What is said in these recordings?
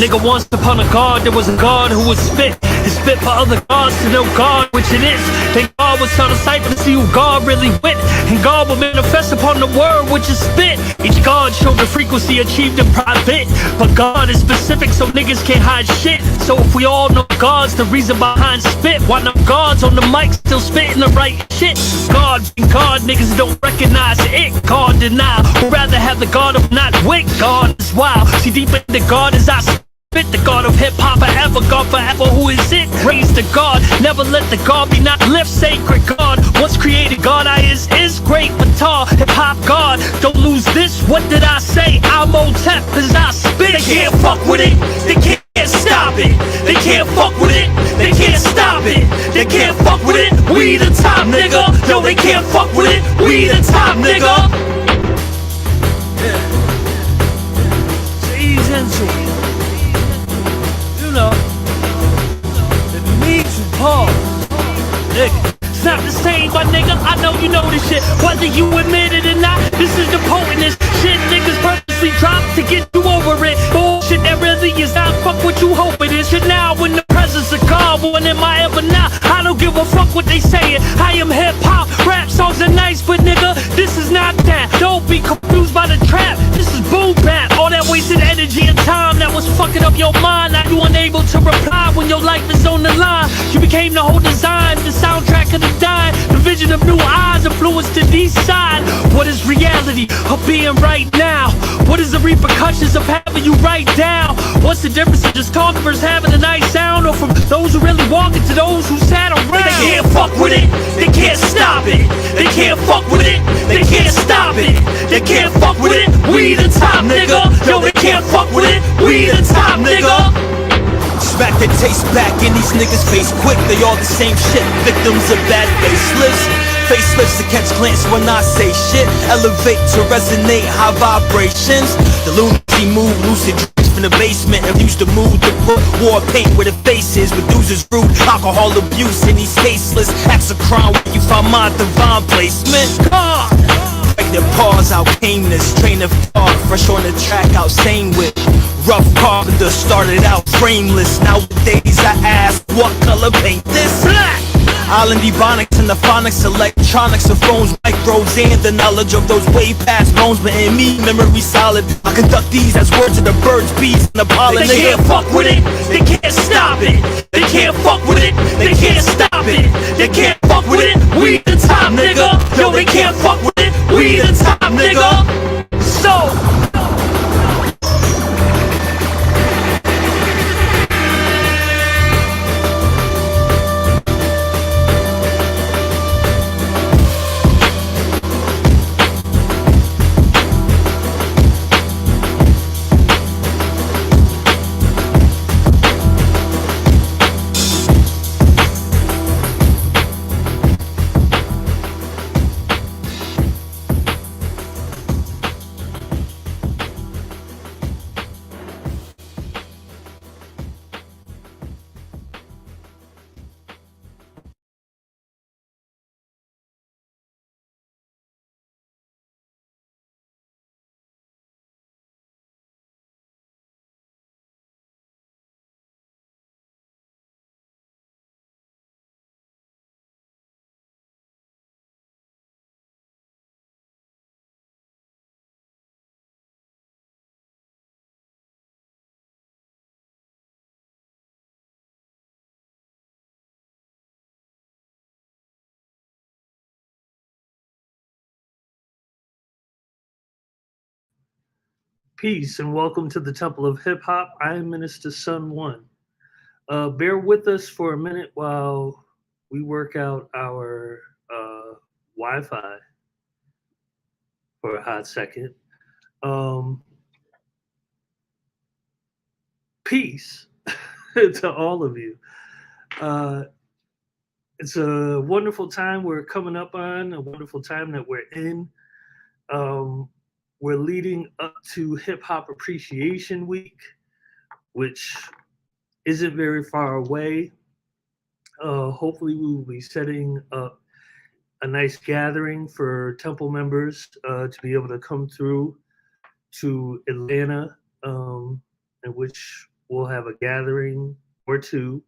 Nigga, once upon a God, there was a God who was spit. He spit for other gods to know God, which it is. Then God would tell the disciple to see who God really went. And God will manifest upon the word, which is spit. Each God showed the frequency achieved in private, but God is specific, so niggas can't hide shit. So if we all know God's the reason behind spit, why no God's on the mic still spitting the right shit? God being God, niggas don't recognize it. God denial, would rather have the God of not wit. God is wild. See, deep in the God is I spit. The God of hip-hop forever, God forever, who is it? Raise the God, never let the God be not lift. Sacred God, once created God I is great, but tall hip-hop God. Don't lose this, what did I say? I'm Otep, cause I spit. They can't fuck with it, they can't stop it. They can't fuck with it, they can't stop it. They can't fuck with it, we the top, nigga. Yo, they can't fuck with it, we the top, nigga. It's easy. You know, if you need to pause, nigga, it's not the same, my nigga. I know you know this shit, whether you admit it or not. This is the potentest shit niggas purposely drop to get you over it. Bullshit that really is not fuck what you hope it is. You're now in the presence of God, when am I ever not? I don't give a fuck what they saying. I am hip hop, rap songs are nice, but nigga, this is not that. Don't be confused by the trap. This is boom bap. All that wasted energy and time that was fucking up your mind. Now you unable to reply when your life is on the line. You became the whole design, the soundtrack of the dying. The vision of new eyes influenced to decide what is reality of being right now. What is the repercussions of having you right down? What's the difference of just talking versus having a nice sound, or from those who really walking to those who sat around? They can't fuck with it, they can't stop it. They can't fuck with it, they can't stop it. They can't fuck with it, we the top, nigga. Yo, they can't fuck with it, we the top, nigga. Smack the taste back in these niggas' face quick. They all the same shit, victims of bad facelifts. Facelifts to catch glance when I say shit. Elevate to resonate, high vibrations. The lunacy move, lucid dreams from the basement. And used to move the put war paint where the face is. With dudes rude, alcohol abuse in these tasteless acts of crime where you find my divine placement. Break the pause, out came this train of thought. Fresh on the track, out sane with rough carpenter. Started out frameless. Nowadays I ask, what color paint this? Black! Island ebonics and the phonics, electronics of phones, microbes, and the knowledge of those way past bones. But in me, memory solid. I conduct these as words of the birds, bees, and the pollen. They can't fuck with it, they can't stop it. They can't fuck with it, they can't stop it. They can't fuck with it, we the top, nigga. Yo, they can't fuck with it, we the top, nigga. So peace and welcome to the Temple of Hip Hop. I am Minister Sun One. Bear with us for a minute while we work out our Wi-Fi for a hot second. Peace to all of you. It's a wonderful time we're coming up on, a wonderful time that we're in. We're leading up to Hip Hop Appreciation Week, which isn't very far away. Hopefully we will be setting up a nice gathering for Temple members to be able to come through to Atlanta, in which we'll have a gathering or two.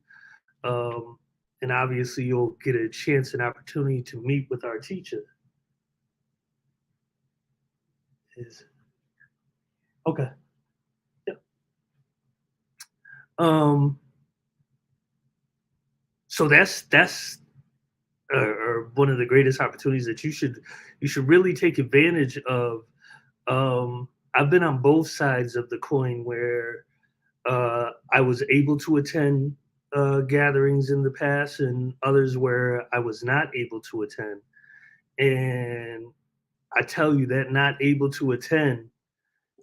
And obviously you'll get a chance and opportunity to meet with our teacher. Okay. Yep. So that's one of the greatest opportunities that you should really take advantage of. I've been on both sides of the coin where I was able to attend gatherings in the past, and others where I was not able to attend. And I tell you that not able to attend,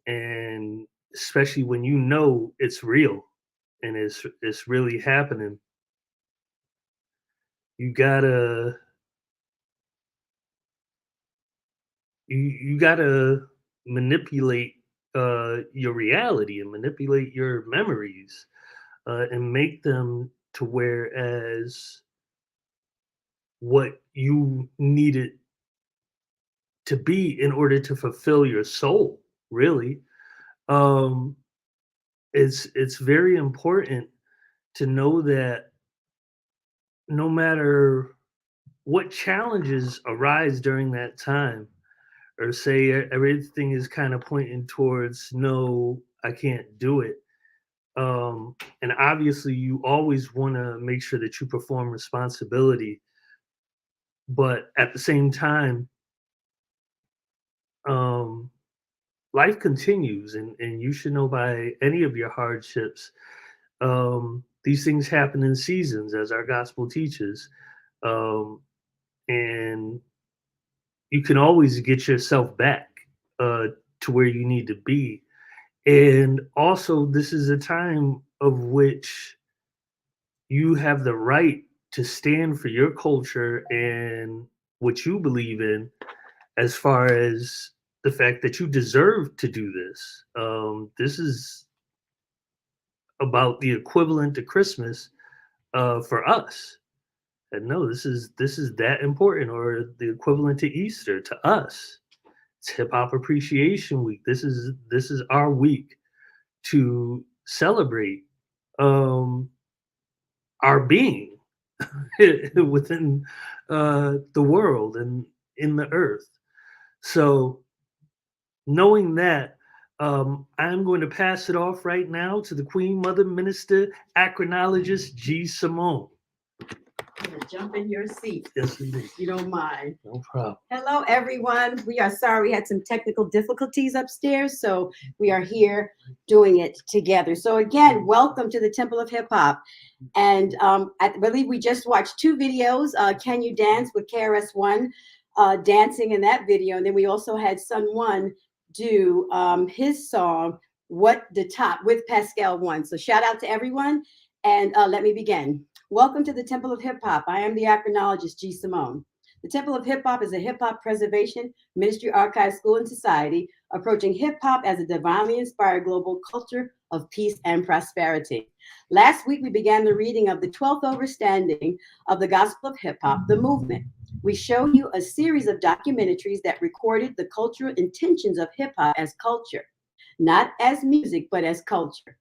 and especially when you know it's real and it's really happening, you gotta you gotta manipulate your reality and manipulate your memories and make them to whereas what you needed to be in order to fulfill your soul, really. um it's very important to know that no matter what challenges arise during that time, or say everything is kind of pointing towards no, I can't do it. And obviously you always want to make sure that you perform responsibility, but at the same time, um life continues, and you should know by any of your hardships, these things happen in seasons, as our gospel teaches. um and you can always get yourself back uh to where you need to be. And also, this is a time of which you have the right to stand for your culture and what you believe in, as far as the fact that you deserve to do this. This is about the equivalent to Christmas for us. And no, this is that important, or the equivalent to Easter to us. It's Hip Hop Appreciation Week. This is our week to celebrate um, our being within the world and in the earth. So, knowing that, I'm going to pass it off right now to the Queen Mother Minister, Acronologist GSIMONE. Jump in your seat. Yes, indeed. You don't mind. No problem. Hello, everyone. We are sorry we had some technical difficulties upstairs, so we are here doing it together. So again, welcome to the Temple of Hip Hop. And I believe we just watched two videos, Can You Dance with KRS-ONE, dancing in that video. And then we also had Sun One do his song, What the Top, with Pascal One. So shout out to everyone. And let me begin. Welcome to the Temple of Hip Hop. I am the Acronologist, GSIMONE. The Temple of Hip Hop is a hip hop preservation, ministry, archive, school, and society, approaching hip hop as a divinely inspired global culture of peace and prosperity. Last week, we began the reading of the 12th overstanding of the Gospel of Hip Hop, The Movement. We show you a series of documentaries that recorded the cultural intentions of hip hop as culture, not as music, but as culture.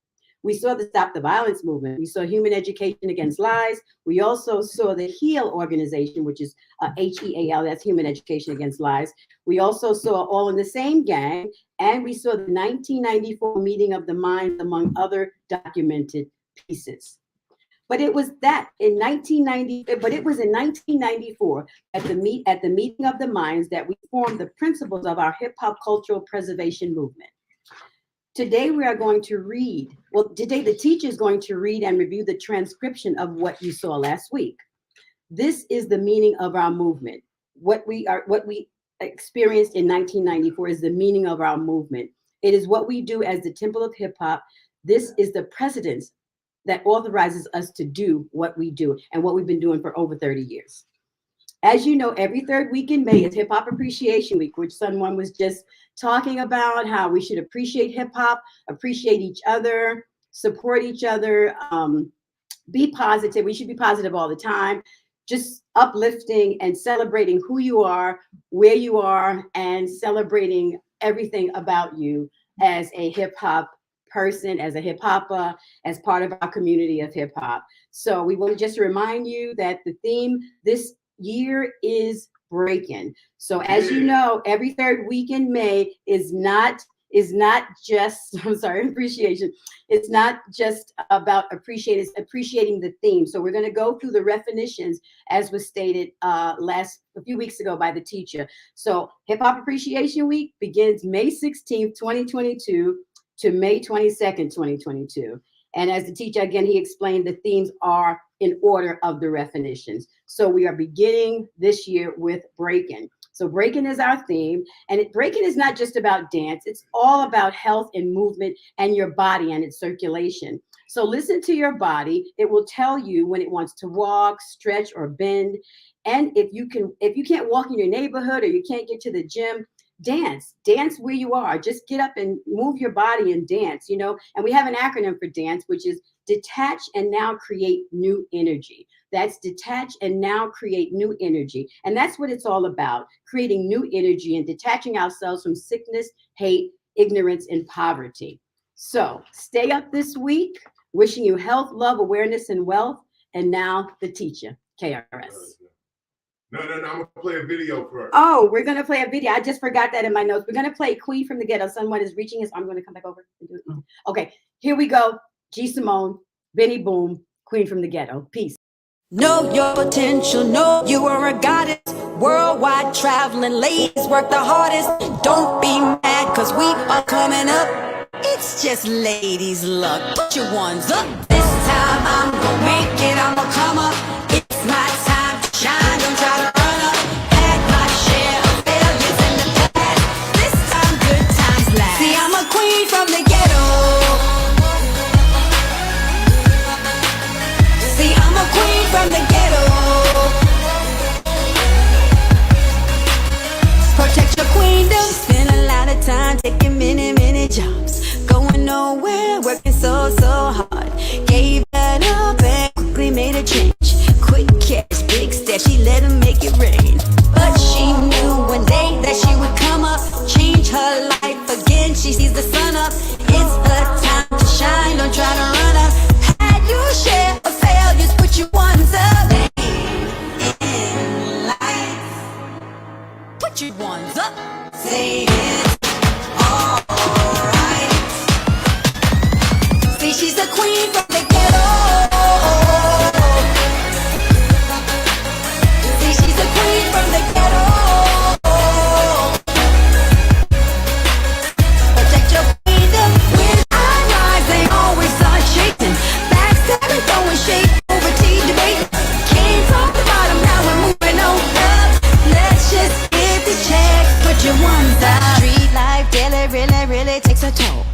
We saw the Stop the Violence movement. We saw Human Education Against Lies. We also saw the HEAL organization, which is HEAL, that's Human Education Against Lies. We also saw All in the Same Gang, and we saw the 1994 Meeting of the Minds, among other documented pieces. But it was in 1994 at the Meeting of the Minds that we formed the principles of our hip hop cultural preservation movement. Today we are going to read, today the teacher is going to read and review the transcription of what you saw last week. This is the meaning of our movement. What we experienced in 1994 is the meaning of our movement. It is what we do as the Temple of Hip Hop. This is the precedence that authorizes us to do what we do and what we've been doing for over 30 years. As you know, every third week in May is Hip Hop Appreciation Week, which someone was just talking about, how we should appreciate hip hop, appreciate each other, support each other, be positive. We should be positive all the time, just uplifting and celebrating who you are, where you are, and celebrating everything about you as a hip hop person, as a hip hopper, as part of our community of hip hop. So we want to just remind you that the theme this year is breaking. So as you know, every third week in May is not just, I'm sorry, appreciation. It's not just about appreciating the theme. So we're going to go through the definitions as was stated a few weeks ago by the teacher. So Hip Hop Appreciation Week begins May 16th, 2022 to May 22nd, 2022. And as the teacher, again, he explained the themes are in order of the definitions. So we are beginning this year with breaking. So breaking is our theme, and breaking is not just about dance. It's all about health and movement and your body and its circulation. So listen to your body. It will tell you when it wants to walk, stretch, or bend. And if you can't walk in your neighborhood or you can't get to the gym, dance where you are. Just get up and move your body and dance, and we have an acronym for dance, which is detach and now create new energy. That's detach and now create new energy. And that's what it's all about, creating new energy and detaching ourselves from sickness, hate, ignorance, and poverty. So stay up this week. Wishing you health, love, awareness, and wealth. And now the teacher, KRS. No, I'm gonna play a video first. Oh, we're gonna play a video. I just forgot that in my notes. We're gonna play Queen from the Ghetto. Someone is reaching us. I'm gonna come back over and do it. Okay, here we go. GSIMONE, Benny Boom, Queen from the Ghetto. Peace. Know your potential, know you are a goddess. Worldwide traveling ladies work the hardest. Don't be mad, cause we are coming up. It's just ladies' luck. Put your ones up. This time I'm gonna make it, I'm gonna come up. It's my time to shine, don't try to run up. Had my share of failures in the past. This time good times last. See, I'm a queen from the ghetto. See, I'm a queen from the ghetto. Protect your queendom. Spend a lot of time taking many jobs. Going nowhere, working so hard. Gave that up and quickly made a change. Quick cash, big step, she let him make it rain. But she knew one day that she would come up, change her life again. She sees the sun up. It's her time to shine, don't try to run up. Had your share of failures, put your ones up. In life, put your ones up. Say it's alright. See, she's a queen from the ghetto. See, she's a queen from the ghetto. Protect your kingdom. When I rise, they always start shaking. Backstabbing, throwing shade, over tea debate. Came from the bottom, now we're moving on up. Let's just get the check, put your ones up. Street life really takes a toll.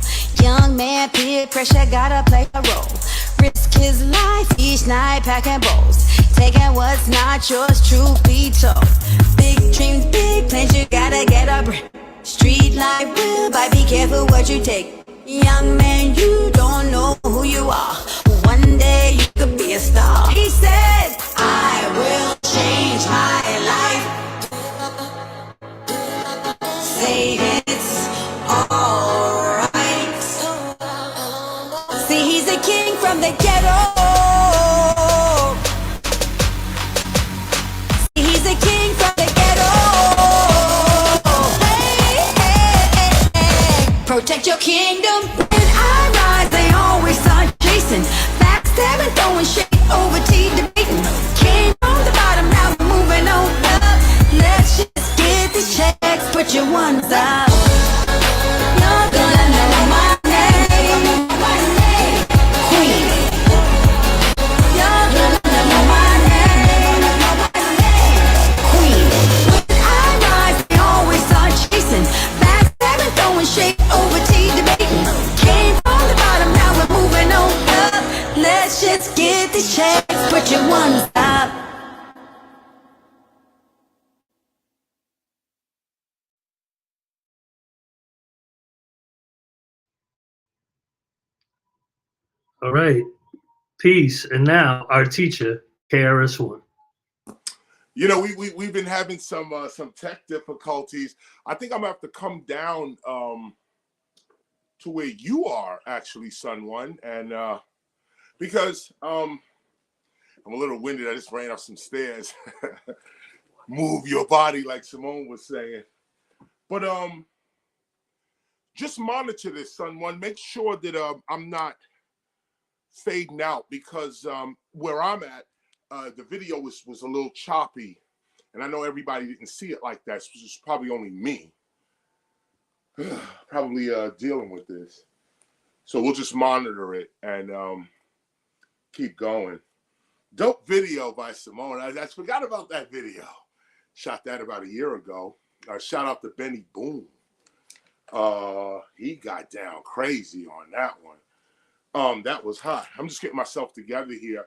Young man, peer pressure, gotta play a role. Risk his life each night, packing bowls. Taking what's not yours, truth be told. Big dreams, big plans, you gotta get a break. Street life will bite, be careful what you take. Young man, you don't know who you are. One day you could be a star. He said, I will change my life. Say it's alright. See, he's a king from the ghetto. See, he's a king from the ghetto. Hey. Protect your kingdom. When I rise, they always start chasing. Backstabbing, throwing shade, over tea debating. Came from the bottom, now we're moving on up. Let's just get the checks, put your ones up. You're gonna know my name. Queen. You're gonna know my name. Queen. When I rise, they always start chasing. Backstabbing, throwing shade, over tea debating. Came from the bottom, now we're moving on up. Let's just get the checks, put your ones up. All right. Peace. And now our teacher, KRS-ONE. You know, we've been having some tech difficulties. I think I'm gonna have to come down to where you are actually, Son One, and because I'm a little winded. I just ran up some stairs. Move your body, like Simone was saying. But just monitor this, Son One. Make sure that I'm not fading out, because where I'm at, the video was a little choppy, and I know everybody didn't see it like that. It's probably only me. Probably dealing with this. So we'll just monitor it and keep going. Dope video by Simone. I forgot about that video. Shot that about a year ago. Shout out to Benny Boom. He got down crazy on that one. That was hot. I'm just getting myself together here.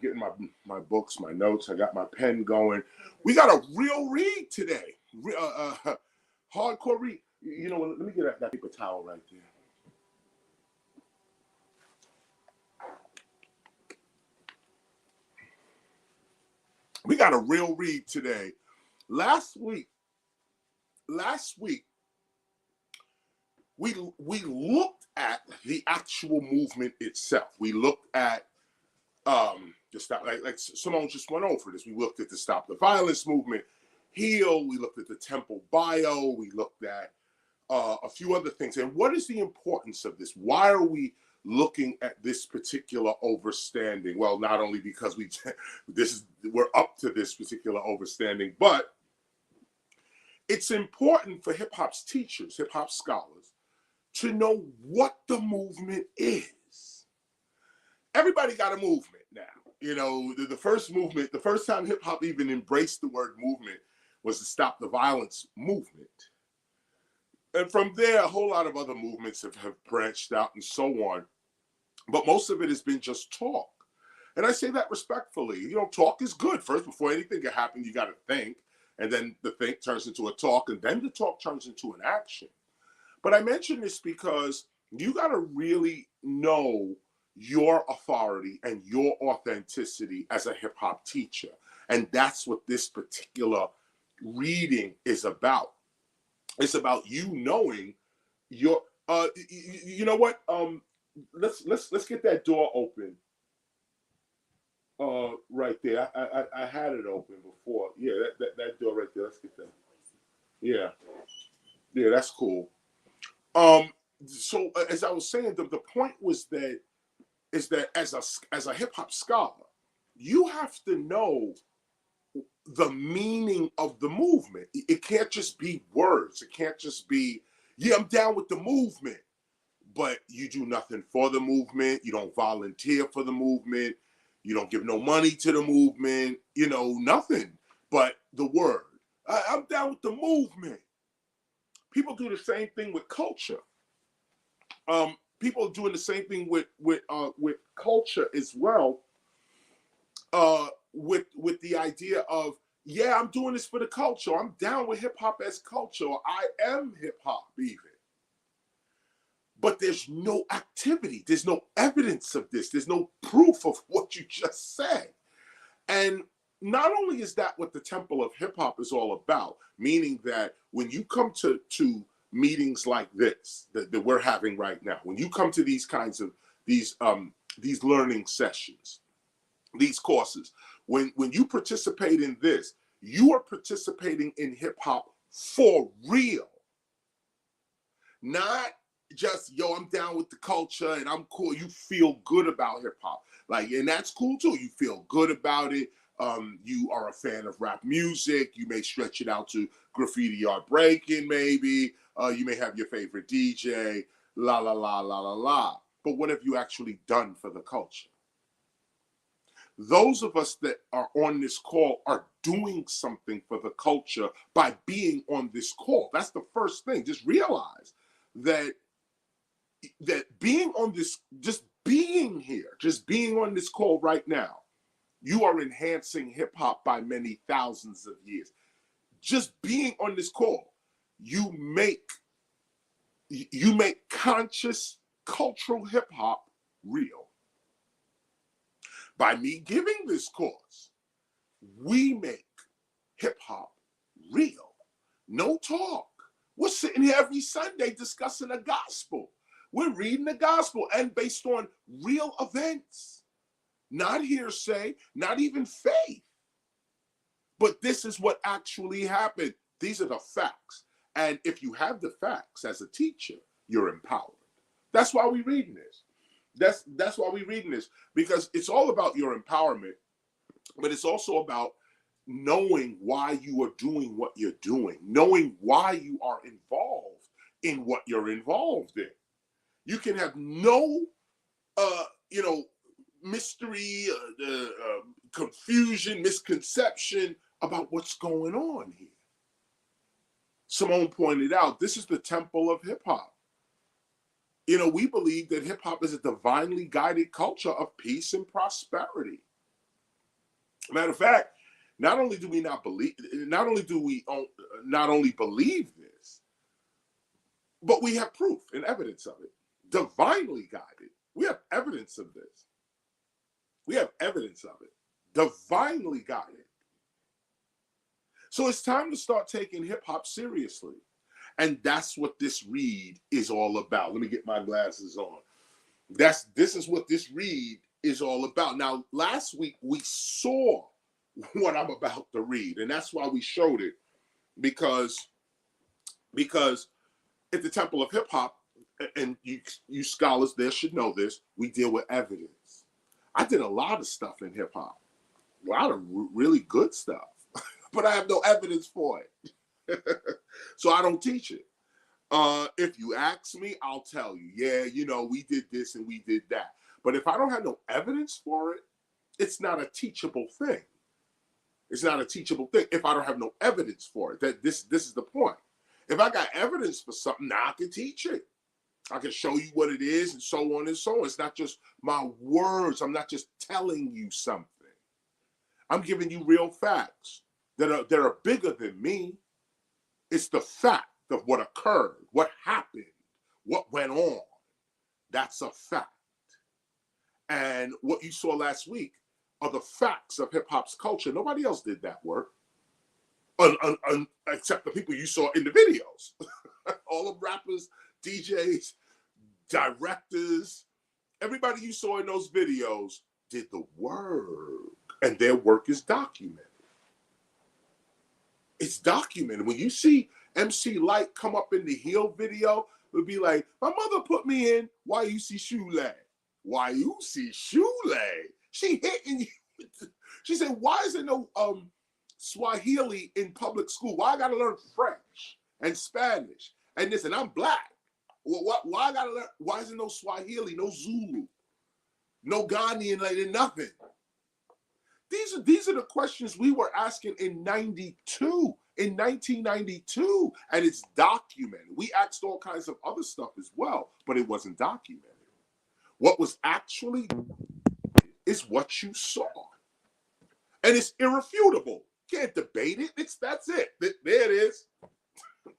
Getting my books, my notes. I got my pen going. We got a real read today. Hardcore read. You know what? Let me get that paper towel right there. We got a real read today. Last week, we looked at the actual movement itself. We looked at the stop, like Simone just went over this. We looked at the Stop the Violence movement, HEAL. We looked at the Temple Bio. We looked at a few other things. And what is the importance of this? Why are we looking at this particular overstanding? Well, not only because we're up to this particular overstanding, but it's important for hip hop's teachers, hip hop scholars, to know what the movement is. Everybody got a movement now. You know, the first movement, the first time hip hop even embraced the word movement was the Stop the Violence movement. And from there, a whole lot of other movements have branched out and so on. But most of it has been just talk. And I say that respectfully. You know, talk is good. First, before anything can happen, you got to think. And then the think turns into a talk. And then the talk turns into an action. But I mention this because you got to really know your authority and your authenticity as a hip hop teacher. And that's what this particular reading is about. It's about you knowing your, you know what? Let's get that door open. Right there. I had it open before. Yeah, that door right there. Let's get that. Yeah, that's cool. So as I was saying, the point was that is that as a hip hop scholar, you have to know the meaning of the movement. It can't just be words. It can't just be, yeah, I'm down with the movement, but you do nothing for the movement. You don't volunteer for the movement. You don't give no money to the movement. You know, nothing but the word. I'm down with the movement. People do the same thing with culture. People are doing the same thing with culture as well. With the idea of, yeah, I'm doing this for the culture. I'm down with hip hop as culture. I am hip hop even. But there's no activity. There's no evidence of this. There's no proof of what you just said. And not only is that what the Temple of Hip Hop is all about, meaning that when you come to meetings like this that we're having right now, when you come to these kinds of these learning sessions, these courses, when you participate in this, you are participating in hip hop for real. Not just, yo, I'm down with the culture and I'm cool. You feel good about hip hop. Like, and that's cool too. You feel good about it. You are a fan of rap music. You may stretch it out to graffiti art breaking, maybe. You may have your favorite DJ, la, la, la, la, la, la. But what have you actually done for the culture? Those of us that are on this call are doing something for the culture by being on this call. That's the first thing. Just realize that being on this, just being here, just being on this call right now, you are enhancing hip hop by many thousands of years. Just being on this call, you make conscious cultural hip hop real. By me giving this course, we make hip hop real. No talk. We're sitting here every Sunday discussing the gospel. We're reading the gospel and based on real events, not hearsay, not even faith. But this is what actually happened. These are the facts. And if you have the facts as a teacher, you're empowered. That's why we're reading this. That's why we're reading this, because it's all about your empowerment, but it's also about knowing why you are doing what you're doing, knowing why you are involved in what you're involved in. You can have no, mystery, confusion, misconception about what's going on here. Simone pointed out, this is the temple of hip hop. We believe that hip hop is a divinely guided culture of peace and prosperity. Matter of fact, not only do we believe this, but we have proof and evidence of it. Divinely guided. We have evidence of this. We have evidence of it. Divinely guided. So it's time to start taking hip hop seriously. And that's what this read is all about. Let me get my glasses on. This is what this read is all about. Now, last week we saw what I'm about to read, and that's why we showed it, because at the Temple of Hip Hop, and you scholars there should know this, we deal with evidence. I did a lot of stuff in hip hop, a lot of really good stuff, but I have no evidence for it. So I don't teach it. If you ask me, I'll tell you, yeah, we did this and we did that. But if I don't have no evidence for it, it's not a teachable thing. It's not a teachable thing if I don't have no evidence for it. That this is the point. If I got evidence for something, now I can teach it. I can show you what it is and so on and so on. It's not just my words. I'm not just telling you something. I'm giving you real facts that are bigger than me. It's the fact of what occurred, what happened, what went on. That's a fact. And what you saw last week are the facts of hip hop's culture. Nobody else did that work, except the people you saw in the videos. All the rappers, DJs, directors, everybody you saw in those videos did the work, and their work is documented. It's documented. When you see MC Light come up in the Heel video, it would be like, my mother put me in YUC Shule. YUC Shule? She hitting you. She said, why is there no Swahili in public school? Why I gotta learn French and Spanish? And this, and I'm black. Why I gotta learn? Why is there no Swahili, no Zulu, no Ghanaian, like nothing? These are the questions we were asking in 1992, and it's documented. We asked all kinds of other stuff as well, but it wasn't documented. What was actually is what you saw, and it's irrefutable. Can't debate it. That's it. There it is.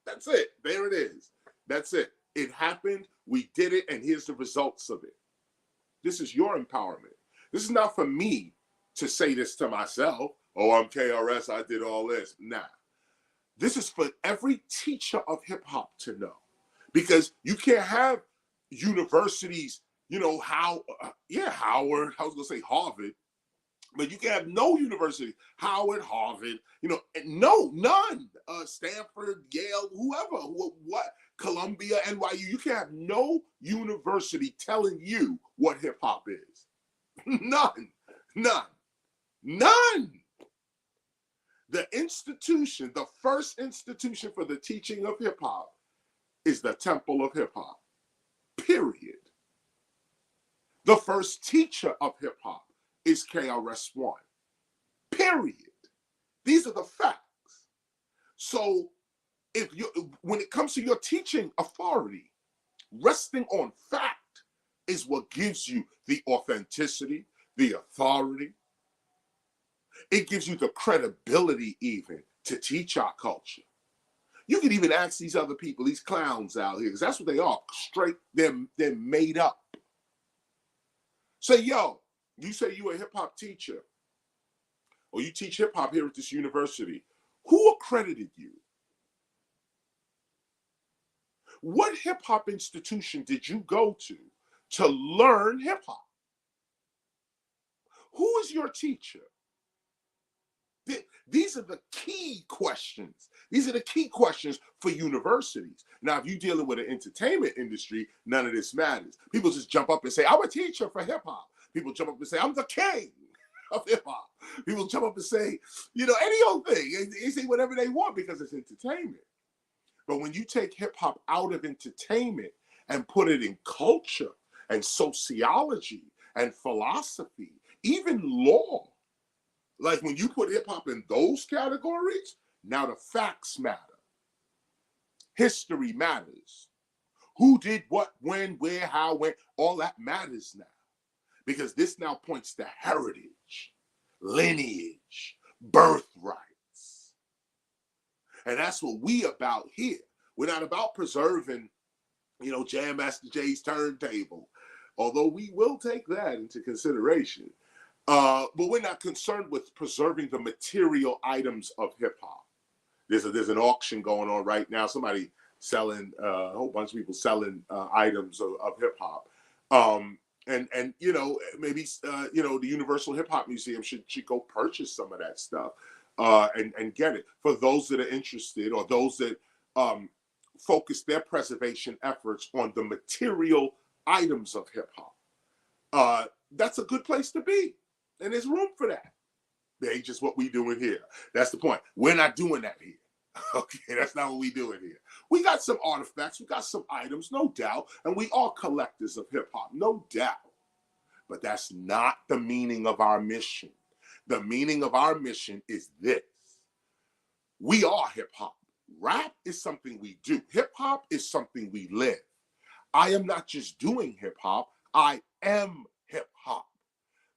That's it. There it is. That's it. It happened. We did it, and here's the results of it. This is your empowerment. This is not for me to say this to myself. Oh, I'm KRS. I did all this. Nah. This is for every teacher of hip hop to know, because you can't have universities. Howard. I was gonna say Harvard, but you can have no university. Howard, Harvard. No, none. Stanford, Yale, whoever. What? Columbia, NYU. You can have no university telling you what hip hop is. None. The institution, the first institution for the teaching of hip hop is the Temple of Hip Hop. Period. The first teacher of hip hop is KRS-ONE. Period. These are the facts. So when it comes to your teaching authority, resting on fact is what gives you the authenticity, the authority. It gives you the credibility even to teach our culture. You can even ask these other people, these clowns out here, because that's what they are. Straight, they're made up. Say, yo, you say you're a hip hop teacher, or you teach hip hop here at this university. Who accredited you? What hip hop institution did you go to learn hip hop? Who is your teacher? These are the key questions. These are the key questions for universities. Now, if you're dealing with an entertainment industry, none of this matters. People just jump up and say, I'm a teacher for hip hop. People jump up and say, I'm the king of hip hop. People jump up and say, any old thing. They say whatever they want because it's entertainment. But when you take hip hop out of entertainment and put it in culture and sociology and philosophy, even law, like when you put hip hop in those categories, now the facts matter. History matters. Who did what, when, where, how, when, all that matters now. Because this now points to heritage, lineage, birthrights. And that's what we about here. We're not about preserving, Jam Master Jay's turntable, although we will take that into consideration. But we're not concerned with preserving the material items of hip hop. There's an auction going on right now. Somebody selling, a whole bunch of people selling items of hip hop. And maybe the Universal Hip Hop Museum should go purchase some of that stuff and get it for those that are interested, or those that focus their preservation efforts on the material items of hip hop. That's a good place to be. And there's room for that. That ain't just what we doing here. That's the point. We're not doing that here. Okay, that's not what we doing here. We got some artifacts, we got some items, no doubt, and we are collectors of hip hop, no doubt. But that's not the meaning of our mission. The meaning of our mission is this. We are hip hop. Rap is something we do. Hip hop is something we live. I am not just doing hip hop, I am hip hop.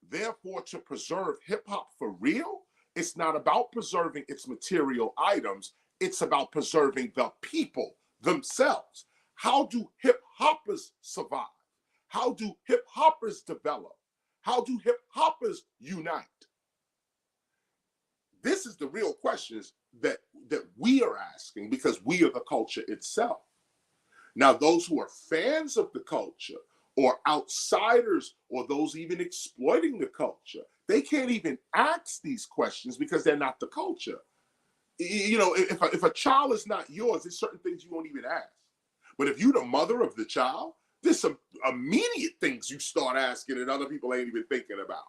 Therefore, to preserve hip hop for real, it's not about preserving its material items, it's about preserving the people themselves. How do hip hoppers survive? How do hip hoppers develop? How do hip hoppers unite? This is the real questions that we are asking, because we are the culture itself. Now, those who are fans of the culture, or outsiders, or those even exploiting the culture, they can't even ask these questions because they're not the culture. If a child is not yours, there's certain things you won't even ask. But if you're the mother of the child, there's some immediate things you start asking that other people ain't even thinking about.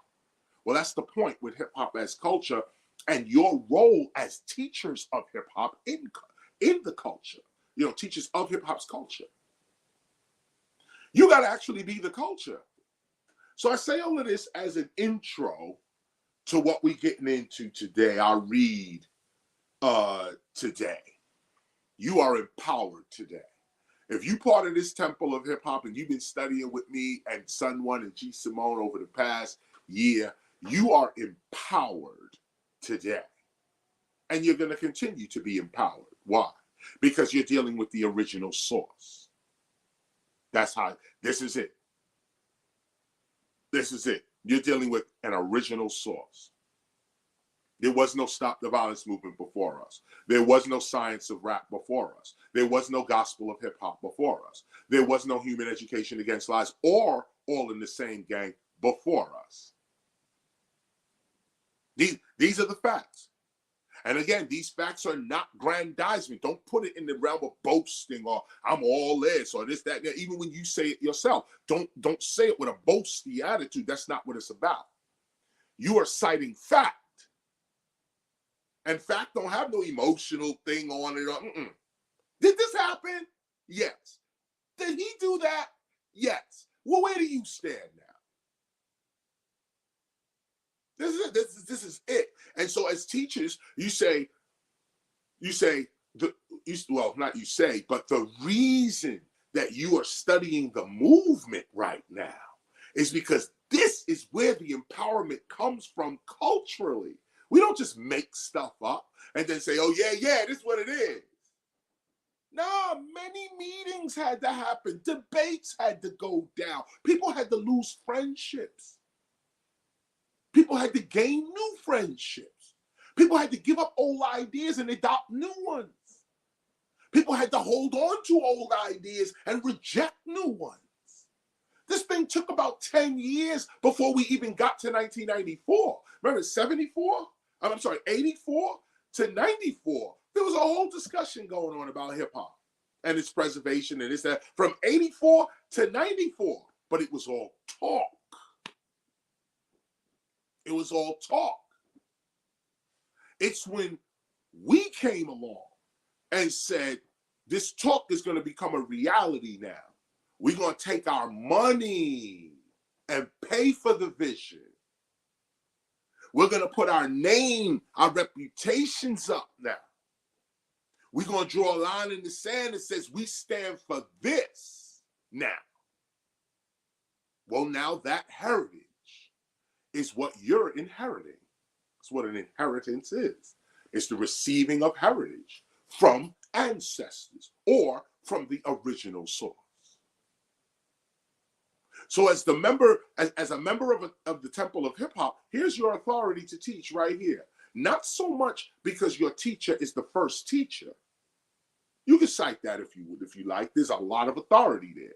Well, that's the point with hip hop as culture, and your role as teachers of hip hop in the culture. Teachers of hip hop's culture. You got to actually be the culture. So I say all of this as an intro to what we're getting into today. Our read today. You are empowered today. If you part of this temple of hip hop and you've been studying with me and Sun One and GSIMONE over the past year, you are empowered today. And you're going to continue to be empowered. Why? Because you're dealing with the original source. That's how, this is it. This is it. You're dealing with an original source. There was no Stop the Violence movement before us. There was no science of rap before us. There was no gospel of hip hop before us. There was no human education against lies, or All in the Same Gang before us. These are the facts. And again, these facts are not grandizement. Don't put it in the realm of boasting, or I'm all this, or this, that. Even when you say it yourself, don't say it with a boasty attitude. That's not what it's about. You are citing fact. And fact don't have no emotional thing on it. Did this happen? Yes. Did he do that? Yes. Well, where do you stand now? This is it. This is it. And so as teachers, not you say, but the reason that you are studying the movement right now is because this is where the empowerment comes from culturally. We don't just make stuff up and then say, oh, yeah, this is what it is. No, many meetings had to happen. Debates had to go down. People had to lose friendships. People had to gain new friendships. People had to give up old ideas and adopt new ones. People had to hold on to old ideas and reject new ones. This thing took about 10 years before we even got to 1994. Remember, 84 to 94, there was a whole discussion going on about hip hop and its preservation and this, that, from 84 to 94. But it was all talk. It was all talk. It's when we came along and said, this talk is going to become a reality now. We're going to take our money and pay for the vision. We're going to put our name, our reputations up now. We're going to draw a line in the sand that says we stand for this now. Well, now that heritage is what you're inheriting. It's what an inheritance is. It's the receiving of heritage from ancestors or from the original source. So as a member of the Temple of Hip Hop, here's your authority to teach right here. Not so much because your teacher is the first teacher. You can cite that if you like. There's a lot of authority there.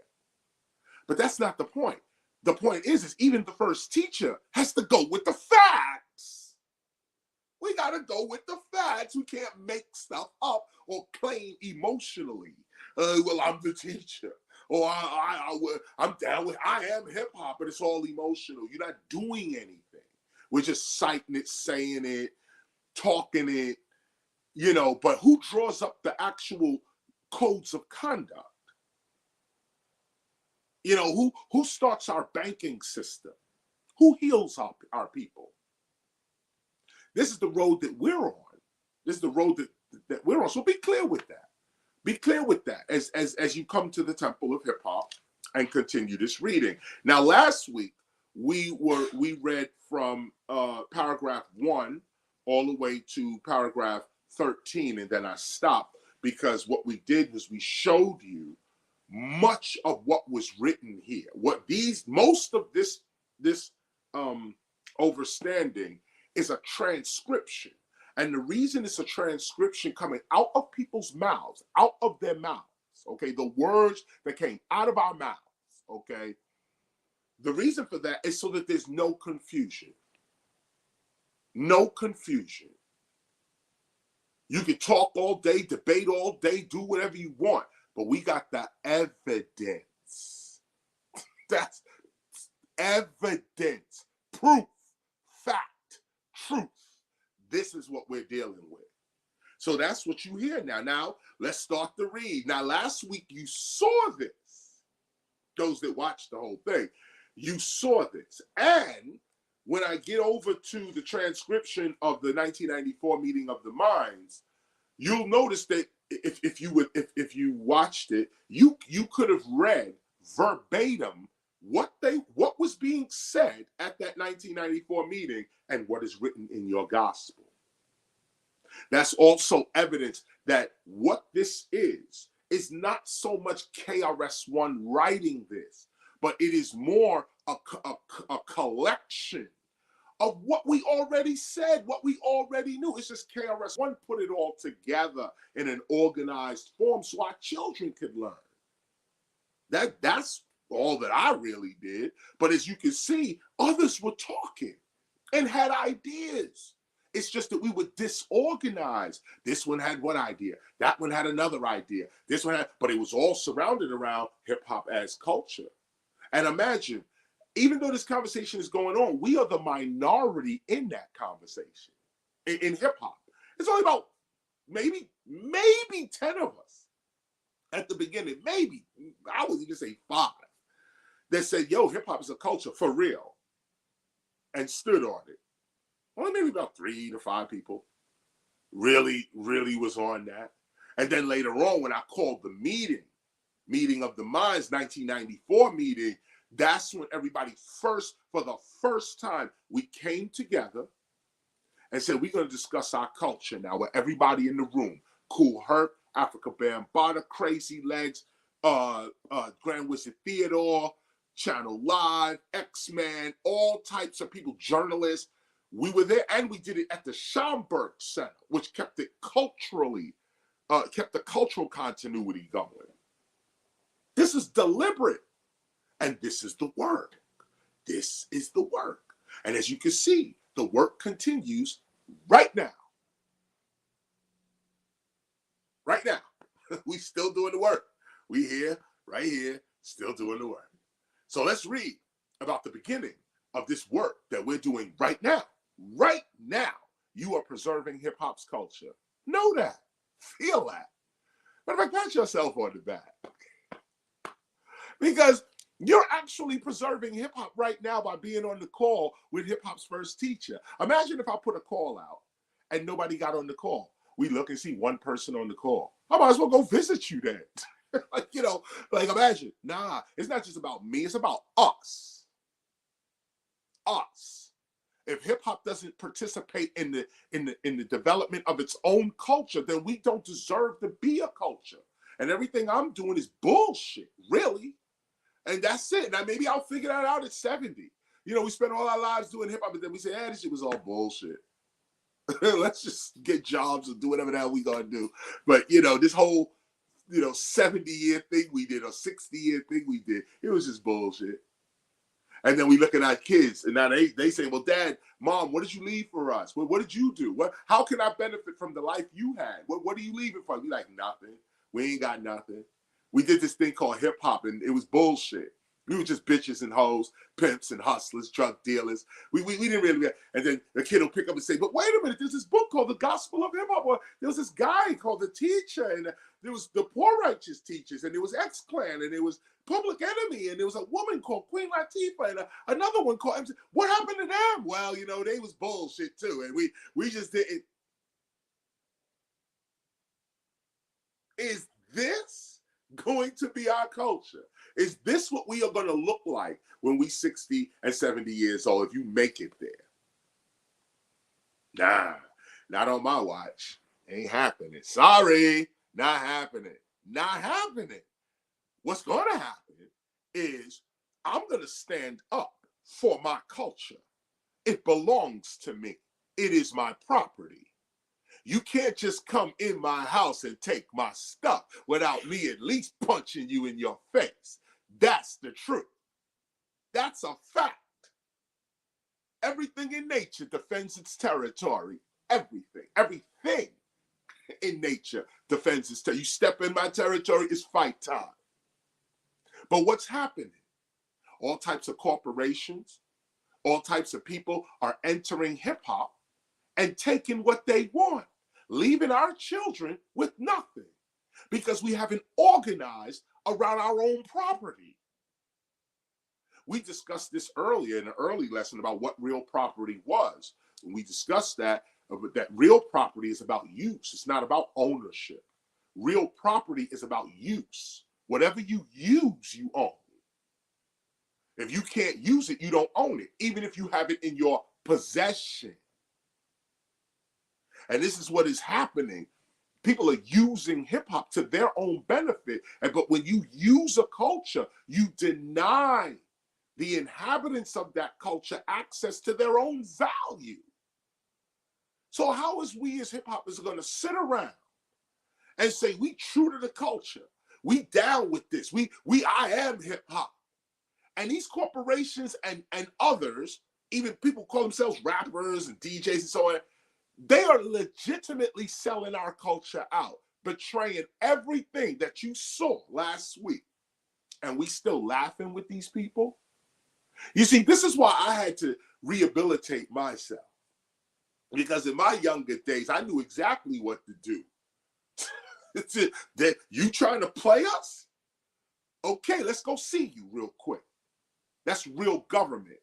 But that's not the point. The point is even the first teacher has to go with the facts. We got to go with the facts. We can't make stuff up or claim emotionally. Well, I'm the teacher. Or I'm down with, I am hip hop, but it's all emotional. You're not doing anything. We're just citing it, saying it, talking it, but who draws up the actual codes of conduct? Who starts our banking system? Who heals our people? This is the road that we're on. This is the road that we're on. So be clear with that. Be clear with that as you come to the Temple of Hip Hop and continue this reading. Now, last week we read from paragraph 1 all the way to paragraph 13, and then I stopped because what we did was we showed you much of what was written here. Most of this overstanding is a transcription. And the reason it's a transcription coming out of people's mouths, out of their mouths, okay, the words that came out of our mouths, okay, the reason for that is so that there's no confusion. No confusion. You can talk all day, debate all day, do whatever you want, but we got the evidence. That's evidence, proof, fact, truth. This is what we're dealing with. So that's what you hear now. Now, let's start the read. Now, last week you saw this. Those that watched the whole thing, you saw this. And when I get over to the transcription of the 1994 meeting of the minds, you'll notice that if you watched it, you could have read verbatim what was being said at that 1994 meeting and what is written in your gospel. That's also evidence that what this is not so much KRS-ONE writing this, but it is more a collection of what we already said, what we already knew. It's just KRS-ONE put it all together in an organized form so our children could learn. That's all that I really did. But as you can see, others were talking and had ideas. It's just that we were disorganized. This one had one idea. That one had another idea. But it was all surrounded around hip hop as culture. And imagine, even though this conversation is going on, we are the minority in that conversation in hip hop. It's only about maybe 10 of us at the beginning, maybe, I would even say 5, that said, yo, hip hop is a culture for real, and stood on it. Only maybe about 3 to 5 people really was on that. And then later on, when I called the meeting of the minds, 1994 meeting, that's when everybody for the first time, we came together and said, we're going to discuss our culture now with everybody in the room. Cool Herc, Africa Bambaataa, Crazy Legs, Grand Wizard Theodore, Channel Live, X-Man, all types of people, journalists. We were there, and we did it at the Schomburg Center, which kept it culturally kept the cultural continuity going. This is deliberate. And this is the work. This is the work. And as you can see, the work continues right now. Right now. We still doing the work. We here, right here, still doing the work. So let's read about the beginning of this work that we're doing right now. Right now, you are preserving hip-hop's culture. Know that. Feel that. Matter of fact, pat yourself on the back. Because you're actually preserving hip-hop right now by being on the call with hip-hop's first teacher. Imagine if I put a call out and nobody got on the call. We look and see one person on the call. I might as well go visit you then. Like, you know, like imagine. Nah, it's not just about me. It's about us. Us. If hip-hop doesn't participate in the development of its own culture, then we don't deserve to be a culture. And everything I'm doing is bullshit, really. And that's it. Now, maybe I'll figure that out at 70. You know, we spend all our lives doing hip-hop, and then we say, this shit was all bullshit. Let's just get jobs and do whatever the hell we gonna do. But, you know, this whole, 70-year thing we did, or 60-year thing we did, it was just bullshit. And then we look at our kids, and now they say, well, Dad, Mom, what did you leave for us? What did you do? How can I benefit from the life you had? What are you leaving for? We like, nothing. We ain't got nothing. We did this thing called hip hop, and it was bullshit. We were just bitches and hoes, pimps and hustlers, drug dealers. We didn't really. And then the kid will pick up and say, "But wait a minute, there's this book called The Gospel of Hip Hop. Or there was this guy called the TEACHA, and there was the Poor Righteous Teachers, and there was X-Clan, and there was Public Enemy, and there was a woman called Queen Latifah, and another one called MC. What happened to them? Well, they was bullshit too, and we just didn't. Is this going to be our culture? Is this what we are going to look like when we 60 and 70 years old, if you make it there? Nah, not on my watch. Ain't happening. Sorry, not happening. Not happening. What's going to happen is I'm going to stand up for my culture. It belongs to me. It is my property. You can't just come in my house and take my stuff without me at least punching you in your face. That's the truth. That's a fact. Everything in nature defends its territory. Everything in nature defends its territory. You step in my territory, it's fight time. But what's happening? All types of corporations, all types of people are entering hip hop and taking what they want, leaving our children with nothing because we haven't organized around our own property. We discussed this earlier in an early lesson about what real property was. And we discussed that real property is about use. It's not about ownership. Real property is about use. Whatever you use, you own. If you can't use it, you don't own it, even if you have it in your possession. And this is what is happening. People are using hip hop to their own benefit. But when you use a culture, you deny the inhabitants of that culture access to their own value. So how is we as hip hoppers going to sit around and say we true to the culture? We down with this. I am hip hop. And these corporations and others, even people call themselves rappers and DJs and so on, they are legitimately selling our culture out, betraying everything that you saw last week. And we still laughing with these people? You see, this is why I had to rehabilitate myself. Because in my younger days, I knew exactly what to do. You trying to play us? Okay, let's go see you real quick. That's real government.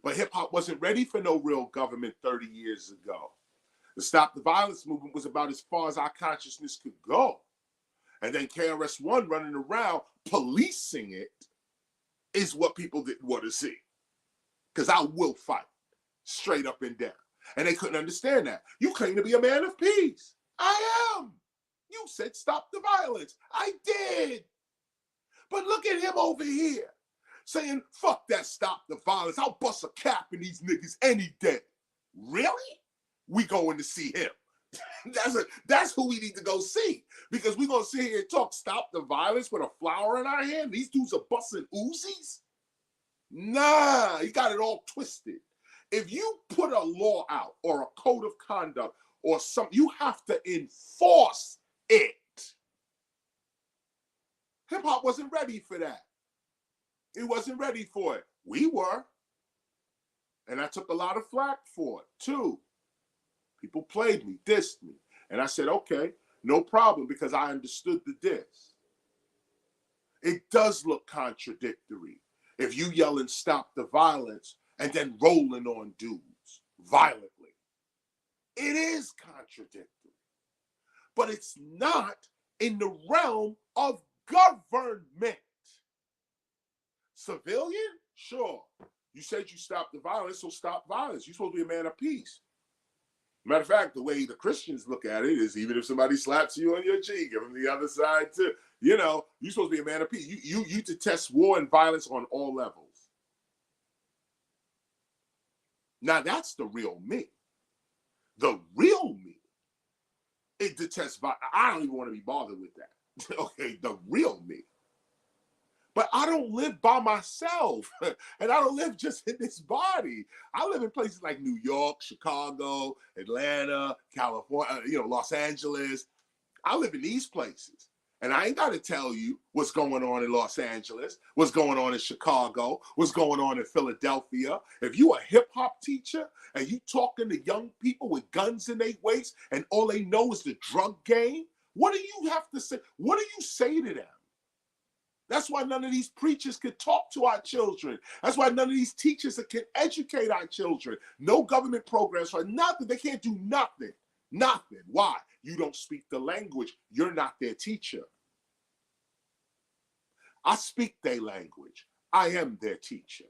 But hip-hop wasn't ready for no real government 30 years ago. The Stop the Violence movement was about as far as our consciousness could go. And then KRS-ONE running around policing it is what people didn't want to see. Because I will fight, straight up and down. And they couldn't understand that. You claim to be a man of peace. I am. You said stop the violence. I did. But look at him over here saying, fuck that, stop the violence. I'll bust a cap in these niggas any day. Really? We going to see him. That's who we need to go see, because we're gonna sit here and talk stop the violence with a flower in our hand. These dudes are busting Uzis. Nah, you got it all twisted. If you put a law out or a code of conduct or something, you have to enforce it. Hip hop wasn't ready for that. It wasn't ready for it. We were. And I took a lot of flack for it too. People played me, dissed me. And I said, okay, no problem, because I understood the diss. It does look contradictory if you yell and stop the violence and then rolling on dudes violently. It is contradictory. But it's not in the realm of government. Civilian? Sure. You said you stopped the violence, so stop violence. You're supposed to be a man of peace. Matter of fact, the way the Christians look at it is, even if somebody slaps you on your cheek, give them the other side too. You know, you're supposed to be a man of peace. You detest war and violence on all levels. Now that's the real me. The real me, it detests violence. I don't even want to be bothered with that. Okay, the real me. But I don't live by myself, and I don't live just in this body. I live in places like New York, Chicago, Atlanta, California, Los Angeles. I live in these places, and I ain't got to tell you what's going on in Los Angeles, what's going on in Chicago, what's going on in Philadelphia. If you a hip hop teacher and you talking to young people with guns in their waist and all they know is the drug game, what do you have to say? What do you say to them? That's why none of these preachers can talk to our children. That's why none of these teachers can educate our children. No government programs for nothing. They can't do nothing. Nothing. Why? You don't speak the language. You're not their teacher. I speak their language. I am their teacher.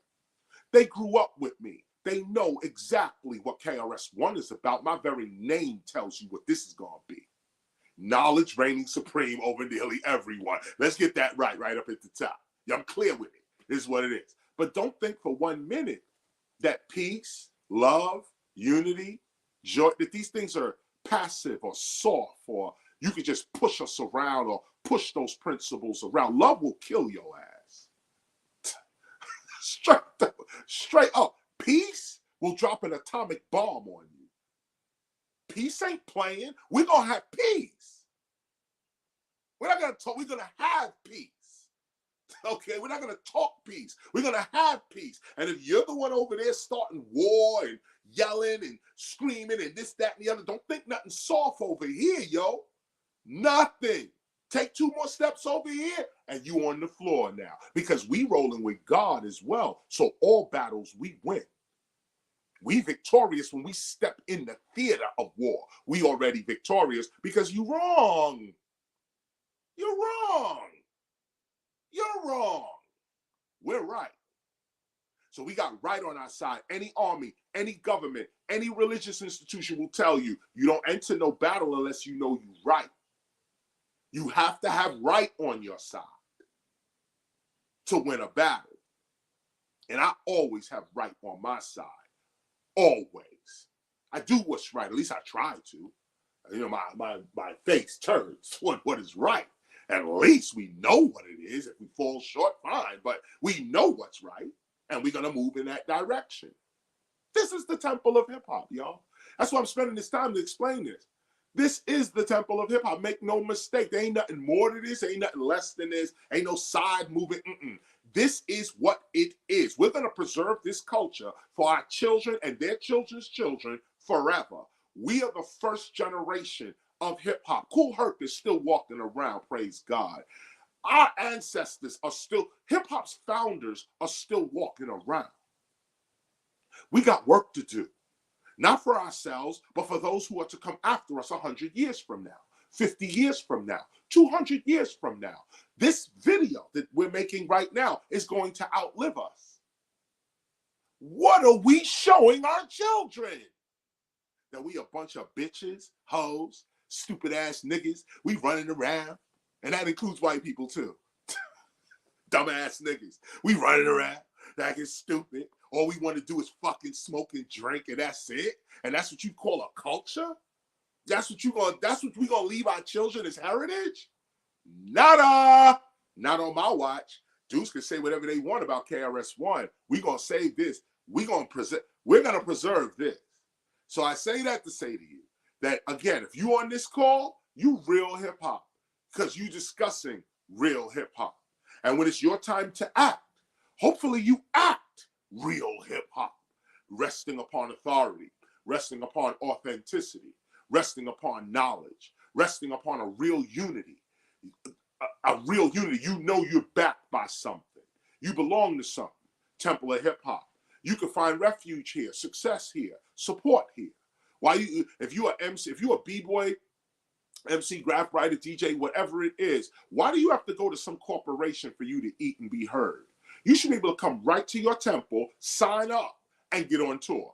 They grew up with me. They know exactly what KRS-ONE is about. My very name tells you what this is going to be. Knowledge reigning supreme over nearly everyone. Let's get that right up at the top. I'm clear with it. This is what it is. But don't think for 1 minute that peace, love, unity, joy, that these things are passive or soft, or you can just push us around or push those principles around. Love will kill your ass. Straight up. Peace will drop an atomic bomb on you. Peace ain't playing. We're going to have peace. We're not going to talk. We're going to have peace. Okay? We're not going to talk peace. We're going to have peace. And if you're the one over there starting war and yelling and screaming and this, that, and the other, don't think nothing soft over here, yo. Nothing. Take 2 more steps over here and you on the floor now. Because we rolling with God as well. So all battles we win. We victorious when we step in the theater of war. We already victorious because you're wrong. You're wrong. You're wrong. We're right. So we got right on our side. Any army, any government, any religious institution will tell you, you don't enter no battle unless you know you're right. You have to have right on your side to win a battle. And I always have right on my side. Always. I do what's right. At least I try to. My face turns toward what is right. At least we know what it is. If we fall short, fine. But we know what's right. And we're going to move in that direction. This is the temple of hip hop, y'all. That's why I'm spending this time to explain this. This is the temple of hip hop. Make no mistake. There ain't nothing more to this. Ain't nothing less than this. Ain't no side moving. This is what it is. We're going to preserve this culture for our children and their children's children forever. We are the first generation of hip hop. Kool Herc is still walking around, praise God. Our ancestors are still, hip hop's founders are still walking around. We got work to do. Not for ourselves, but for those who are to come after us 100 years from now, 50 years from now, 200 years from now. This video that we're making right now is going to outlive us. What are we showing our children? That we a bunch of bitches, hoes, stupid ass niggas. We running around. And that includes white people too. Dumbass niggas. We running around. That is stupid. All we want to do is fucking smoke and drink and that's it. And that's what you call a culture? That's what we gonna leave our children as heritage? Nada. Not on my watch. Dudes can say whatever they want about KRS-ONE. We gonna save this. We're gonna preserve this. So I say that to say to you that, again, if you on this call, you real hip hop, because you discussing real hip hop. And when it's your time to act, hopefully you act real hip hop, resting upon authority, resting upon authenticity, resting upon knowledge, resting upon a real unity. A real unity. You know you're backed by something. You belong to something. Temple of Hip Hop. You can find refuge here, success here, support here. If you're a b-boy, MC, graph writer, DJ, whatever it is, why do you have to go to some corporation for you to eat and be heard? You should be able to come right to your temple, sign up, and get on tour.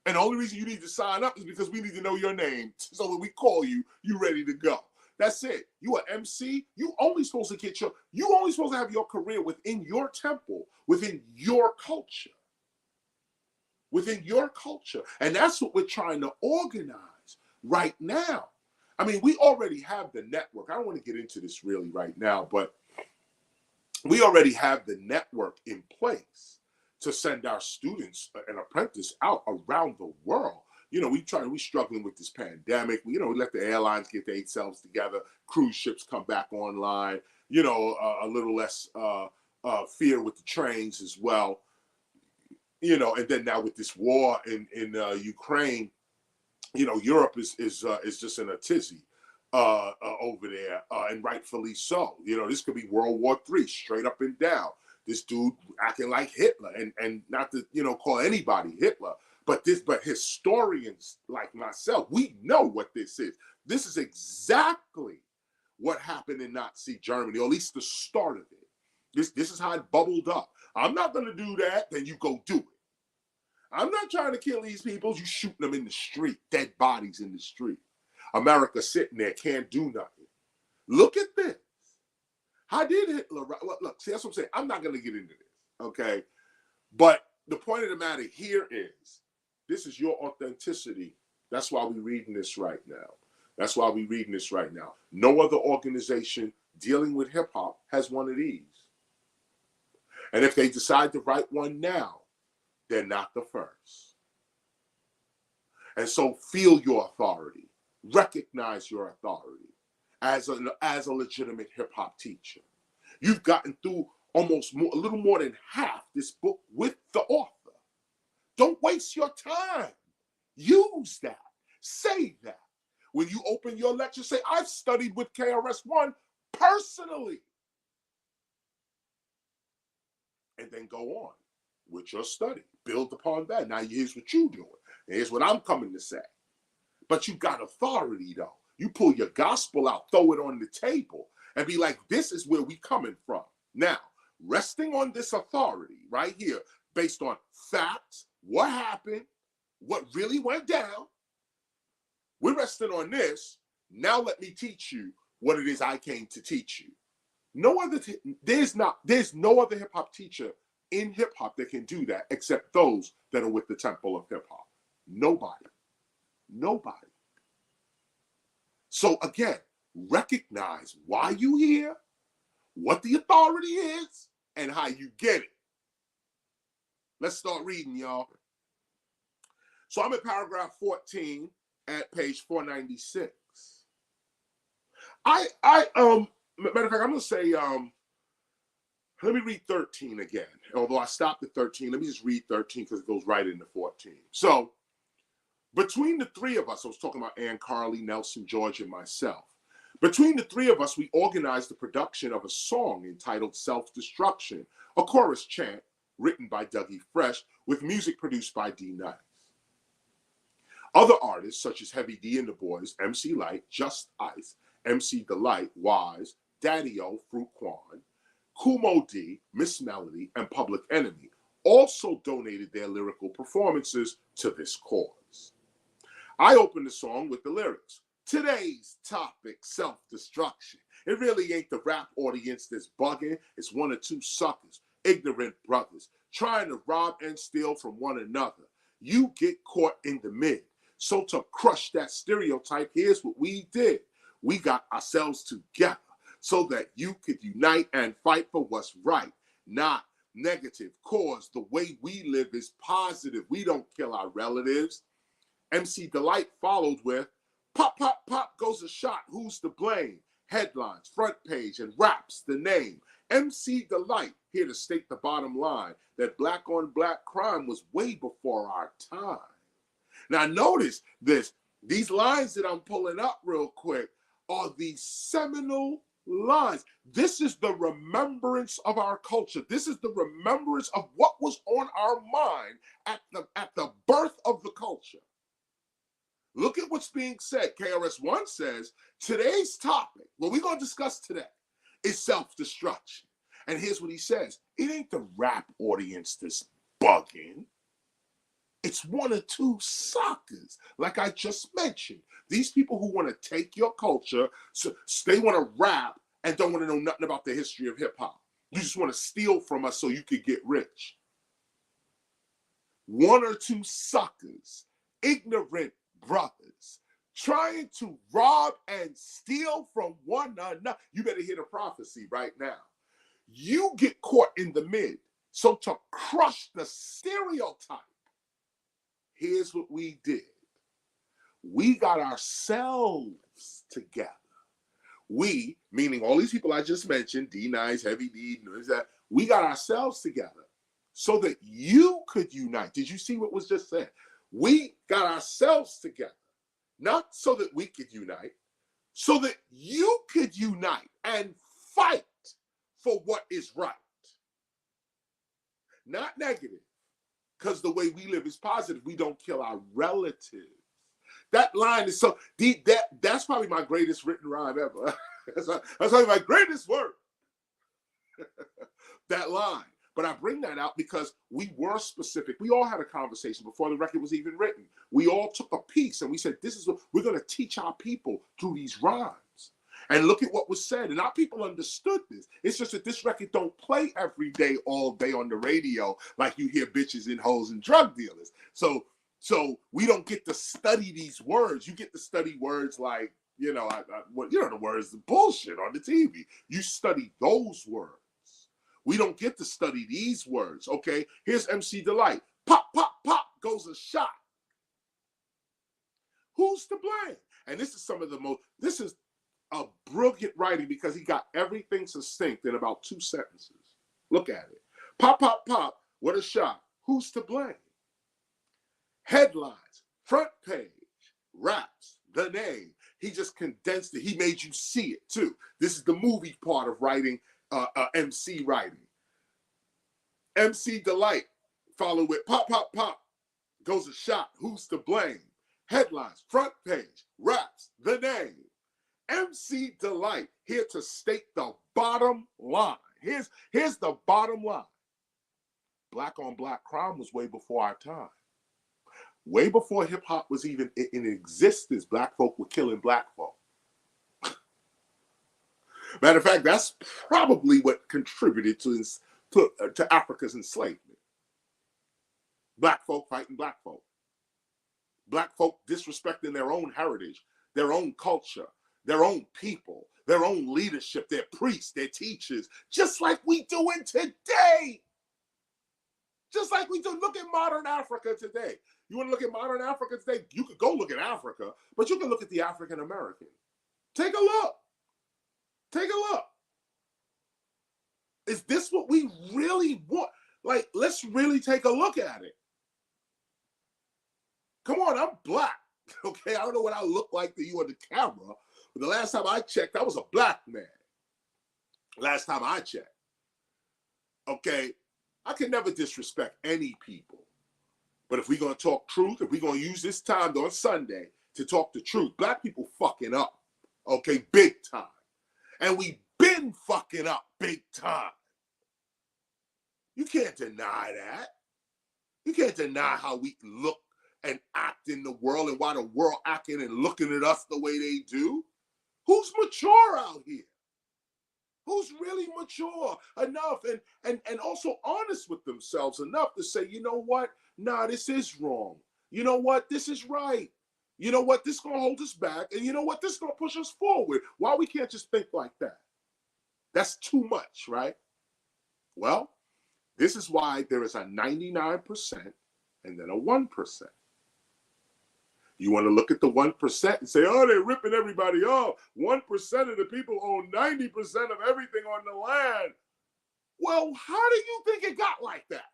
And the only reason you need to sign up is because we need to know your name, so when we call you, you're ready to go. That's it. You are MC. You only supposed to have your career within your temple, within your culture. Within your culture. And that's what we're trying to organize right now. I mean, we already have the network. I don't want to get into this really right now, but we already have the network in place to send our students and apprentices out around the world. You know, we struggling with this pandemic. We let the airlines get themselves together. Cruise ships come back online. A little less fear with the trains as well. And then now with this war in Ukraine, Europe is just in a tizzy over there, and rightfully so. This could be World War III, straight up and down. This dude acting like Hitler, and not to call anybody Hitler. But historians like myself, we know what this is. This is exactly what happened in Nazi Germany, or at least the start of it. This is how it bubbled up. I'm not going to do that, then you go do it. I'm not trying to kill these people. You shooting them in the street, dead bodies in the street. America sitting there, can't do nothing. Look at this. How did Hitler? Look, see, that's what I'm saying. I'm not going to get into this, okay? But the point of the matter here is, this is your authenticity. That's why we're reading this right now. No other organization dealing with hip hop has one of these. And if they decide to write one now, they're not the first. And so feel your authority. Recognize your authority as a legitimate hip hop teacher. You've gotten through a little more than half this book with the author. Don't waste your time. Use that. Say that. When you open your lecture, say, I've studied with KRS-ONE personally. And then go on with your study. Build upon that. Now here's what you're doing. Here's what I'm coming to say. But you got authority, though. You pull your gospel out, throw it on the table, and be like, this is where we coming from. Now, resting on this authority right here, based on facts, what happened, what really went down, we're resting on this. Now let me teach you what it is I came to teach you. There's no other hip hop teacher in hip hop that can do that except those that are with the Temple of Hip Hop. Nobody. So again, recognize why you here, what the authority is, and how you get it. Let's start reading, y'all. So I'm at paragraph 14 at page 496. Matter of fact, I'm gonna say, let me read 13 again. Although I stopped at 13, let me just read 13 because it goes right into 14. So between the three of us, I was talking about Ann Carly, Nelson, George, and myself. Between the three of us, we organized the production of a song entitled Self-Destruction, a chorus chant written by Dougie Fresh with music produced by D Nice. Other artists such as Heavy D and the Boys, MC Light, Just Ice, MC Delight, Wise, Daddy-O, Fruit Quan, Kumo D, Miss Melody, and Public Enemy also donated their lyrical performances to this cause. I opened the song with the lyrics. Today's topic, self-destruction. It really ain't the rap audience that's bugging. It's one or two suckers, ignorant brothers, trying to rob and steal from one another. You get caught in the mid. So to crush that stereotype, here's what we did. We got ourselves together so that you could unite and fight for what's right, not negative. Cause the way we live is positive. We don't kill our relatives. MC Delight followed with, pop, pop, pop goes a shot. Who's to blame? Headlines, front page, and raps the name. MC Delight, here to state the bottom line, that black on black crime was way before our time. Now notice this, these lines that I'm pulling up real quick are these seminal lines. This is the remembrance of our culture. This is the remembrance of what was on our mind at the birth of the culture. Look at what's being said. KRS-ONE says, today's topic, what we're going to discuss today, is self-destruction. And here's what he says. It ain't the rap audience that's bugging. It's one or two suckers, like I just mentioned. These people who want to take your culture, so they want to rap and don't want to know nothing about the history of hip-hop. You just want to steal from us so you could get rich. One or two suckers, ignorant brothers, trying to rob and steal from one another. You better hear the prophecy right now. You get caught in the mid. So to crush the stereotype, here's what we did. We got ourselves together. We, meaning all these people I just mentioned, D-Nice, Heavy D, we got ourselves together so that you could unite. Did you see what was just said? We got ourselves together, not so that we could unite, so that you could unite and fight for what is right. Not negative, because the way we live is positive. We don't kill our relatives. That line is so deep. That's probably my greatest written rhyme ever. That's probably my greatest work. That line. But I bring that out because we were specific. We all had a conversation before the record was even written. We all took a piece and we said, this is what we're going to teach our people through these rhymes. And look at what was said. And our people understood this. It's just that this record don't play every day, all day on the radio like you hear bitches and hoes and drug dealers. So we don't get to study these words. You get to study words like, the words, the bullshit on the TV. You study those words. We don't get to study these words, okay? Here's MC Delight. Pop, pop, pop goes a shot. Who's to blame? And this is this is a brilliant writing because he got everything succinct in about 2 sentences. Look at it. Pop, pop, pop, what a shot. Who's to blame? Headlines, front page, raps, the name. He just condensed it. He made you see it too. This is the movie part of writing, MC writing. MC Delight, follow with pop, pop, pop, goes a shot. Who's to blame? Headlines, front page, raps, the name. MC Delight, here to state the bottom line. Here's the bottom line. Black on black crime was way before our time. Way before hip hop was even in existence, black folk were killing black folk. Matter of fact, that's probably what contributed to Africa's enslavement. Black folk fighting black folk. Black folk disrespecting their own heritage, their own culture, their own people, their own leadership, their priests, their teachers, just like we doing today. Just like we do. Look at modern Africa today. You want to look at modern Africa today? You could go look at Africa, but you can look at the African American. Take a look. Take a look. Is this what we really want? Like, let's really take a look at it. Come on, I'm black. Okay, I don't know what I look like to you on the camera, but the last time I checked, I was a black man. Last time I checked. Okay, I can never disrespect any people. But if we're going to talk truth, if we're going to use this time on Sunday to talk the truth, black people fucking up. Okay, big time. And we been fucking up big time. You can't deny that. You can't deny how we look and act in the world and why the world acting and looking at us the way they do. Who's mature out here? Who's really mature enough and also honest with themselves enough to say, you know what? Nah, this is wrong. You know what? This is right. You know what? This is going to hold us back. And you know what? This is going to push us forward. Why we can't just think like that? That's too much, right? Well, this is why there is a 99% and then a 1%. You want to look at the 1% and say, oh, they're ripping everybody off. 1% of the people own 90% of everything on the land. Well, how do you think it got like that?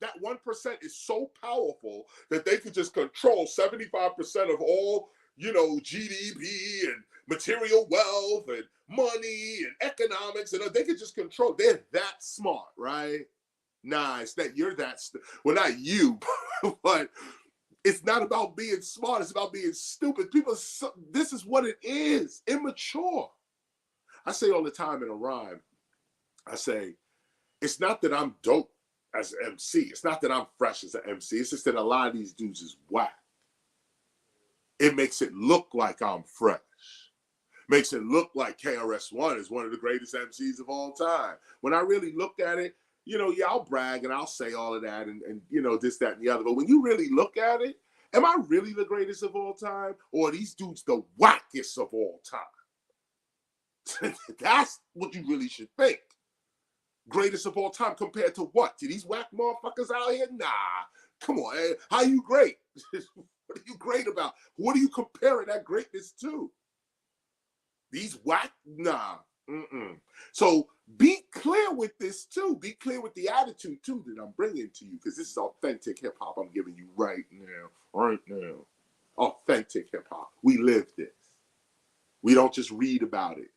That 1% is so powerful that they could just control 75% of all, GDP and material wealth and money and economics. And they could just control. They're that smart, right? Nah, it's that you're that. Well, not you, but it's not about being smart. It's about being stupid. People, this is what it is. Immature. I say all the time in a rhyme, I say, it's not that I'm dope as an MC. It's not that I'm fresh as an MC. It's just that a lot of these dudes is whack. It makes it look like I'm fresh. Makes it look like KRS-ONE is one of the greatest MCs of all time. When I really look at it, I'll brag and I'll say all of that and this, that, and the other. But when you really look at it, am I really the greatest of all time? Or are these dudes the wackest of all time? That's what you really should think. Greatest of all time compared to what? To these whack motherfuckers out here? Nah. Come on. Hey, how you great? What are you great about? What are you comparing that greatness to? These whack? Nah. So be clear with this too. Be clear with the attitude too that I'm bringing to you, because this is authentic hip hop I'm giving you right now. Authentic hip hop. We live this. We don't just read about it.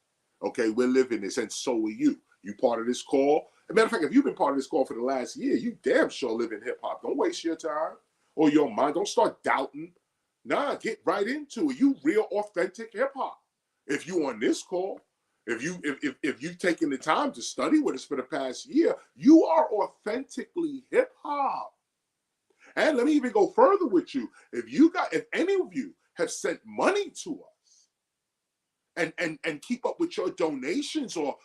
Okay, we're living this, and so are you. You part of this call. As a matter of fact, if you've been part of this call for the last year, you damn sure live in hip hop. Don't waste your time or your mind. Don't start doubting. Nah, get right into it. You real authentic hip hop. If you on this call, if you've taken the time to study with us for the past year, you are authentically hip hop. And let me even go further with you. If any of you have sent money to us and keep up with your donations or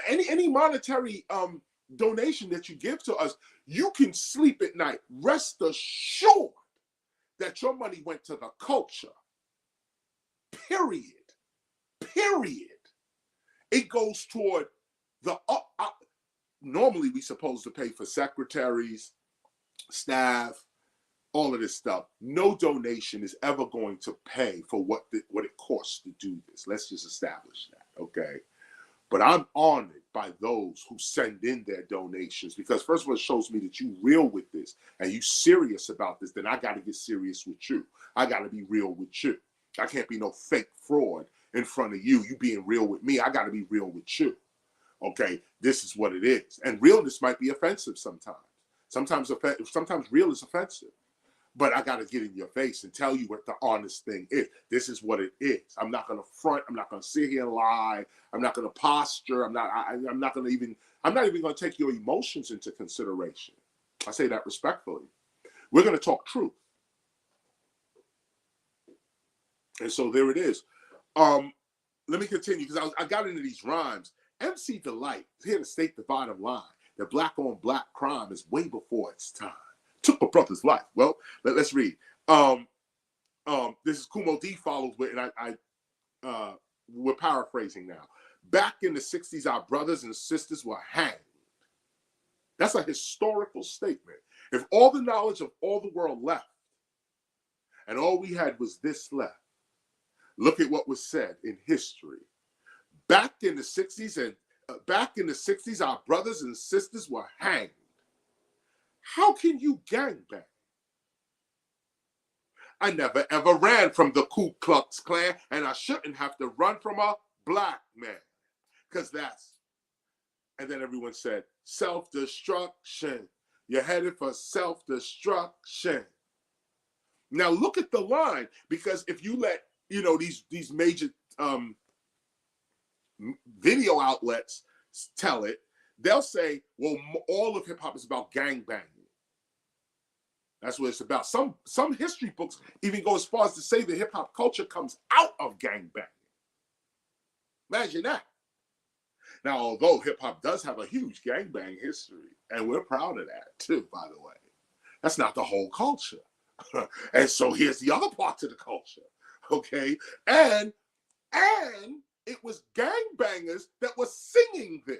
any monetary donation that you give to us, you can sleep at night. Rest assured that your money went to the culture. Period. It goes toward the normally we supposed to pay for secretaries, staff, all of this stuff. No donation is ever going to pay for what it costs to do this. Let's just establish that, okay? But I'm honored by those who send in their donations, because first of all, it shows me that you real with this and you serious about this. Then I got to get serious with you. I got to be real with you. I can't be no fake fraud in front of you. You being real with me, I got to be real with you. Okay, this is what it is. And realness might be offensive sometimes. Sometimes real is offensive. But I got to get in your face and tell you what the honest thing is. This is what it is. I'm not going to front. I'm not going to sit here and lie. I'm not going to posture. I'm not even going to take your emotions into consideration. I say that respectfully. We're going to talk truth. And so there it is. Let me continue, because I got into these rhymes. MC Delight is here to state the bottom line that black on black crime is way before its time. Took a brother's life. Well, let's read. This is Kumo D follows with, and we're paraphrasing now. Back in the 60s, our brothers and sisters were hanged. That's a historical statement. If all the knowledge of all the world left, and all we had was this left, look at what was said in history. Back in the 60s, our brothers and sisters were hanged. How can you gangbang? I never ever ran from the Ku Klux Klan, and I shouldn't have to run from a black man. Because and then everyone said, self-destruction. You're headed for self-destruction. Now look at the line, because if you let, these major video outlets tell it, they'll say, well, all of hip hop is about gangbanging. That's what it's about. Some history books even go as far as to say that hip hop culture comes out of gangbanging. Imagine that. Now, although hip hop does have a huge gangbang history, and we're proud of that too, by the way. That's not the whole culture. And so here's the other parts of the culture, okay? And it was gangbangers that were singing this.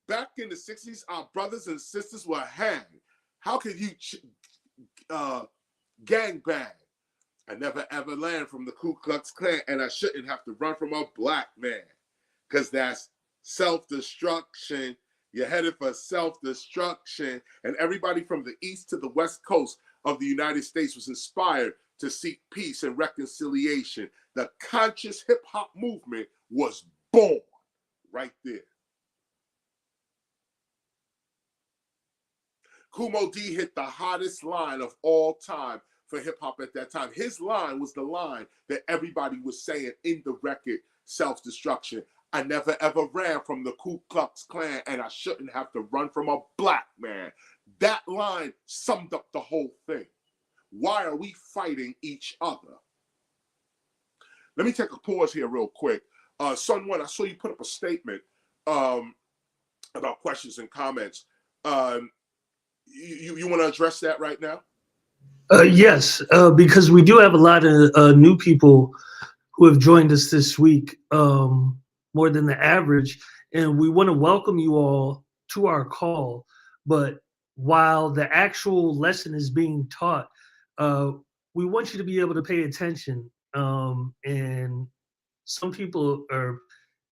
Back in the 60s, our brothers and sisters were hanged. How could you gangbang? I never ever learned from the Ku Klux Klan, and I shouldn't have to run from a black man, because that's self-destruction. You're headed for self-destruction. And everybody from the east to the west coast of the United States was inspired to seek peace and reconciliation. The conscious hip-hop movement was born right there. Kumo D hit the hottest line of all time for hip-hop at that time. His line was the line that everybody was saying in the record, self-destruction. I never ever ran from the Ku Klux Klan, and I shouldn't have to run from a black man. That line summed up the whole thing. Why are we fighting each other? Let me take a pause here real quick. Son One, I saw you put up a statement about questions and comments. You want to address that right now? Yes, because we do have a lot of new people who have joined us this week, more than the average, and we want to welcome you all to our call. But while the actual lesson is being taught, we want you to be able to pay attention. And some people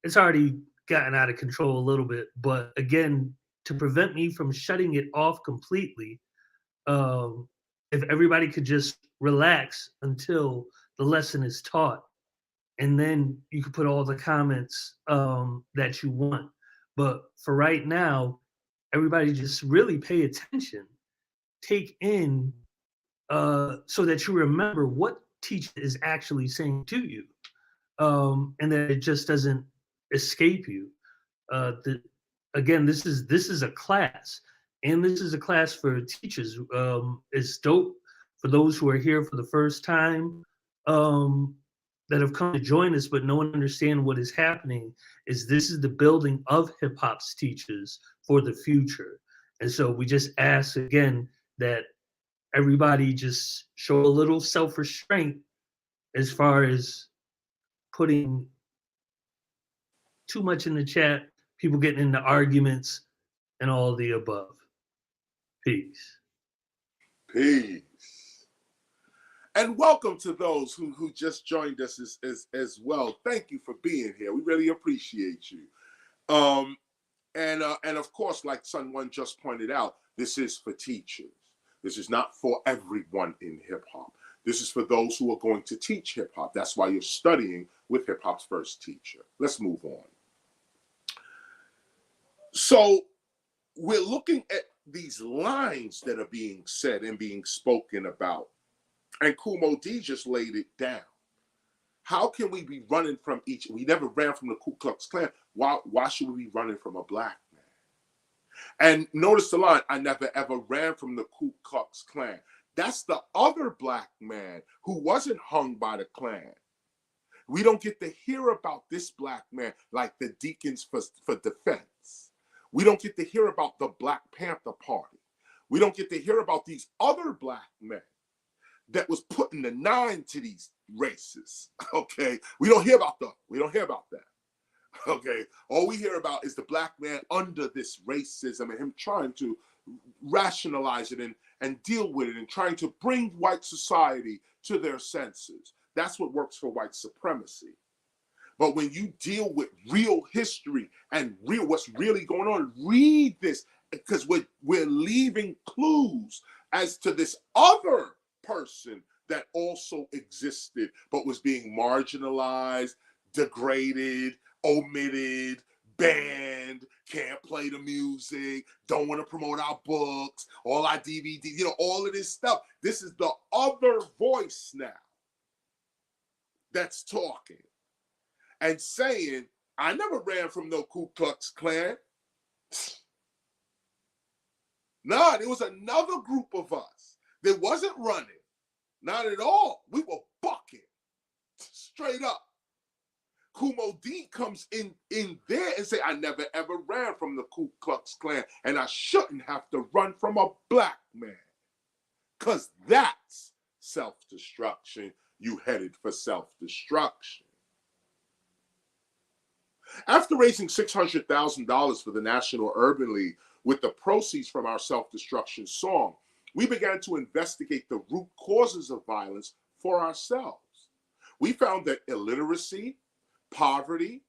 it's already gotten out of control a little bit, but again, to prevent me from shutting it off completely, if everybody could just relax until the lesson is taught, and then you could put all the comments that you want. But for right now, everybody just really pay attention, take in, so that you remember what teacher is actually saying to you, and that it just doesn't escape you. Again, this is a class, and this is a class for teachers. It's dope for those who are here for the first time, that have come to join us, but no one understand what is happening. Is this is the building of hip hop's teachers for the future, and so we just ask again that everybody just show a little self-restraint as far as putting too much in the chat, people getting into arguments, and all the above. Peace. Peace. And welcome to those who just joined us as well. Thank you for being here. We really appreciate you. And of course, like Son One just pointed out, this is for teachers. This is not for everyone in hip hop. This is for those who are going to teach hip hop. That's why you're studying with hip hop's first teacher. Let's move on. So we're looking at these lines that are being said and being spoken about. And Kumo D just laid it down. How can we be running from each? We never ran from the Ku Klux Klan. Why should we be running from a black man? And notice the line, I never ever ran from the Ku Klux Klan. That's the other black man who wasn't hung by the Klan. We don't get to hear about this black man like the Deacons for Defense. We don't get to hear about the Black Panther Party. We don't get to hear about these other black men that was putting the 9 to these races. Okay, we don't hear about that. Okay, all we hear about is the black man under this racism and him trying to rationalize it and deal with it and trying to bring white society to their senses. That's what works for white supremacy. But when you deal with real history and real what's really going on, read this, because we're leaving clues as to this other person that also existed but was being marginalized, degraded, omitted, banned, can't play the music, don't want to promote our books, all our DVDs, all of this stuff. This is the other voice now that's talking and saying, I never ran from no Ku Klux Klan. Nah, there was another group of us that wasn't running. Not at all. We were bucking straight up. Kumo D comes in there and say, I never ever ran from the Ku Klux Klan, and I shouldn't have to run from a black man. Because that's self-destruction. You headed for self-destruction. After raising $600,000 for the National Urban League with the proceeds from our self-destruction song, we began to investigate the root causes of violence for ourselves. We found that illiteracy, poverty,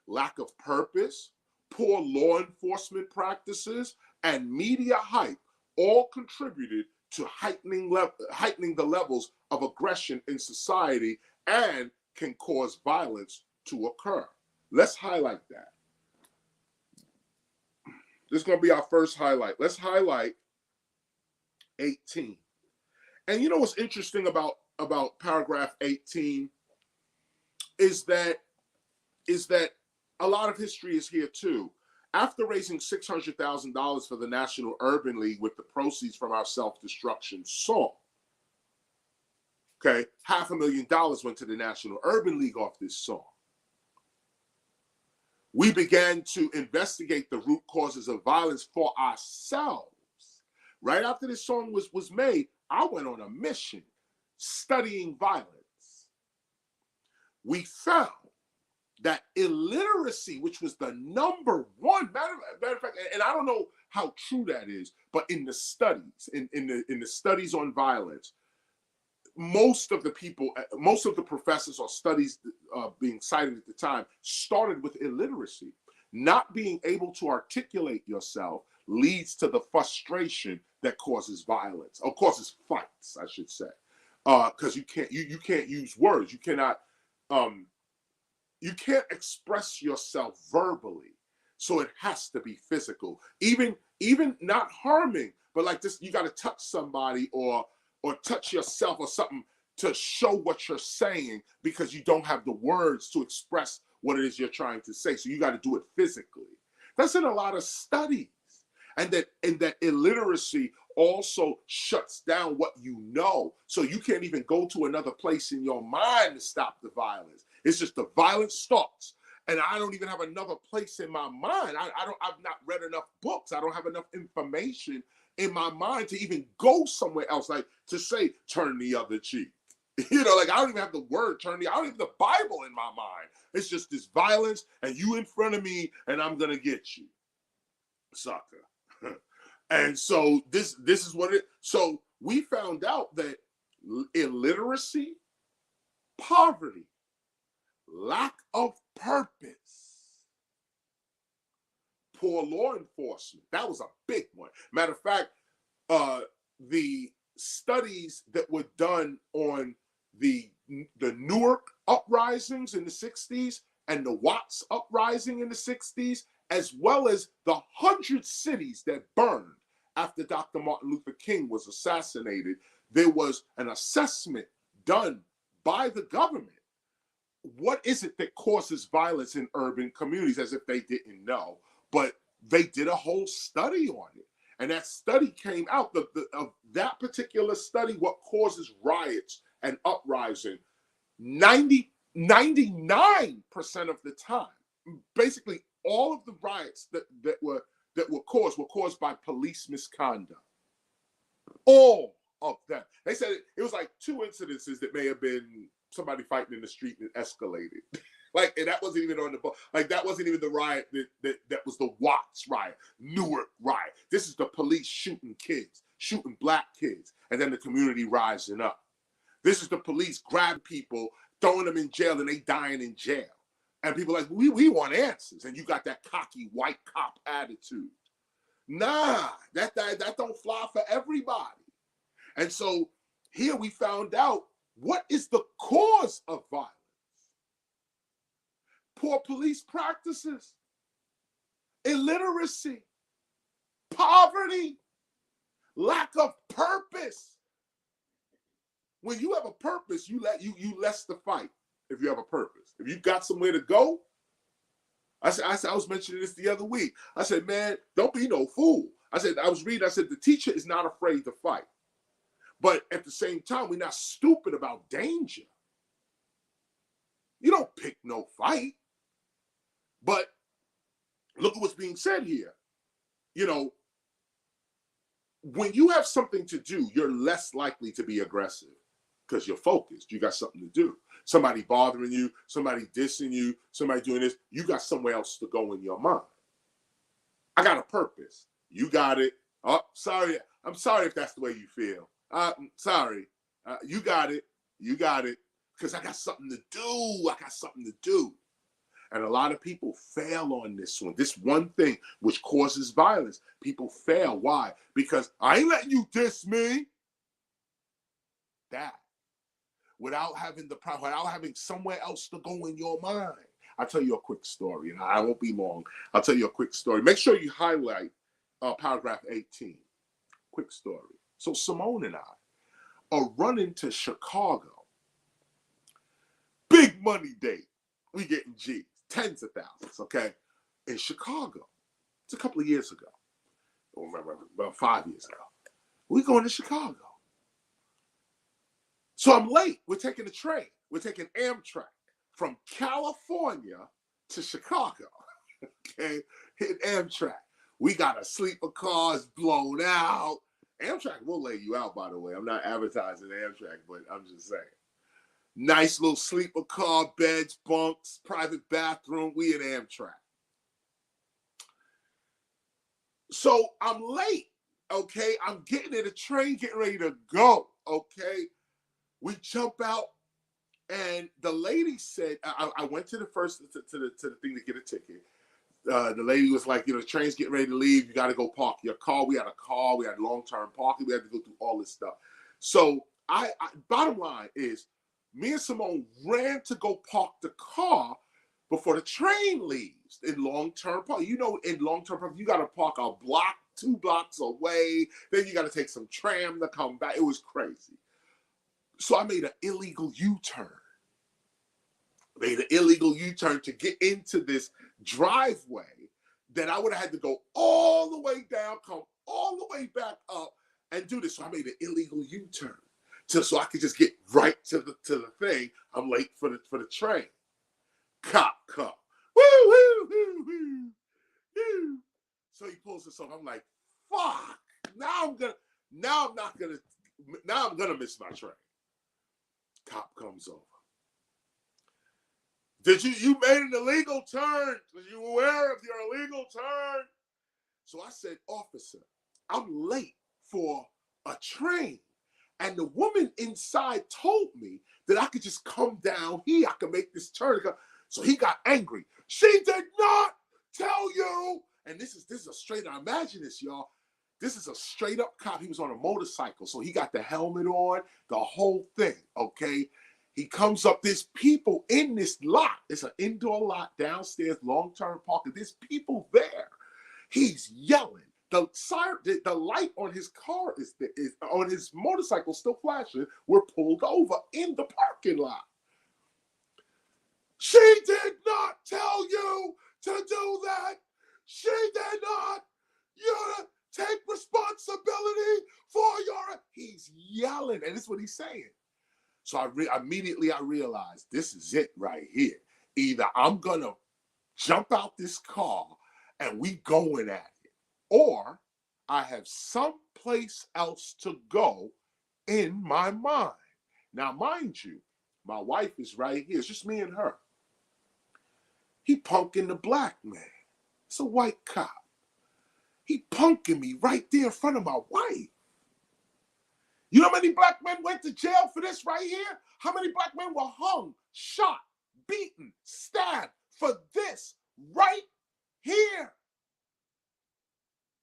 lack of purpose, poor law enforcement practices, and media hype all contributed to heightening the levels of aggression in society and can cause violence to occur. Let's highlight that. This is going to be our first highlight. Let's highlight 18. And you know what's interesting about paragraph 18 is that a lot of history is here too. After raising $600,000 for the National Urban League with the proceeds from our self-destruction song, okay, $500,000 went to the National Urban League off this song. We began to investigate the root causes of violence for ourselves. Right after this song was made, I went on a mission studying violence. We found that illiteracy, which was the number one, matter of fact, and I don't know how true that is, but in the studies, in the studies on violence, most of the professors or studies being cited at the time started with illiteracy. Not being able to articulate yourself leads to the frustration that causes violence, or causes fights, I should say, because you can't use words. You can't express yourself verbally, so it has to be physical. Even not harming, but like this, you got to touch somebody or touch yourself or something to show what you're saying, because you don't have the words to express what it is you're trying to say. So you got to do it physically. That's in a lot of studies. And that illiteracy also shuts down what you know. So you can't even go to another place in your mind to stop the violence. It's just the violence starts. And I don't even have another place in my mind. I've not read enough books. I don't have enough information in my mind to even go somewhere else, like to say, turn the other cheek. You know, like I don't even have the word I don't even have the Bible in my mind. It's just this violence, and you in front of me, and I'm gonna get you, sucker. And so this is what it. So we found out that illiteracy, poverty, lack of purpose, poor law enforcement. That was a big one. Matter of fact, the studies that were done on the Newark uprisings in the 60s and the Watts uprising in the 60s, as well as the 100 cities that burned after Dr. Martin Luther King was assassinated, there was an assessment done by the government. What is it that causes violence in urban communities? As if they didn't know, but they did a whole study on it. And that study came out, of that particular study, what causes riots and uprising, 99% of the time, basically all of the riots that were caused by police misconduct. All of them. They said it was like 2 incidences that may have been somebody fighting in the street and it escalated. Like, and that wasn't even on the book. Like, that wasn't even the riot that was the Watts riot, Newark riot. This is the police shooting kids, shooting black kids, and then the community rising up. This is the police grabbing people, throwing them in jail, and they dying in jail. And people are like, we want answers. And you got that cocky white cop attitude. Nah, that don't fly for everybody. And so here we found out, what is the cause of violence? Poor police practices, illiteracy, poverty, lack of purpose. When you have a purpose, you less the fight. If you have a purpose, if you got somewhere to go, I was mentioning this the other week. I said, man, don't be no fool. I said the teacher is not afraid to fight. But at the same time, we're not stupid about danger. You don't pick no fight. But look at what's being said here. You know, when you have something to do, you're less likely to be aggressive because you're focused. You got something to do. Somebody bothering you, somebody dissing you, somebody doing this. You got somewhere else to go in your mind. I got a purpose. You got it. Oh, sorry. I'm sorry if that's the way you feel. Sorry. You got it. You got it. Because I got something to do. I got something to do. And a lot of people fail on this one. This one thing which causes violence. People fail. Why? Because I ain't letting you diss me. That. Without having somewhere else to go in your mind. I'll tell you a quick story, and I won't be long. I'll tell you a quick story. Make sure you highlight paragraph 18. Quick story. So Simone and I are running to Chicago. Big money date. We getting G's, tens of thousands, okay? In Chicago. It's a couple of years ago. About 5 years ago. We going to Chicago. So I'm late. We're taking a train. We're taking Amtrak from California to Chicago. Okay, hit Amtrak. We got a sleeper cars blown out. Amtrak will lay you out, by the way. I'm not advertising Amtrak, but I'm just saying. Nice little sleeper car, beds, bunks, private bathroom. We in Amtrak. So I'm late. Okay, I'm getting in a train, getting ready to go. Okay. We jump out, and the lady said, I went to the thing to get a ticket. The lady was like, the train's getting ready to leave. You got to go park your car. We had a car. We had long-term parking. We had to go through all this stuff. So bottom line is, me and Simone ran to go park the car before the train leaves in long-term park. In long-term park, you got to park a block, 2 blocks away. Then you got to take some tram to come back. It was crazy. So I made an illegal U-turn. To get into this driveway that I would have had to go all the way down, come all the way back up, and do this. So I made an illegal U-turn so I could just get right to the thing. I'm late for the train. Cop come. Woo, woo, woo, woo, woo. So he pulls this off. I'm like, fuck. Now I'm gonna miss my train. Cop comes over. You made an illegal turn? Were you aware of your illegal turn? So I said, officer, I'm late for a train. And the woman inside told me that I could just come down here. I could make this turn. So he got angry. She did not tell you. And this is a straight up, imagine this, y'all. This is a straight up cop. He was on a motorcycle. So he got the helmet on, the whole thing, okay? He comes up, there's people in this lot. It's an indoor lot downstairs, long-term parking. There's people there. He's yelling. The light on his car is on his motorcycle still flashing. We're pulled over in the parking lot. She did not tell you to do that. She did not. You take responsibility for your. He's yelling, and this is what he's saying. So immediately I realized this is it right here. Either I'm gonna jump out this car and we going at it, or I have someplace else to go in my mind. Now, mind you, my wife is right here. It's just me and her. He punking the black man. It's a white cop. He punking me right there in front of my wife. You know how many black men went to jail for this right here? How many black men were hung, shot, beaten, stabbed for this right here?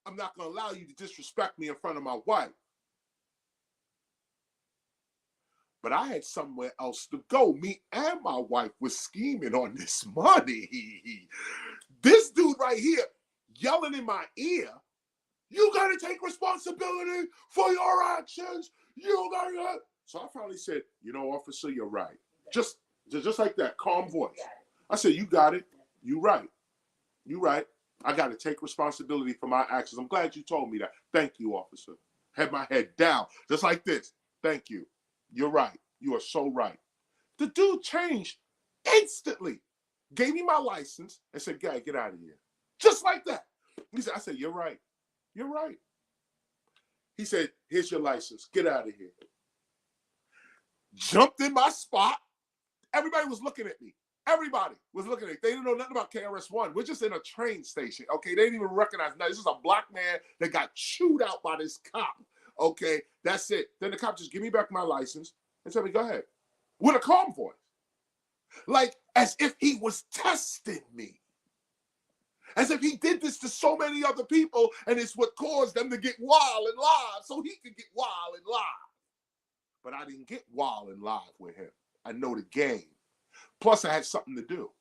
I'm not going to allow you to disrespect me in front of my wife. But I had somewhere else to go. Me and my wife was scheming on this money. This dude right here yelling in my ear, you got to take responsibility for your actions. You got to. So I finally said, officer, you're right. Just like that, calm voice. I said, you got it. You right. You right. I got to take responsibility for my actions. I'm glad you told me that. Thank you, officer. Had my head down, just like this. Thank you. You're right. You are so right. The dude changed Instantly gave me my license and said, "Guy, get out of here." Just like that. He said, I said, "You're right. You're right." He said, "Here's your license. Get out of here." Jumped in my spot. Everybody was looking at me. Everybody was looking at me. They didn't know nothing about KRS-ONE. We're just in a train station. Okay, they didn't even recognize. No, this is a black man that got chewed out by this cop. Okay, that's it. Then the cop just give me back my license and tell me, "Go ahead," with a calm voice, like as if he was testing me, as if he did this to so many other people, and it's what caused them to get wild and live, so he could get wild and live. But I didn't get wild and live with him. I know the game. Plus, I had something to do.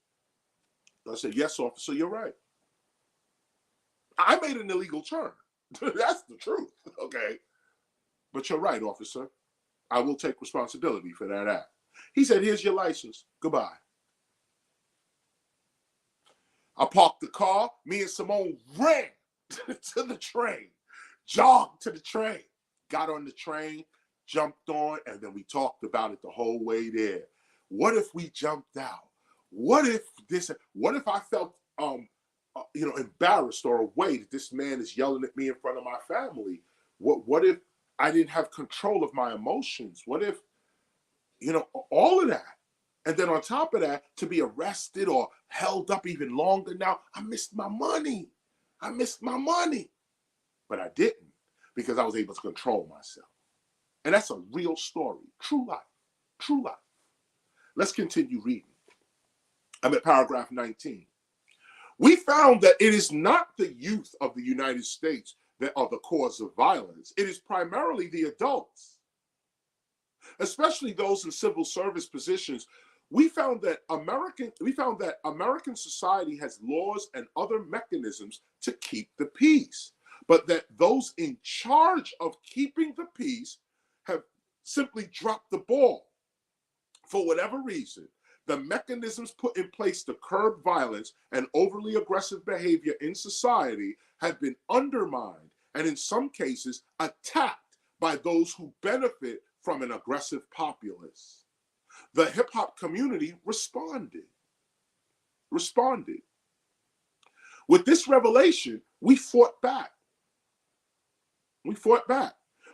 I said, "Yes, officer, you're right. I made an illegal turn." That's the truth, okay? "But you're right, officer. I will take responsibility for that act." He said, "Here's your license. Goodbye." I parked the car. Me and Simone ran to the train, jogged to the train, got on the train, jumped on, and then we talked about it the whole way there. What if we jumped out? What if I felt embarrassed or away that this man is yelling at me in front of my family? What if I didn't have control of my emotions? What if, all of that? And then on top of that, to be arrested or held up even longer now, I missed my money. But I didn't, because I was able to control myself. And that's a real story. True life. Let's continue reading. I'm at paragraph 19. "We found that it is not the youth of the United States that are the cause of violence. It is primarily the adults, especially those in civil service positions. We found that American society has laws and other mechanisms to keep the peace, but that those in charge of keeping the peace have simply dropped the ball. For whatever reason, the mechanisms put in place to curb violence and overly aggressive behavior in society have been undermined and in some cases attacked by those who benefit from an aggressive populace. The hip hop community responded. With this revelation, we fought back.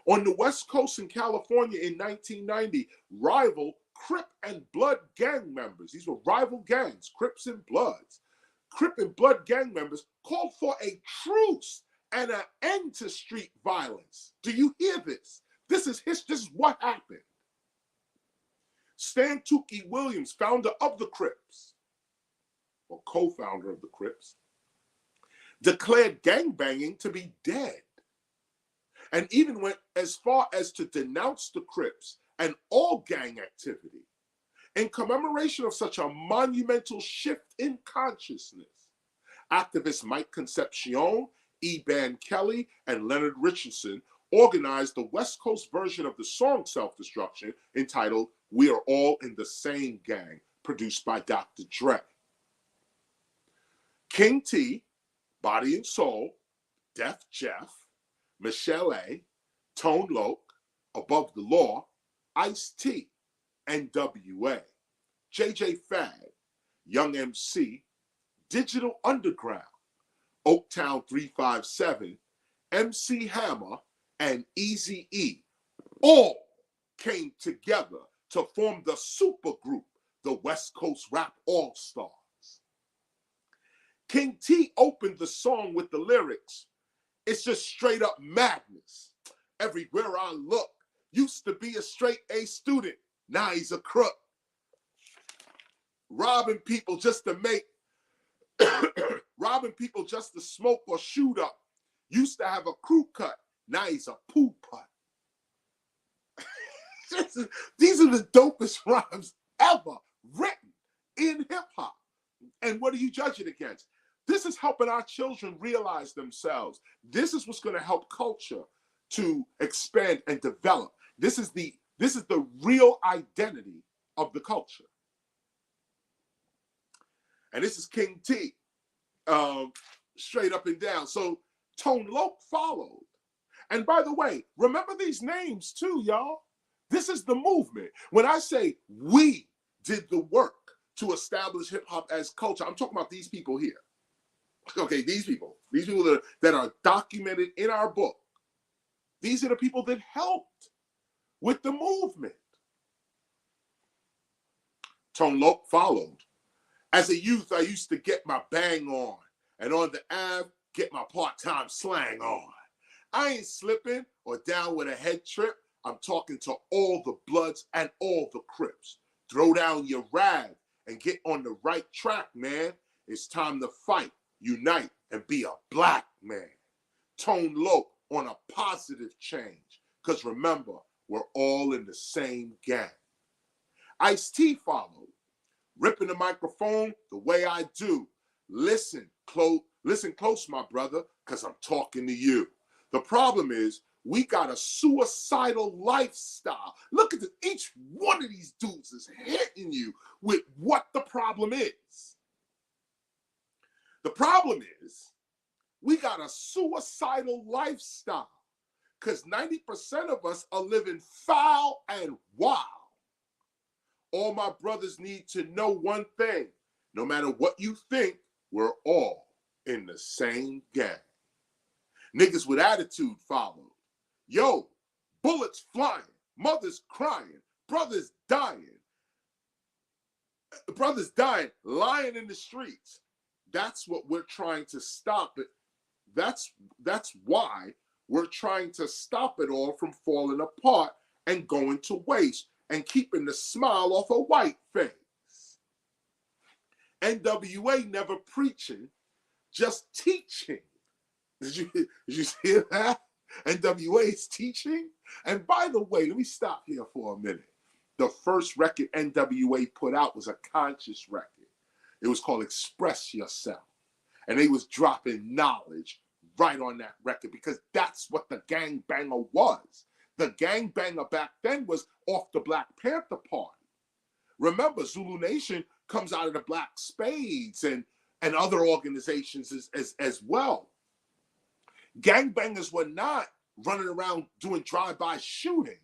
On the West Coast in California in 1990, rival Crip and Blood gang members, these were rival gangs, Crips and Bloods. Crip and Blood gang members called for a truce and an end to street violence. Do you hear this? This is what happened. Stan Tukey Williams, founder of the Crips, or co-founder of the Crips, declared gangbanging to be dead, and even went as far as to denounce the Crips and all gang activity. In commemoration of such a monumental shift in consciousness, activists Mike Concepcion, Eban Kelly, and Leonard Richardson organized the West Coast version of the song Self-Destruction entitled "We Are All in the Same Gang," produced by Dr. Dre. King T, Body and Soul, Def Jeff, Michelle A, Tone Loc, Above the Law, Ice-T, NWA, JJ Fad, Young MC, Digital Underground, Oaktown 357, MC Hammer, and Eazy-E all came together to form the supergroup, the West Coast Rap All-Stars. King T opened the song with the lyrics, "It's just straight up madness. Everywhere I look, used to be a straight A student, now he's a crook. Robbing people just to smoke or shoot up. Used to have a crew cut, now he's a poo putt." These are the dopest rhymes ever written in hip hop. And what are you judging against? This is helping our children realize themselves. This is what's going to help culture to expand and develop. This is the real identity of the culture. And this is King T, straight up and down. So Tone Loc followed. And by the way, remember these names too, y'all. This is the movement. When I say we did the work to establish hip hop as culture. I'm talking about these people here. Okay, these people that are documented in our book. These are the people that helped with the movement. Tone Loc followed. As a youth, I used to get my bang on, and on the Ave, get my part-time slang on. I ain't slipping or down with a head trip. I'm talking to all the Bloods and all the Crips. Throw down your rag and get on the right track, man. It's time to fight, unite, and be a black man. Tone Loc on a positive change. Because remember, we're all in the same gang. Ice-T followed, ripping the microphone the way I do. Listen close, my brother, because I'm talking to you. The problem is, we got a suicidal lifestyle. Look at this. Each one of these dudes is hitting you with what the problem is. The problem is, we got a suicidal lifestyle because 90% of us are living foul and wild. All my brothers need to know one thing. No matter what you think, we're all in the same gang. Niggas with attitude followed. Yo, bullets flying, mothers crying, brothers dying, lying in the streets. That's what we're trying to stop it. That's why we're trying to stop it all from falling apart and going to waste and keeping the smile off a white face. NWA never preaching, just teaching. Did you hear that? NWA is teaching. And by the way, let me stop here for a minute. The first record NWA put out was a conscious record. It was called Express Yourself. And they was dropping knowledge right on that record because that's what the gangbanger was. The gangbanger back then was off the Black Panther Party. Remember, Zulu Nation comes out of the Black Spades and other organizations as well. Gangbangers were not running around doing drive-by shootings.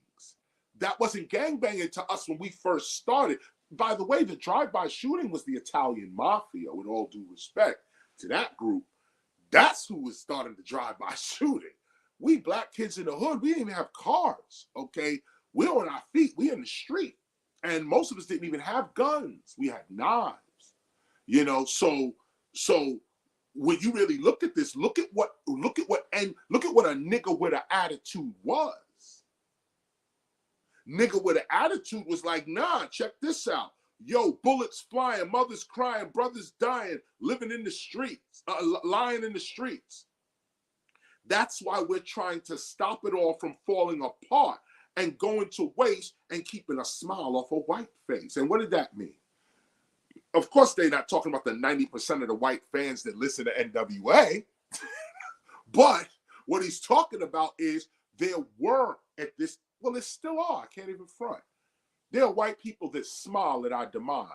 That wasn't gangbanging to us when we first started. By the way, the drive-by shooting was the Italian mafia, with all due respect to that group. That's who was starting the drive-by shooting. We black kids in the hood, we didn't even have cars, okay? We're on our feet, we in the street. And most of us didn't even have guns. We had knives, you know? So when you really look at this, look at what a nigga with an attitude was. Nigga with an attitude was like, nah, check this out. Yo, bullets flying, mothers crying, brothers dying, living in the streets, lying in the streets. That's why we're trying to stop it all from falling apart and going to waste and keeping a smile off a white face. And what did that mean? Of course, they're not talking about the 90% of the white fans that listen to NWA. But what he's talking about is there were at this, well, there still are, I can't even front. There are white people that smile at our demise.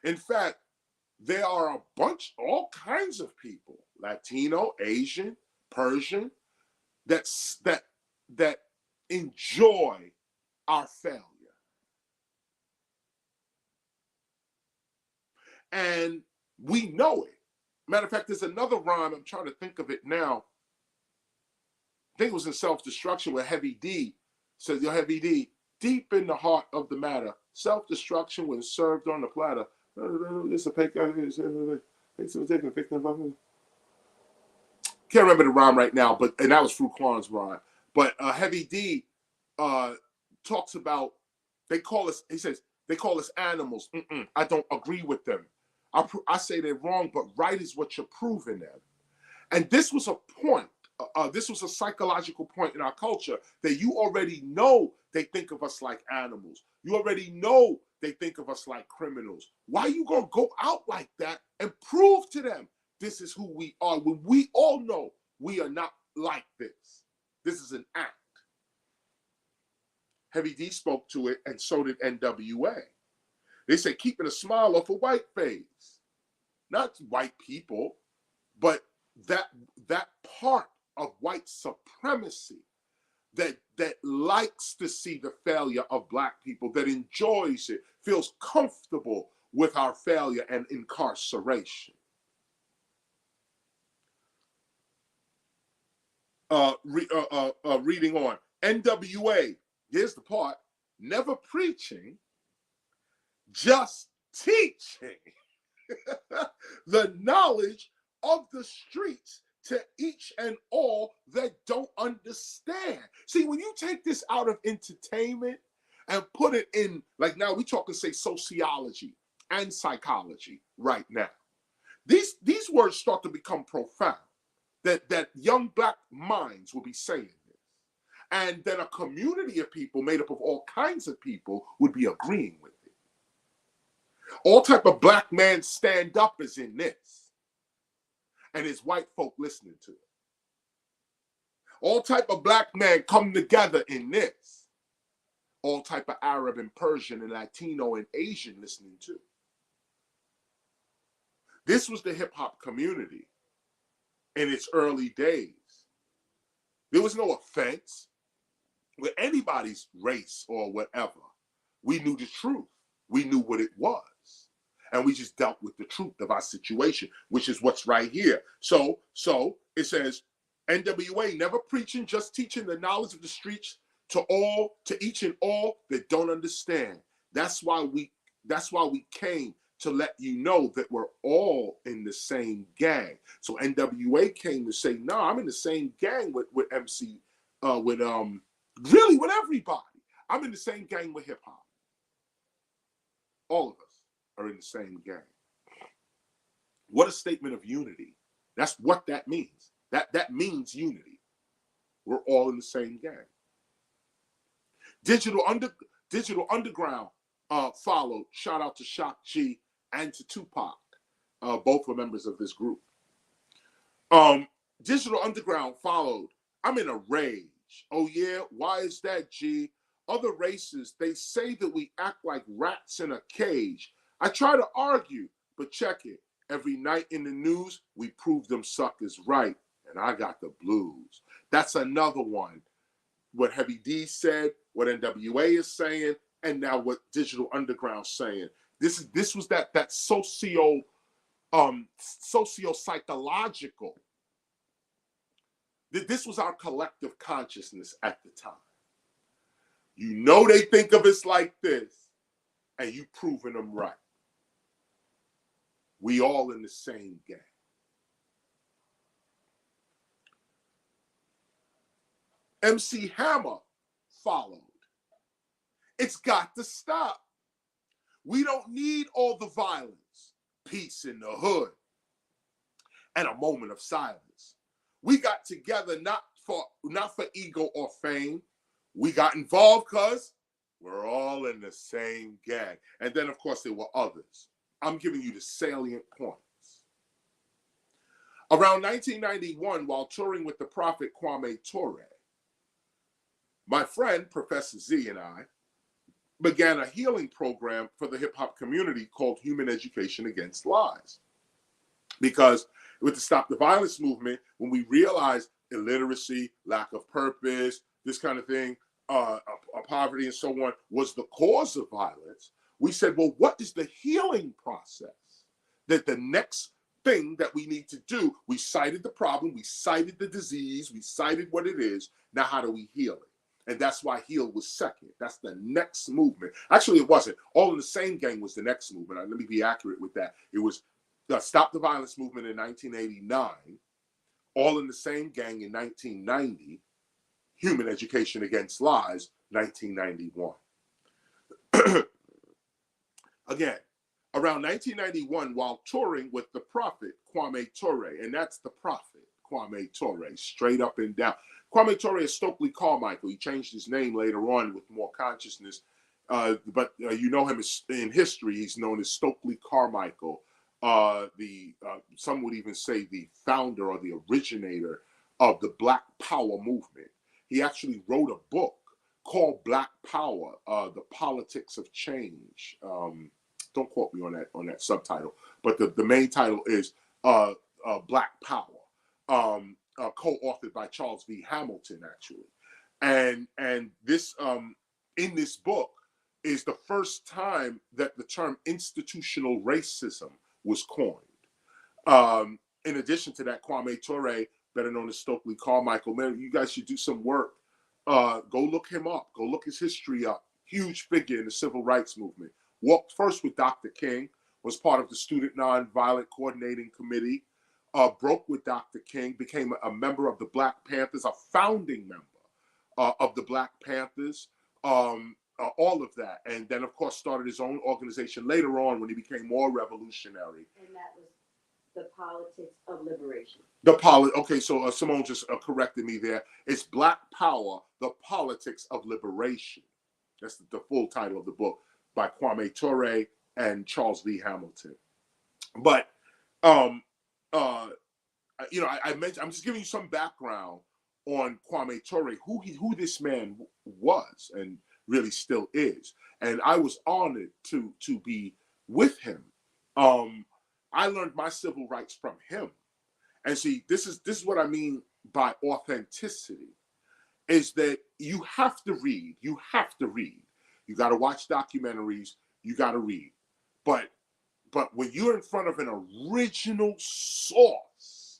In fact, there are all kinds of people, Latino, Asian, Persian, that enjoy our failure. And we know it. Matter of fact, there's another rhyme, I'm trying to think of it now. I think it was in Self-Destruction where Heavy D says, yo, Heavy D, deep in the heart of the matter, self-destruction when served on the platter. Can't remember the rhyme right now, and that was Fruit Kwan's rhyme. But Heavy D talks about, he says, they call us animals. I don't agree with them. I say they're wrong, but right is what you're proving them. And this was a point, this was a psychological point in our culture that you already know they think of us like animals. You already know they think of us like criminals. Why you gonna go out like that and prove to them this is who we are when we all know we are not like this? This is an act. Heavy D spoke to it, and so did NWA. They say keeping a smile off a white face. Not white people, but that part of white supremacy that likes to see the failure of Black people, that enjoys it, feels comfortable with our failure and incarceration. Reading on, NWA, here's the part, never preaching, just teaching the knowledge of the streets to each and all that don't understand. See, when you take this out of entertainment and put it in, like now we talking, say, sociology and psychology right now, these words start to become profound, that young Black minds will be saying this. And then a community of people made up of all kinds of people would be agreeing with it. All type of Black man stand up is in this, and it's white folk listening to it. All type of Black man come together in this. All type of Arab and Persian and Latino and Asian listening to. This was the hip hop community in its early days. There was no offense with anybody's race or whatever. We knew the truth. We knew what it was. And we just dealt with the truth of our situation, which is what's right here. So it says, NWA, never preaching, just teaching the knowledge of the streets to each and all that don't understand. That's why we came to let you know that we're all in the same gang. So NWA came to say, no, I'm in the same gang with MC, really with everybody. I'm in the same gang with hip hop. All of us are in the same gang. What a statement of unity. That's what that means. That means unity. We're all in the same gang. Digital Underground followed. Shout out to Shock G and to Tupac. Both were members of this group. Digital Underground followed. I'm in a rage. Oh yeah? Why is that, G? Other races, they say that we act like rats in a cage. I try to argue, but check it. Every night in the news, we prove them suckers right. And I got the blues. That's another one. What Heavy D said, what NWA is saying, and now what Digital Underground's saying. This was that socio-psychological. This was our collective consciousness at the time. You know they think of us like this, and you proving them right. We all in the same gang. MC Hammer followed. It's got to stop. We don't need all the violence. Peace in the hood. And a moment of silence. We got together not for ego or fame. We got involved because we're all in the same gang. And then, of course, there were others. I'm giving you the salient points. Around 1991, while touring with the prophet Kwame Ture, my friend, Professor Z, and I began a healing program for the hip-hop community called Human Education Against Lies. Because with the Stop the Violence movement, when we realized illiteracy, lack of purpose, this kind of thing, poverty and so on, was the cause of violence, we said, well, what is the healing process? That the next thing that we need to do, we cited the problem, we cited the disease, we cited what it is, now how do we heal it? And that's why HEAL was second. That's the next movement. Actually, it wasn't. All in the Same Gang was the next movement. Let me be accurate with that. It was the Stop the Violence movement in 1989, All in the Same Gang in 1990, Human Education Against Lies, 1991. Again, around 1991, while touring with the prophet Kwame Ture, and that's the prophet Kwame Ture, straight up and down. Kwame Ture is Stokely Carmichael. He changed his name later on with more consciousness, but you know him in history. He's known as Stokely Carmichael, some would even say the founder or the originator of the Black Power movement. He actually wrote a book called Black Power, The Politics of Change. Don't quote me on that subtitle, but the main title is Black Power, co-authored by Charles V. Hamilton, actually. And this in this book is the first time that the term institutional racism was coined. In addition to that, Kwame Ture, better known as Stokely Carmichael, man, you guys should do some work. Go look him up. Go look his history up. Huge figure in the civil rights movement. Walked first with Dr. King, was part of the Student Nonviolent Coordinating Committee, broke with Dr. King, became a member of the Black Panthers, a founding member of the Black Panthers, all of that. And then, of course, started his own organization later on when he became more revolutionary. And that was the Politics of Liberation. Okay, so Simone just corrected me there. It's Black Power, the Politics of Liberation. That's the full title of the book by Kwame Ture and Charles Lee Hamilton. But, you know, I mentioned, I'm just giving you some background on Kwame Ture, who this man was and really still is. And I was honored to be with him. I learned my civil rights from him. And see, this is what I mean by authenticity, is that you have to read. You got to watch documentaries. You got to read. But when you're in front of an original source,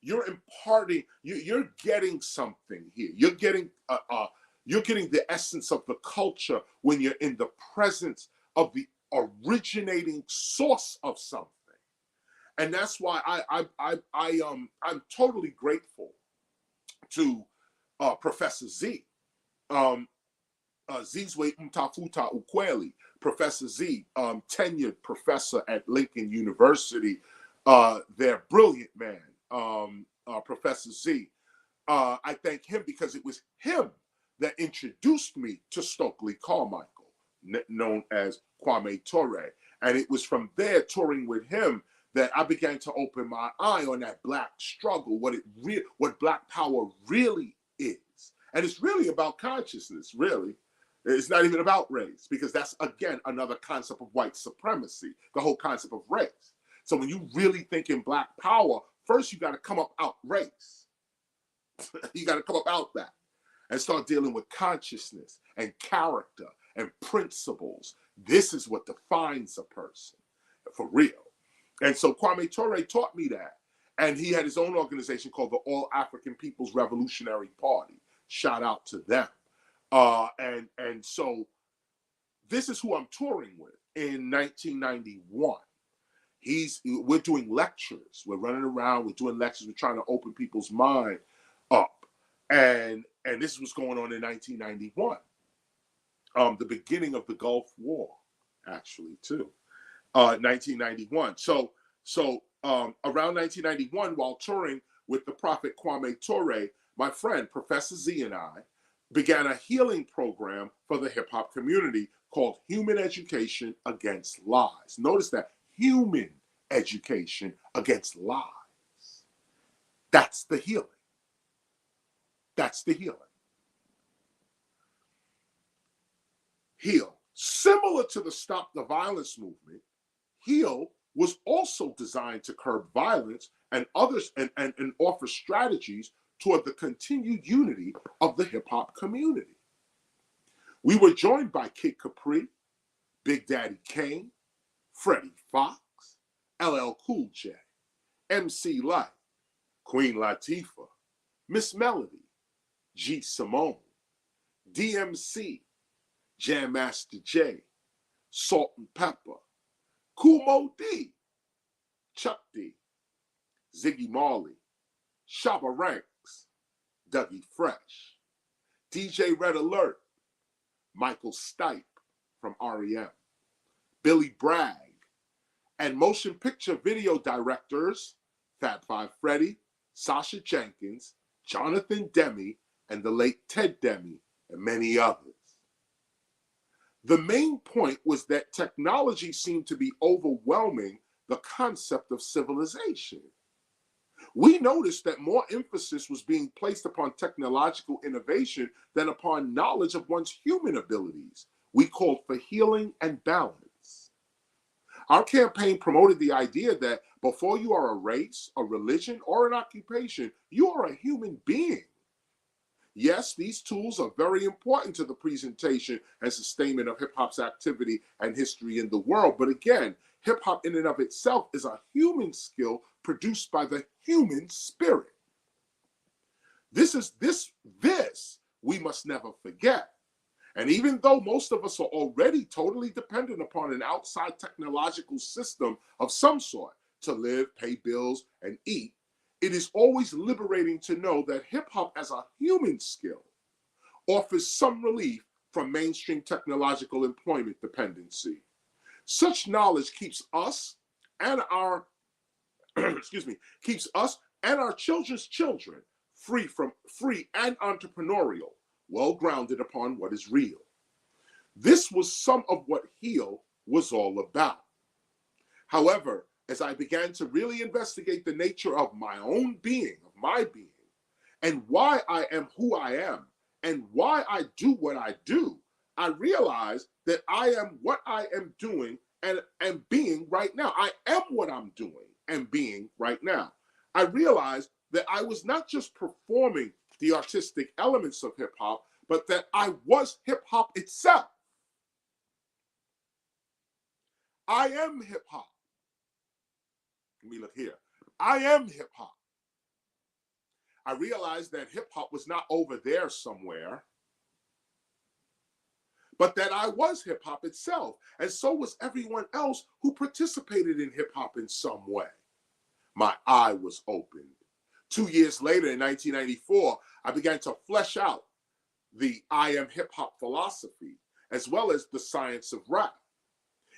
you're imparting, you're getting something here. You're getting the essence of the culture when you're in the presence of the originating source of something. And that's why I'm totally grateful to Professor Z. Zizwe Mtafuta Ukweli, Professor Z, tenured professor at Lincoln University. They're brilliant man, Professor Z. I thank him because it was him that introduced me to Stokely Carmichael, known as Kwame Ture. And it was from there, touring with him, that I began to open my eye on that Black struggle, what Black power really is. And it's really about consciousness, really. It's not even about race, because that's, again, another concept of white supremacy, the whole concept of race. So when you really think in Black power, first you got to come up out race. You got to come up out that and start dealing with consciousness and character and principles. This is what defines a person, for real. And so Kwame Ture taught me that. And he had his own organization called the All African People's Revolutionary Party. Shout out to them. And so this is who I'm touring with in 1991. We're doing lectures. We're running around. We're doing lectures. We're trying to open people's mind up. And this was going on in 1991. The beginning of the Gulf War, actually, too. 1991. So around 1991, while touring with the prophet Kwame Ture, my friend, Professor Z, and I began a healing program for the hip-hop community called Human Education Against Lies. Notice that, human education against lies. That's the healing. That's the healing. Heal. Similar to the Stop the Violence movement, Heal was also designed to curb violence and others and offer strategies toward the continued unity of the hip-hop community. We were joined by Kid Capri, Big Daddy Kane, Freddie Fox, LL Cool J, MC Light, Queen Latifah, Miss Melody, GSIMONE, DMC, Jam Master Jay, Salt and Pepper, Kumo D, Chuck D, Ziggy Marley, Shabba Ranks, Dougie Fresh, DJ Red Alert, Michael Stipe from REM, Billy Bragg, and motion picture video directors Fab Five Freddy, Sasha Jenkins, Jonathan Demme, and the late Ted Demme, and many others. The main point was that technology seemed to be overwhelming the concept of civilization. We noticed that more emphasis was being placed upon technological innovation than upon knowledge of one's human abilities. We called for healing and balance. Our campaign promoted the idea that before you are a race, a religion, or an occupation, you are a human being Yes, these tools are very important to the presentation and sustainment of hip-hop's activity and history in the world. But again, hip-hop in and of itself is a human skill produced by the human spirit. This we must never forget. And even though most of us are already totally dependent upon an outside technological system of some sort to live, pay bills, and eat, it is always liberating to know that hip-hop as a human skill offers some relief from mainstream technological employment dependency. Such knowledge keeps us and our keeps us and our children's children free and entrepreneurial, well grounded upon what is real. This was some of what HEAL was all about. However, as I began to really investigate the nature of my own being, of my being, and why I am who I am, and why I do what I do, I realized that I am what I am doing and being right now. I am what I'm doing and being right now. I realized that I was not just performing the artistic elements of hip hop, but that I was hip hop itself. I am hip hop. Let me look here. I am hip hop. I realized that hip hop was not over there somewhere, but that I was hip hop itself, and so was everyone else who participated in hip hop in some way. My eye was opened. 2 years later, in 1994, I began to flesh out the I am hip hop philosophy, as well as the science of rap.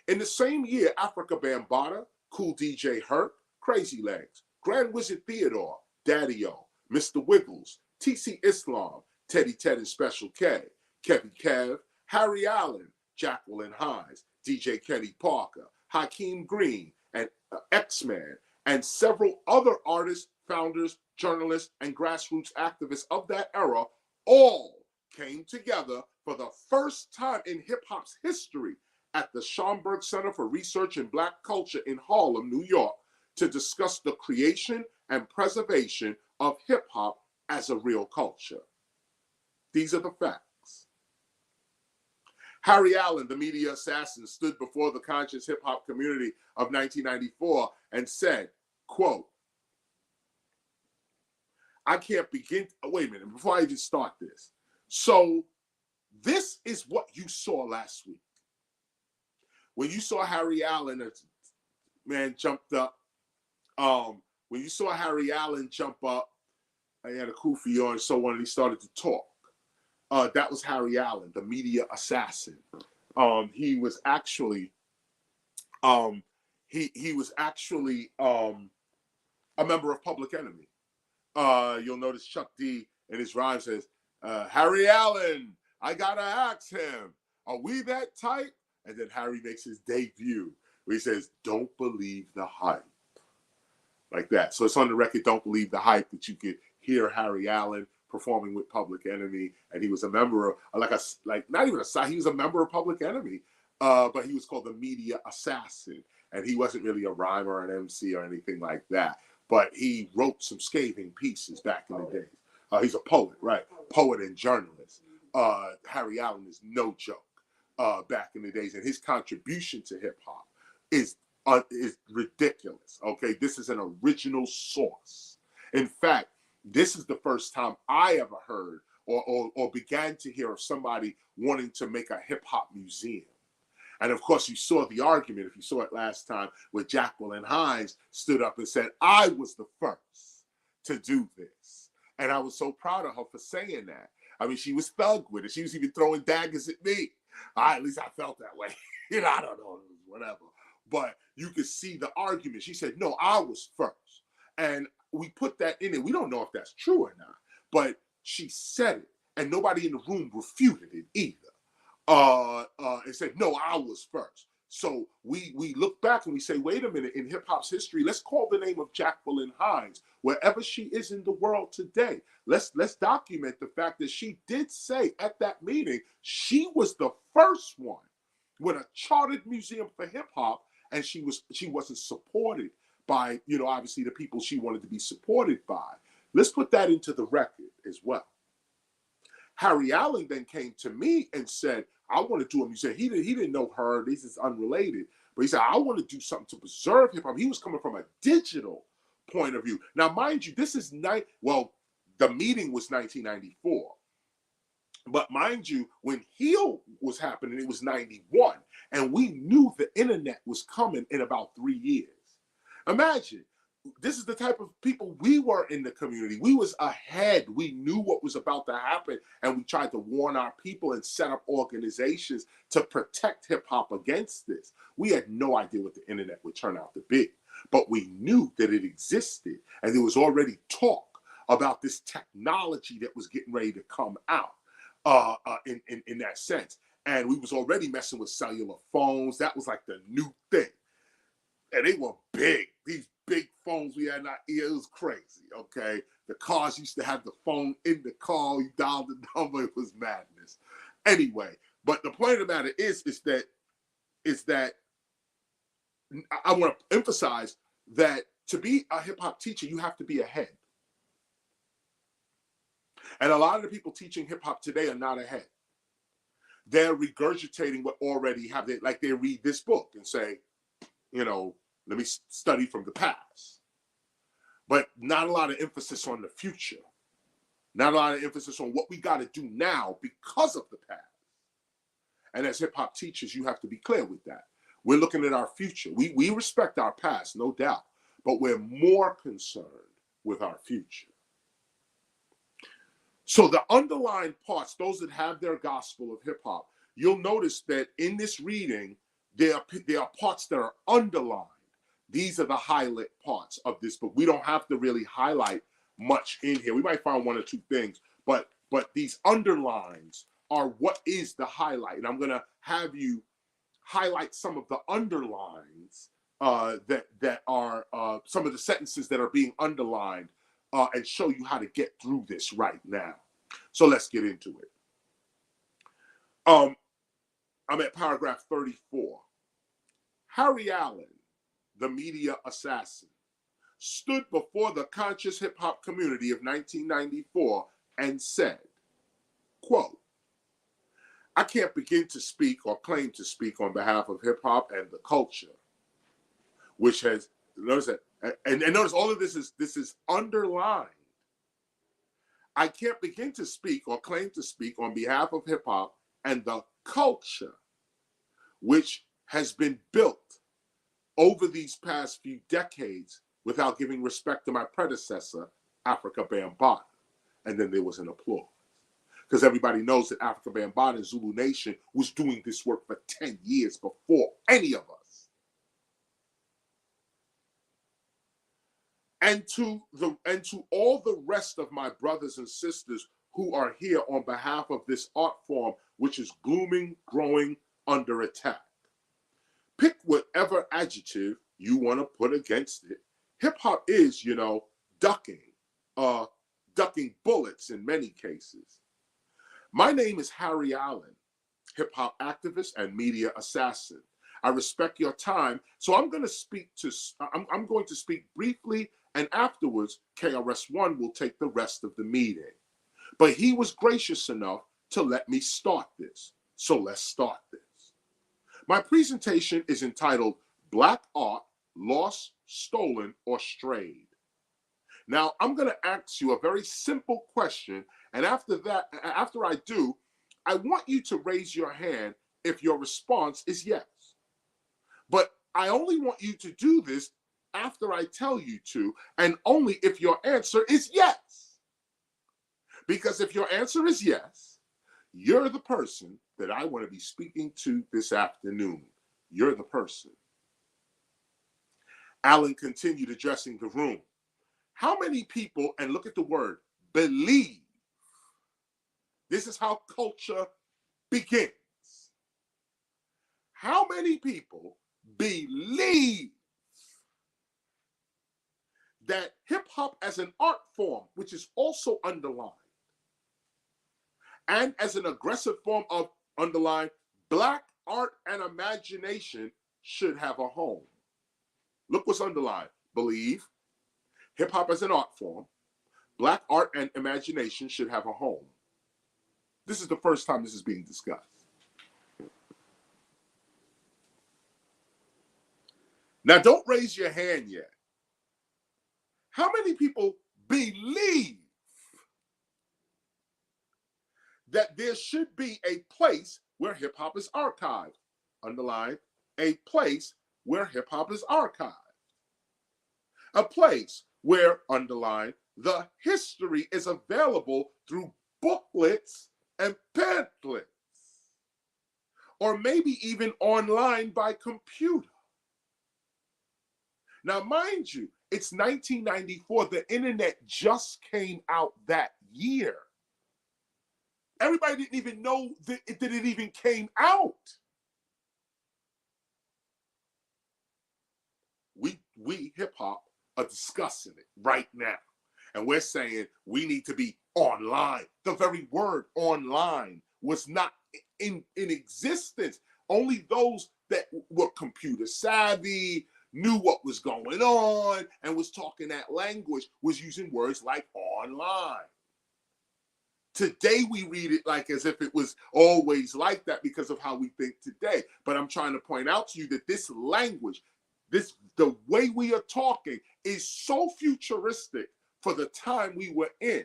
In the same year, Africa Bambaataa, Cool DJ Herc, Crazy Legs, Grand Wizard Theodore, Daddy-O, Mr. Wiggles, TC Islam, Teddy Ted and Special K, Kevy Kev, Harry Allen, Jacqueline Hines, DJ Kenny Parker, Hakeem Green, and X-Man, and several other artists, founders, journalists, and grassroots activists of that era all came together for the first time in hip-hop's history at the Schomburg Center for Research in Black Culture in Harlem, New York, to discuss the creation and preservation of hip-hop as a real culture. These are the facts. Harry Allen, the media assassin, stood before the conscious hip-hop community of 1994 and said, quote, I can't begin, wait a minute, before I even start this. So this is what you saw last week. When you saw Harry Allen, man, jumped up. When you saw Harry Allen jump up, he had a kufi on and so on, and he started to talk. That was Harry Allen, the media assassin. He was actually, he was actually a member of Public Enemy. You'll notice Chuck D in his rhyme says, Harry Allen, I gotta ask him, are we that tight? And then Harry makes his debut where he says, don't believe the hype. Like that. So it's on the record, don't believe the hype, that you could hear Harry Allen performing with Public Enemy. And he was a member of, he was a member of Public Enemy, but he was called the media assassin. And he wasn't really a rhymer or an MC or anything like that. But he wrote some scathing pieces back in the days. He's a poet, right? Poet and journalist. Harry Allen is no joke. Back in the days, and his contribution to hip hop is ridiculous. Okay, this is an original source. In fact, this is the first time I ever heard or began to hear of somebody wanting to make a hip hop museum. And of course, you saw the argument, if you saw it last time, where Jacqueline Hines stood up and said, I was the first to do this. And I was so proud of her for saying that. I mean, she was thug with it. She was even throwing daggers at me. At least I felt that way. I don't know, whatever. But you could see the argument. She said, no, I was first. And we put that in it. We don't know if that's true or not. But she said it. And nobody in the room refuted it either. And said, no, I was first. So we look back and we say, wait a minute, in hip hop's history, let's call the name of Jacqueline Hines, wherever she is in the world today. Let's document the fact that she did say at that meeting, she was the first one with a chartered museum for hip hop, and she wasn't supported by, obviously the people she wanted to be supported by. Let's put that into the record as well. Harry Allen then came to me and said, I want to do a museum. He didn't know her. This is unrelated. But he said, I want to do something to preserve hip hop. He was coming from a digital point of view. Now, mind you, this is the meeting was 1994. But mind you, when Heal was happening, it was 91. And we knew the internet was coming in about 3 years. Imagine, this is the type of people we were in the community. We was ahead. We knew what was about to happen. And we tried to warn our people and set up organizations to protect hip hop against this. We had no idea what the internet would turn out to be. But we knew that it existed. And there was already talk about this technology that was getting ready to come out. In that sense. And we was already messing with cellular phones. That was like the new thing. And they were big. These big phones we had in our ear, it was crazy, okay? The cars used to have the phone in the car. You dialed the number. It was madness. Anyway, but the point of the matter is that I want to emphasize that to be a hip-hop teacher, you have to be ahead. And a lot of the people teaching hip hop today are not ahead. They're regurgitating what already have they, like they read this book and say, let me study from the past. But not a lot of emphasis on the future. Not a lot of emphasis on what we got to do now because of the past. And as hip hop teachers, you have to be clear with that. We're looking at our future. We respect our past, no doubt, but we're more concerned with our future. So the underlying parts, those that have their gospel of hip hop, you'll notice that in this reading, there are parts that are underlined. These are the highlight parts of this book. We don't have to really highlight much in here. We might find one or two things, but these underlines are what is the highlight. And I'm going to have you highlight some of the underlines that are some of the sentences that are being underlined. And show you how to get through this right now. So let's get into it. I'm at paragraph 34. Harry Allen, the media assassin, stood before the conscious hip hop community of 1994 and said, quote, I can't begin to speak or claim to speak on behalf of hip hop and the culture, which has, notice that, and notice all of this is underlined. I can't begin to speak or claim to speak on behalf of hip hop and the culture, which has been built over these past few decades without giving respect to my predecessor, Afrika Bambaataa. And then there was an applause. Because everybody knows that Afrika Bambaataa and Zulu Nation was doing this work for 10 years before any of us. And to all the rest of my brothers and sisters who are here on behalf of this art form, which is glooming, growing under attack. Pick whatever adjective you want to put against it. Hip hop is, ducking bullets in many cases. My name is Harry Allen, hip hop activist and media assassin. I respect your time, so I'm going to speak briefly. And afterwards, KRS-ONE will take the rest of the meeting. But he was gracious enough to let me start this. So let's start this. My presentation is entitled Black Art, Lost, Stolen, or Strayed. Now, I'm going to ask you a very simple question. And after I do, I want you to raise your hand if your response is yes. But I only want you to do this after I tell you to, and only if your answer is yes. Because if your answer is yes, you're the person that I want to be speaking to this afternoon. You're the person. Allen continued addressing the room. How many people, and look at the word, believe? This is how culture begins. How many people believe that hip-hop as an art form, which is also underlined, and as an aggressive form of underlined, Black art and imagination should have a home? Look what's underlined. Believe, hip-hop as an art form, Black art and imagination should have a home. This is the first time this is being discussed. Now, don't raise your hand yet. How many people believe that there should be a place where hip-hop is archived? Underline, a place where hip-hop is archived. A place where, underline, the history is available through booklets and pamphlets, or maybe even online by computer. Now, mind you, it's 1994. The internet just came out that year. Everybody didn't even know that it even came out. We hip hop are discussing it right now. And we're saying we need to be online. The very word online was not in existence. Only those that were computer savvy, knew what was going on, and was talking that language was using words like online. Today we read it like as if it was always like that because of how we think today. But I'm trying to point out to you that this language, the way we are talking is so futuristic for the time we were in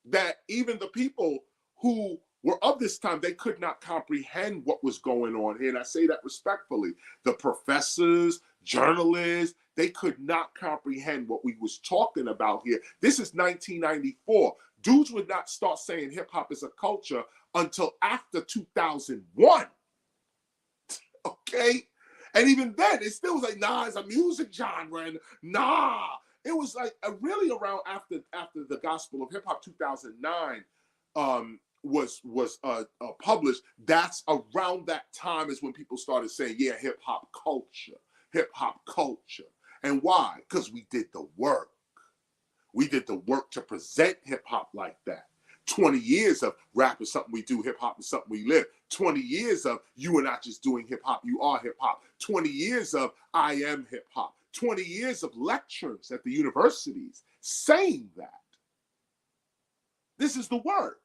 that even the people who were of this time, they could not comprehend what was going on here. And I say that respectfully. The professors, journalists, they could not comprehend what we was talking about here. This is 1994. Dudes would not start saying hip hop is a culture until after 2001. Okay? And even then, it still was like, nah, it's a music genre. And nah, it was like really around after the Gospel of Hip Hop 2009 was published. That's around that time is when people started saying, yeah, hip hop culture. And why? Because we did the work. We did the work to present hip hop like that. 20 years of rap is something we do, hip hop is something we live. 20 years of you are not just doing hip hop, you are hip hop. 20 years of I am hip hop. 20 years of lectures at the universities saying that. This is the work.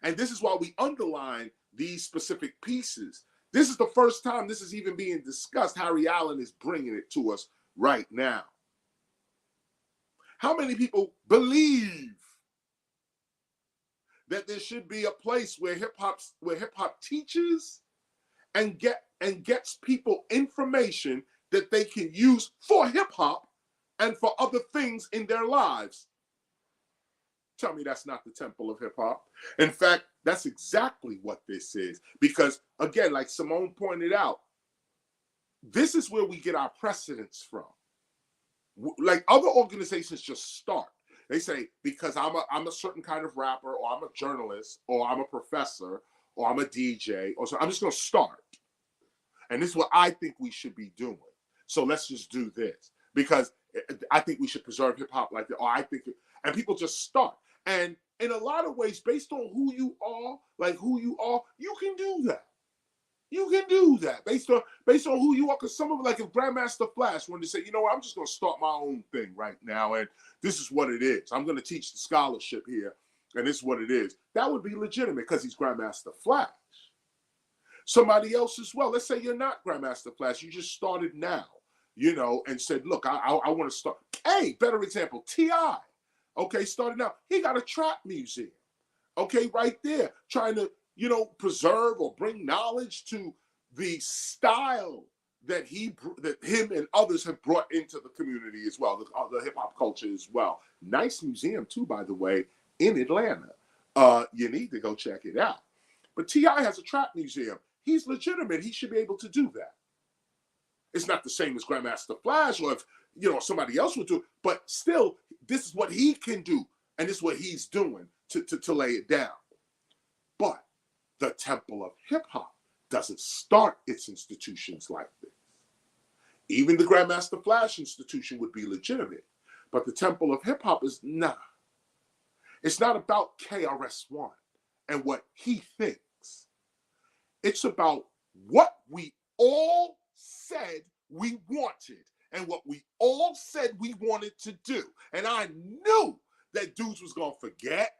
And this is why we underline these specific pieces. This is the first time this is even being discussed. Harry Allen is bringing it to us right now. How many people believe that there should be a place where hip hop teaches and gets people information that they can use for hip hop and for other things in their lives? Tell me that's not the temple of hip hop. In fact, that's exactly what this is. Because again, like Simone pointed out, this is where we get our precedents from. Like other organizations just start. They say, because I'm a certain kind of rapper, or I'm a journalist, or I'm a professor, or I'm a DJ, or so I'm just going to start. And this is what I think we should be doing. So let's just do this. Because I think we should preserve hip hop like that. Or I think, and people just start. And in a lot of ways, based on who you are, you can do that. You can do that based on who you are. Because some of it, like if Grandmaster Flash wanted to say, you know what, I'm just going to start my own thing right now, and this is what it is. I'm going to teach the scholarship here, and this is what it is. That would be legitimate because he's Grandmaster Flash. Somebody else as well. Let's say you're not Grandmaster Flash. You just started now, and said, look, I want to start. Hey, better example, T.I. Okay, started out. He got a trap museum. Okay, right there, trying to preserve or bring knowledge to the style that him and others have brought into the community as well, the hip hop culture as well. Nice museum too, by the way, in Atlanta. You need to go check it out. But T.I. has a trap museum. He's legitimate. He should be able to do that. It's not the same as Grandmaster Flash, or if somebody else would do it, but still, this is what he can do, and this is what he's doing to lay it down. But the Temple of Hip Hop doesn't start its institutions like this. Even the Grandmaster Flash institution would be legitimate, but the Temple of Hip Hop is not. It's not about KRS-ONE and what he thinks. It's about what we all said we wanted and what we all said we wanted to do. And I knew that dudes was gonna forget,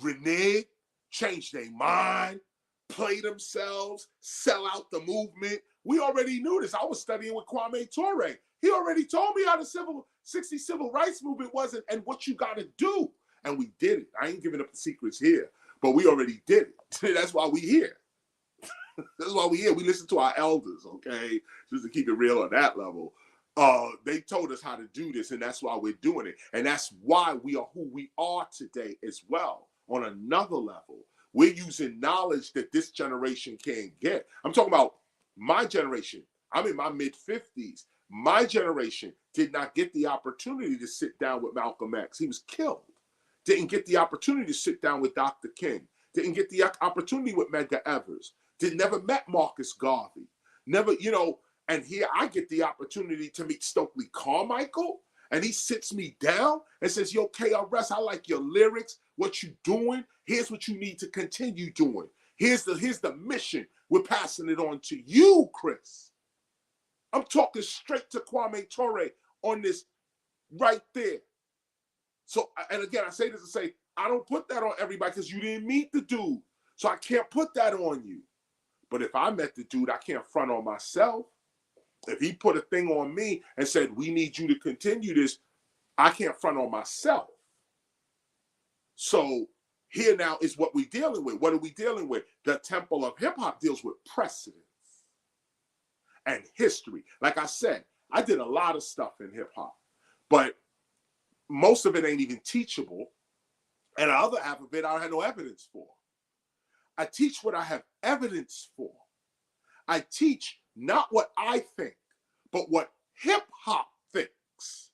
renege, change their mind, play themselves, sell out the movement. We already knew this. I was studying with Kwame Ture. He already told me how the 60 civil rights movement was and what you got to do. And we did it. I ain't giving up the secrets here, but we already did it. That's why we here. That's why we here. We listen to our elders, okay? Just to keep it real on that level. They told us how to do this, and that's why we're doing it. And that's why we are who we are today as well. On another level, we're using knowledge that this generation can't get. I'm talking about my generation. I'm in my mid-50s. My generation did not get the opportunity to sit down with Malcolm X. He was killed. Didn't get the opportunity to sit down with Dr. King. Didn't get the opportunity with Medgar Evers. Never met Marcus Garvey. Never, and here I get the opportunity to meet Stokely Carmichael, and he sits me down and says, yo, KRS, I like your lyrics, what you doing. Here's what you need to continue doing. Here's the mission. We're passing it on to you, Chris. I'm talking straight to Kwame Ture on this right there. So, and again, I say this to say, I don't put that on everybody because you didn't meet the dude. So I can't put that on you. But if I met the dude, I can't front on myself. If he put a thing on me and said, we need you to continue this, I can't front on myself. So here now is what we're dealing with. What are we dealing with? The Temple of Hip Hop deals with precedence and history. Like I said, I did a lot of stuff in hip hop, but most of it ain't even teachable. And the other half of it, I have no evidence for. I teach what I have evidence for. I teach not what I think, but what hip hop thinks.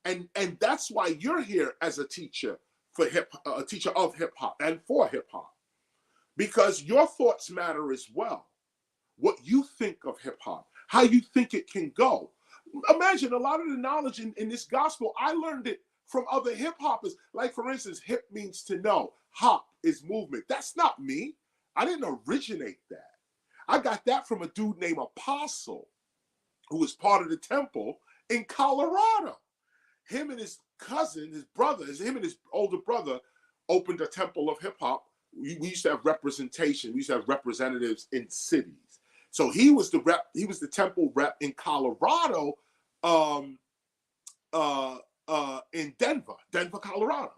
And that's why you're here as a teacher for a teacher of hip hop and for hip hop, because your thoughts matter as well. What you think of hip hop, how you think it can go. Imagine a lot of the knowledge in this gospel, I learned it from other hip hoppers. Like, for instance, hip means to know. Hop is movement. That's not me. I didn't originate that. I got that from a dude named Apostle, who was part of the temple in Colorado. Him and his cousin, his brother, him and his older brother opened a temple of hip hop. We used to have representation. We used to have representatives in cities. So he was the rep. He was the temple rep in Colorado, in Denver, Colorado.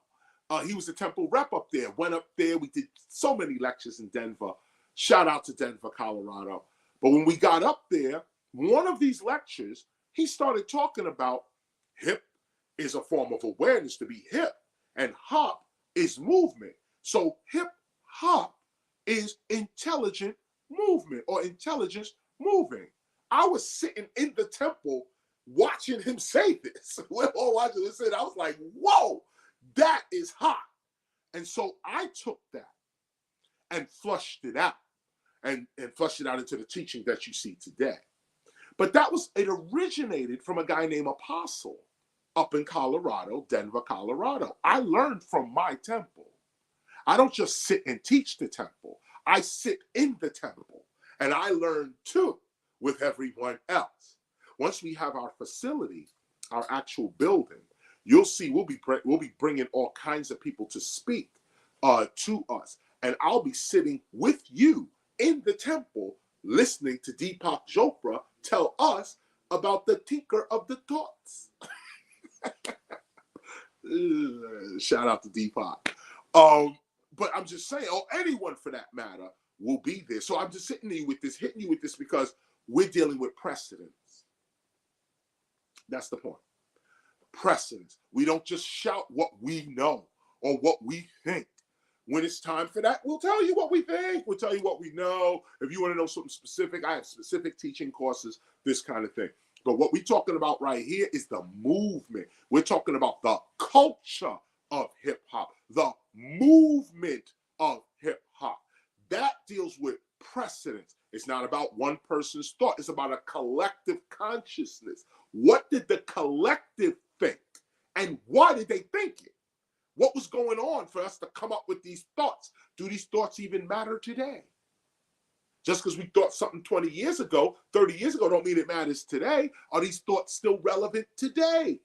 He was the temple rep up there. Went up there. We did so many lectures in Denver. Shout out to Denver, Colorado. But when we got up there, one of these lectures, he started talking about hip is a form of awareness, to be hip, and hop is movement. So hip hop is intelligent movement or intelligence moving. I was sitting in the temple watching him say this. We're all watching this, and I was like, whoa, that is hot. And so I took that and flushed it out and flushed it out into the teaching that you see today. But it originated from a guy named Apostle up in Colorado, Denver, Colorado. I learned from my temple. I don't just sit and teach the temple. I sit in the temple, and I learn too with everyone else. Once we have our facility, our actual building, you'll see we'll be bringing all kinds of people to speak to us, and I'll be sitting with you in the temple listening to Deepak Chopra tell us about the tinker of the thoughts. Shout out to Deepak. But I'm just saying, or anyone for that matter, will be there. So I'm just hitting you with this because we're dealing with precedence. That's the point. Precedence. We don't just shout what we know or what we think. When it's time for that, we'll tell you what we think. We'll tell you what we know. If you want to know something specific, I have specific teaching courses, this kind of thing. But what we're talking about right here is the movement. We're talking about the culture of hip hop, the movement of hip hop. That deals with precedence. It's not about one person's thought. It's about a collective consciousness. What did the collective think? And why did they think it? What was going on for us to come up with these thoughts? Do these thoughts even matter today? Just because we thought something 20 years ago, 30 years ago, don't mean it matters today. Are these thoughts still relevant today?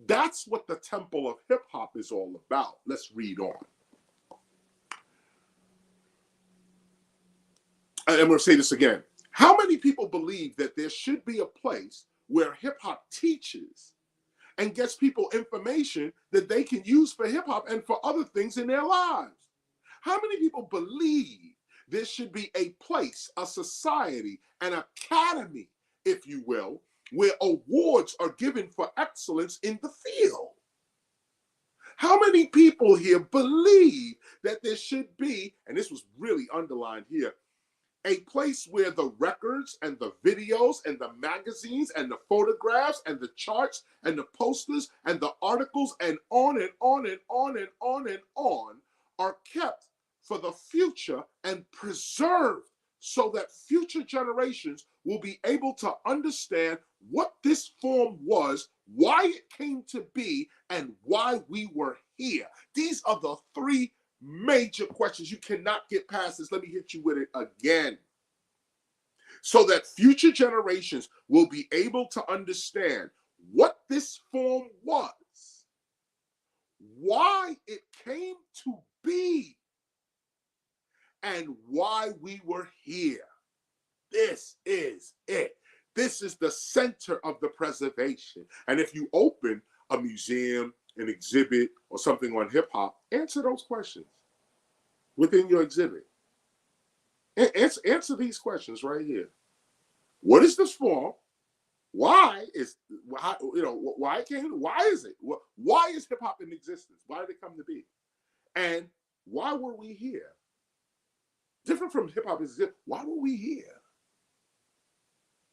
That's what the temple of hip hop is all about. Let's read on. And I'm going to say this again. How many people believe that there should be a place where hip hop teaches and gets people information that they can use for hip hop and for other things in their lives? How many people believe there should be a place, a society, an academy, if you will, where awards are given for excellence in the field? How many people here believe that there should be, and this was really underlined here, a place where the records and the videos and the magazines and the photographs and the charts and the posters and the articles and on and on and on and on and on are kept for the future and preserved so that future generations will be able to understand what this form was, why it came to be, and why we were here. These are the three major questions. You cannot get past this. Let me hit you with it again. So that future generations will be able to understand what this form was, why it came to be, and why we were here. This is it. This is the center of the preservation. And if you open a museum, an exhibit, or something on hip hop, answer those questions within your exhibit. Answer these questions right here. What is this form? Why is why came? Why is it? Why is hip hop in existence? Why did it come to be? And why were we here? Different from hip hop is why were we here?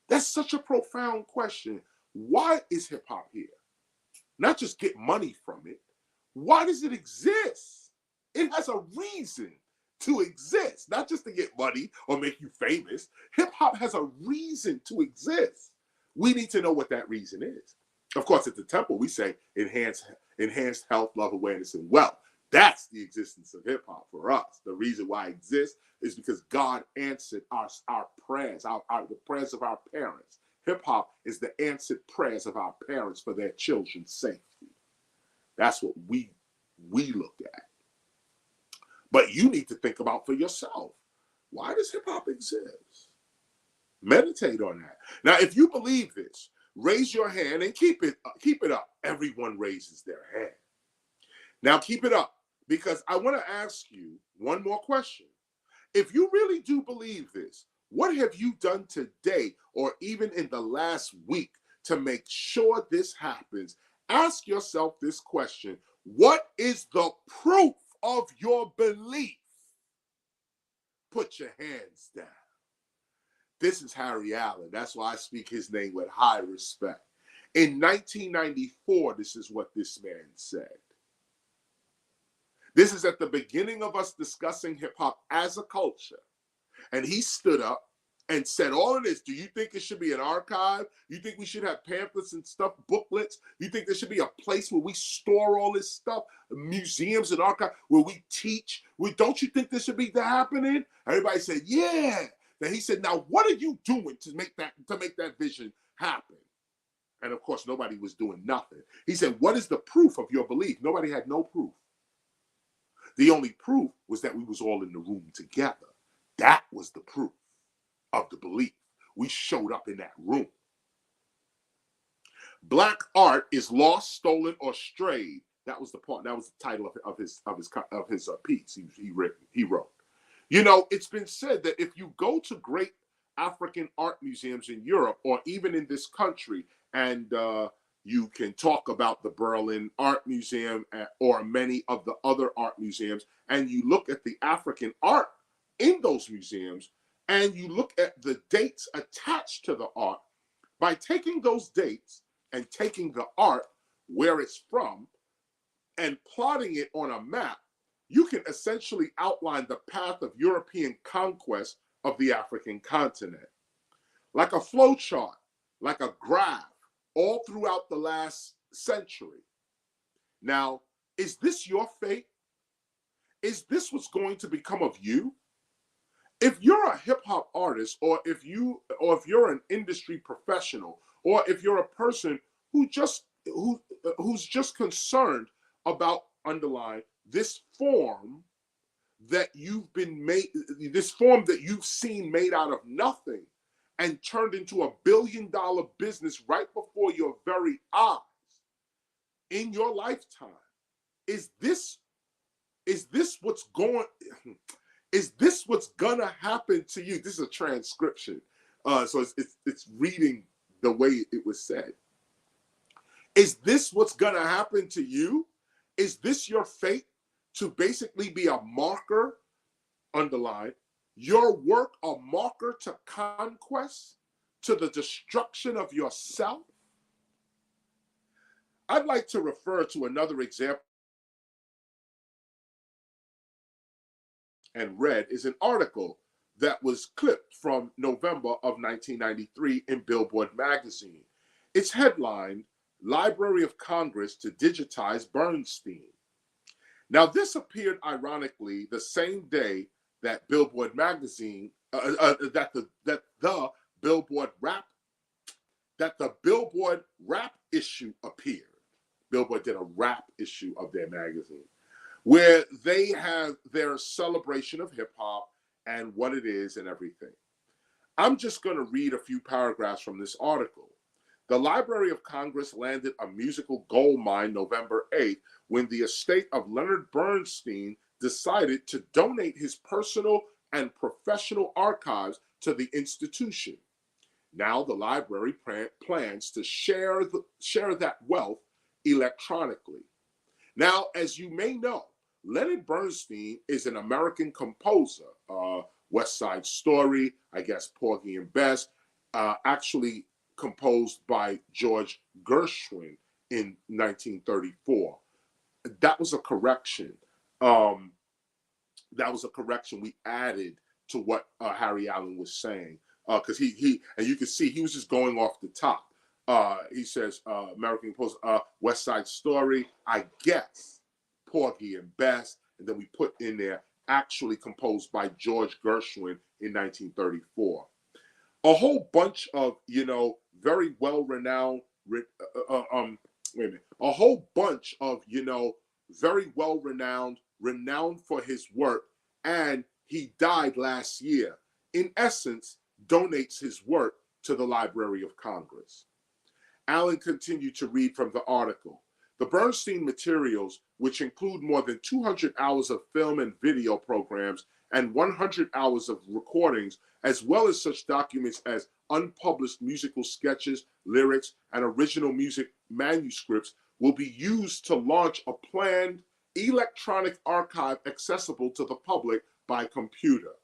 That's such a profound question. Why is hip hop here? Not just get money from it. Why does it exist? It has a reason to exist, not just to get money or make you famous. Hip hop has a reason to exist. We need to know what that reason is. Of course, at the temple, we say enhanced health, love, awareness, and wealth. That's the existence of hip hop for us. The reason why it exists is because God answered our prayers, the prayers of our parents. Hip hop is the answered prayers of our parents for their children's safety. That's what we look at. But you need to think about for yourself, why does hip hop exist? Meditate on that. Now, if you believe this, raise your hand and keep it up. Everyone raises their hand. Now keep it up, because I want to ask you one more question. If you really do believe this, what have you done today or even in the last week to make sure this happens? Ask yourself this question. What is the proof of your belief? Put your hands down. This is Harry Allen. That's why I speak his name with high respect. In 1994, this is what this man said. This is at the beginning of us discussing hip hop as a culture. And he stood up and said all of this. Do you think it should be an archive? You think we should have pamphlets and stuff, booklets? You think there should be a place where we store all this stuff, museums and archives, where we teach? Don't you think this should be happening? Everybody said, yeah. Then he said, now what are you doing to make that vision happen? And of course, nobody was doing nothing. He said, what is the proof of your belief? Nobody had no proof. The only proof was that we was all in the room together. That was the proof of the belief. We showed up in that room. Black art is lost, stolen, or strayed. That was the part. That was the title of his piece he wrote. You know, it's been said that if you go to great African art museums in Europe or even in this country, and you can talk about the Berlin Art Museum or many of the other art museums, and you look at the African art in those museums, and you look at the dates attached to the art, by taking those dates and taking the art where it's from and plotting it on a map, you can essentially outline the path of European conquest of the African continent. Like a flow chart, like a graph, all throughout the last century. Now, is this your fate? Is this what's going to become of you? If you're a hip hop artist, or if you're an industry professional, or if you're a person who just who's just concerned about, underline, this form that you've been made, this form that you've seen made out of nothing and turned into $1 billion business right before your very eyes in your lifetime. Is this what's gonna happen to you? This is a transcription, so it's reading the way it was said. Is this what's gonna happen to you? Is this your fate, to basically be a marker, underline, your work a marker to conquest, to the destruction of yourself? I'd like to refer to another example and read is an article that was clipped from November of 1993 in Billboard magazine. It's headlined, Library of Congress to Digitize Bernstein. Now, this appeared ironically the same day that Billboard magazine, that the Billboard rap issue appeared. Billboard did a rap issue of their magazine, where they have their celebration of hip hop and what it is and everything. I'm just going to read a few paragraphs from this article. The Library of Congress landed a musical gold mine November 8th when the estate of Leonard Bernstein decided to donate his personal and professional archives to the institution. Now the library plans to share that wealth electronically. Now, as you may know, Leonard Bernstein is an American composer. West Side Story, I guess Porgy and Bess, actually composed by George Gershwin in 1934. That was a correction. That was a correction we added to what Harry Allen was saying, because he and you can see he was just going off the top. He says American composer, West Side Story, I guess Porgy and Bess, and then we put in there actually composed by George Gershwin in 1934. A whole bunch of, very well-renowned, a whole bunch of, very well-renowned, renowned for his work, and he died last year. In essence, donates his work to the Library of Congress. Allen continued to read from the article. The Bernstein materials, which include more than 200 hours of film and video programs and 100 hours of recordings, as well as such documents as unpublished musical sketches, lyrics, and original music manuscripts, will be used to launch a planned electronic archive accessible to the public by computer.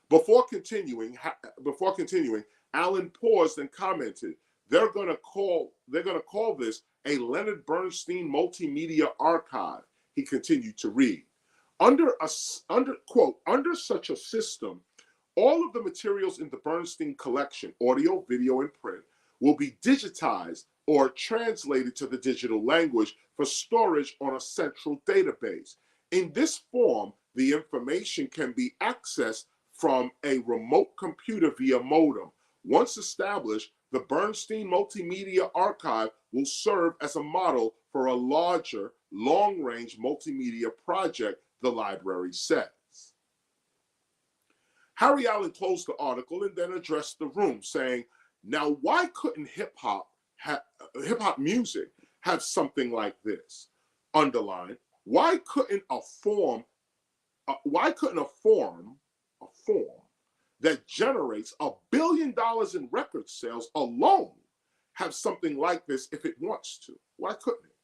Before continuing, Allen paused and commented, they're going to call this a Leonard Bernstein multimedia archive. He continued to read. Under such a system, all of the materials in the Bernstein collection, audio, video, and print, will be digitized or translated to the digital language for storage on a central database. In this form, the information can be accessed from a remote computer via modem. Once established, the Bernstein Multimedia Archive will serve as a model for a larger, long-range multimedia project, the library says. Harry Allen closed the article and then addressed the room, saying, now why couldn't hip-hop music have something like this? Underline, why couldn't a form that generates $1 billion in record sales alone have something like this if it wants to? Why couldn't it?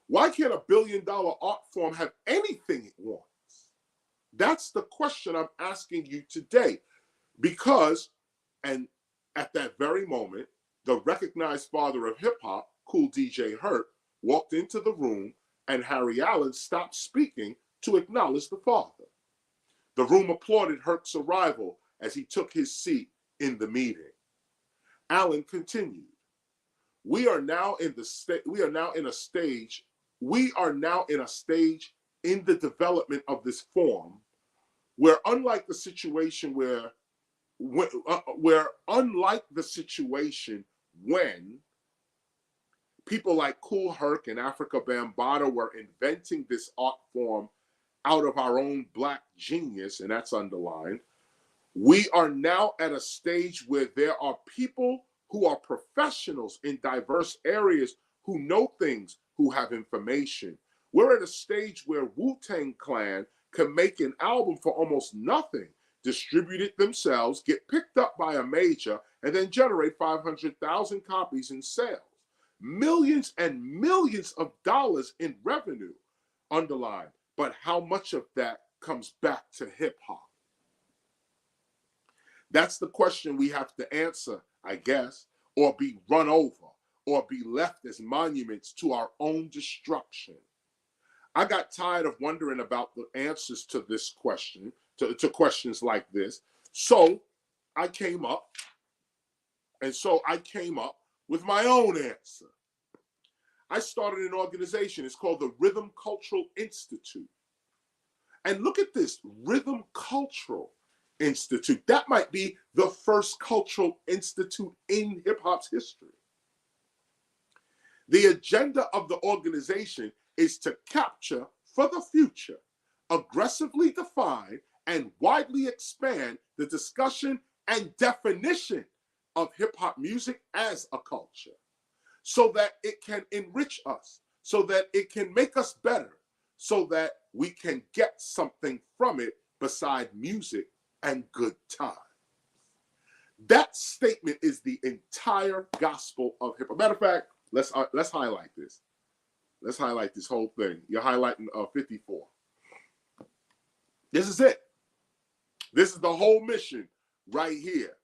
Why can't $1 billion art form have anything it wants? That's the question I'm asking you today. Because, and at that very moment, the recognized father of hip hop, Cool DJ Herc, walked into the room and Harry Allen stopped speaking to acknowledge the father. The room applauded Herc's arrival as he took his seat in the meeting. Allen continued, we are now in a stage in the development of this form where unlike the situation when people like Kool Herc and Africa Bambaataa were inventing this art form out of our own black genius, and that's underlined. We are now at a stage where there are people who are professionals in diverse areas who know things, who have information. We're at a stage where Wu-Tang Clan can make an album for almost nothing, distribute it themselves, get picked up by a major, and then generate 500,000 copies in sales. Millions and millions of dollars in revenue, underlined. But how much of that comes back to hip hop? That's the question we have to answer, I guess, or be run over, or be left as monuments to our own destruction. I got tired of wondering about the answers to this question, to questions like this. So I came up with my own answer. I started an organization. It's called the Rhythm Cultural Institute. And look at this, Rhythm Cultural Institute. That might be the first cultural institute in hip hop's history. The agenda of the organization is to capture for the future, aggressively define, and widely expand the discussion and definition of hip hop music as a culture, so that it can enrich us, so that it can make us better, so that we can get something from it beside music and good times. That statement is the entire gospel of hip hop. Matter of fact, let's highlight this. Let's highlight this whole thing. You're highlighting 54. This is it. This is the whole mission right here.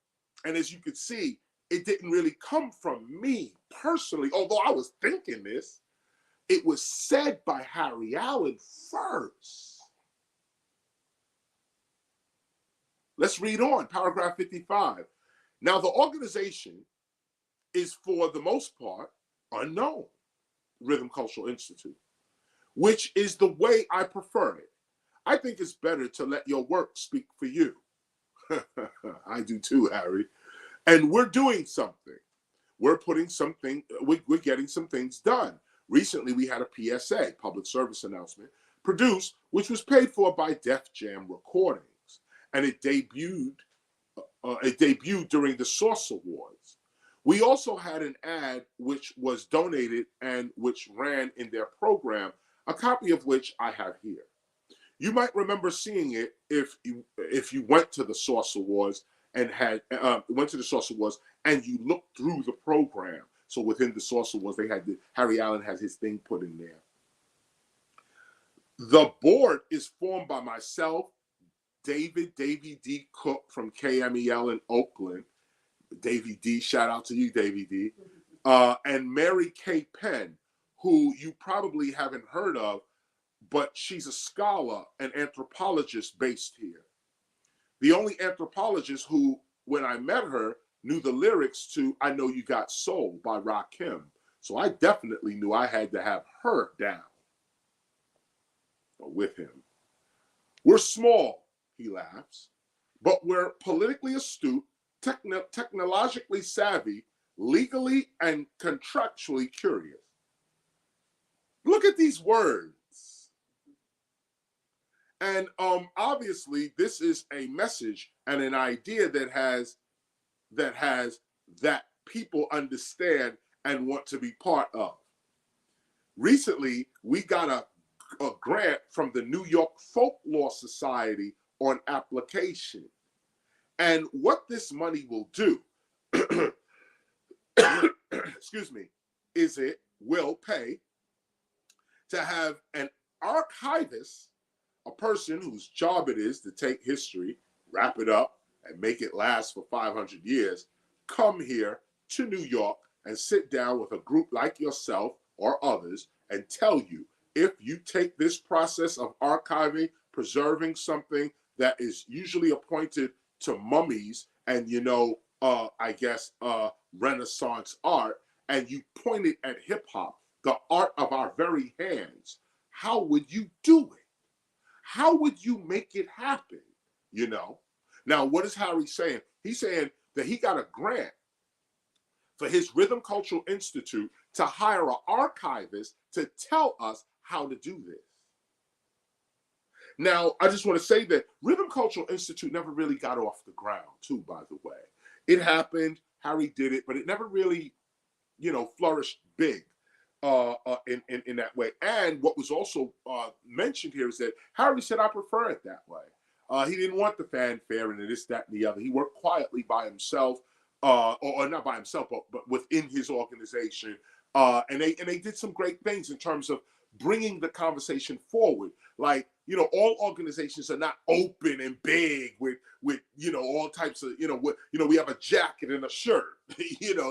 And as you can see, it didn't really come from me personally, although I was thinking this. It was said by Harry Allen first. Let's read on, paragraph 55. Now, the organization is, for the most part, unknown, Rhythm Cultural Institute, which is the way I prefer it. I think it's better to let your work speak for you. I do too, Harry. And we're doing something. We're putting something, we're getting some things done. Recently, we had a PSA, public service announcement, produced, which was paid for by Def Jam Recordings. And it debuted during the Source Awards. We also had an ad which was donated and which ran in their program, a copy of which I have here. You might remember seeing it if you went to the Source Awards and you looked through the program. So within the Source Awards, they had Harry Allen has his thing put in there. The board is formed by myself, Davy D. Cook from KMEL in Oakland. Davy D, shout out to you, Davy D. And Mary Kay Penn, who you probably haven't heard of, but she's a scholar, an anthropologist based here. The only anthropologist who, when I met her, knew the lyrics to I Know You Got Soul by Rakim. So I definitely knew I had to have her down with him. We're small, he laughs, but we're politically astute, technologically savvy, legally and contractually curious. Look at these words. And obviously, this is a message and an idea that people understand and want to be part of. Recently, we got a grant from the New York Folklore Society on application. And what this money will do, excuse me, is it will pay to have an archivist, a person whose job it is to take history, wrap it up, and make it last for 500 years, come here to New York and sit down with a group like yourself or others and tell you, if you take this process of archiving, preserving something that is usually appointed to mummies and, Renaissance art, and you point it at hip hop, the art of our very hands, how would you do it? How would you make it happen? Now, what is Harry saying? He's saying that he got a grant for his Rhythm Cultural Institute to hire an archivist to tell us how to do this. Now, I just want to say that Rhythm Cultural Institute never really got off the ground, too, by the way. It happened, Harry did it, but it never really, flourished big in that way. And what was also mentioned here is that Harry said, I prefer it that way. He didn't want the fanfare and this, that, and the other. He worked quietly by himself, or not by himself, but within his organization. And they did some great things in terms of bringing the conversation forward. Like, all organizations are not open and big with all types of, we have a jacket and a shirt,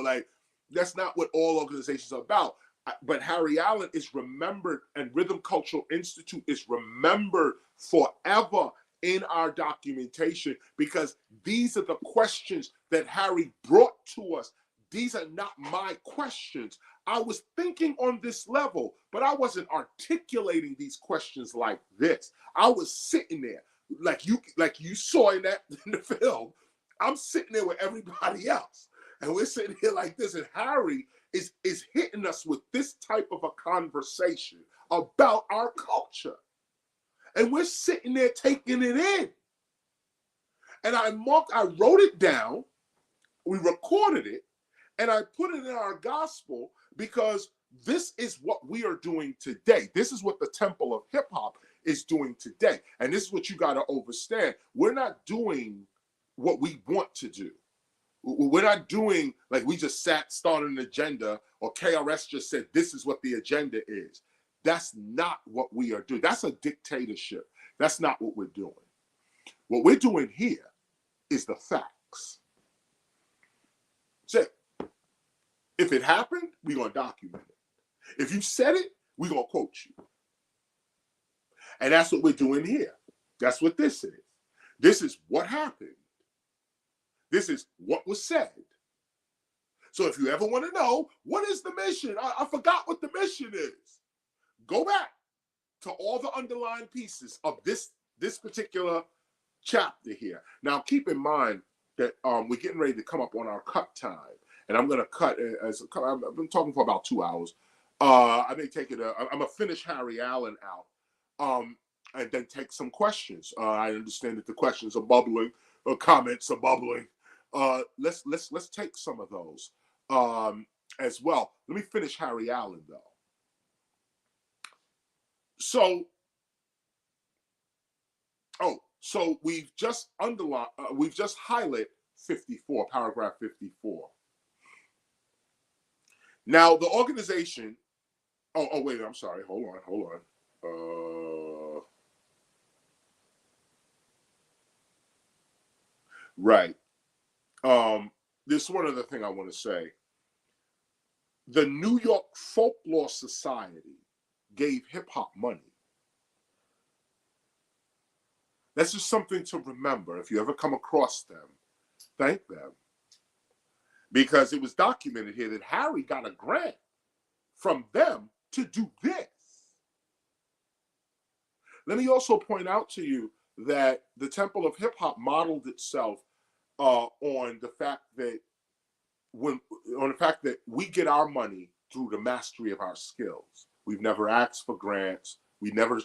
like that's not what all organizations are about. But Harry Allen is remembered, and Rhythm Cultural Institute is remembered forever in our documentation, because these are the questions that Harry brought to us. These are not my questions. I was thinking on this level, but I wasn't articulating these questions like this. I was sitting there, like you saw in the film. I'm sitting there with everybody else, and we're sitting here like this, and Harry is hitting us with this type of a conversation about our culture. And we're sitting there taking it in. And I wrote it down, we recorded it, and I put it in our gospel, because this is what we are doing today. This is what the Temple of Hip Hop is doing today. And this is what you got to understand. We're not doing what we want to do. We're not doing like we just started an agenda, or KRS just said this is what the agenda is. That's not what we are doing. That's a dictatorship. That's not what we're doing. What we're doing here is the facts. That's it. If it happened, we're going to document it. If you said it, we're going to quote you. And that's what we're doing here. That's what this is. This is what happened. This is what was said. So if you ever want to know, what is the mission? I forgot what the mission is. Go back to all the underlying pieces of this particular chapter here. Now, keep in mind that we're getting ready to come up on our cut time. And I'm going to cut, I've been talking for about 2 hours. I may take it, I'm going to finish Harry Allen out and then take some questions. I understand that the questions are bubbling, or comments are bubbling. Let's take some of those as well. Let me finish Harry Allen though. So we've just underlined, we've just highlighted 54, paragraph 54. Now the organization, wait, I'm sorry, hold on. Right. There's one other thing I want to say. The New York Folklore Society gave hip hop money. That's just something to remember. If you ever come across them, thank them. Because it was documented here that Harry got a grant from them to do this. Let me also point out to you that the Temple of Hip Hop modeled itself on the fact that we get our money through the mastery of our skills. We've never asked for grants. We never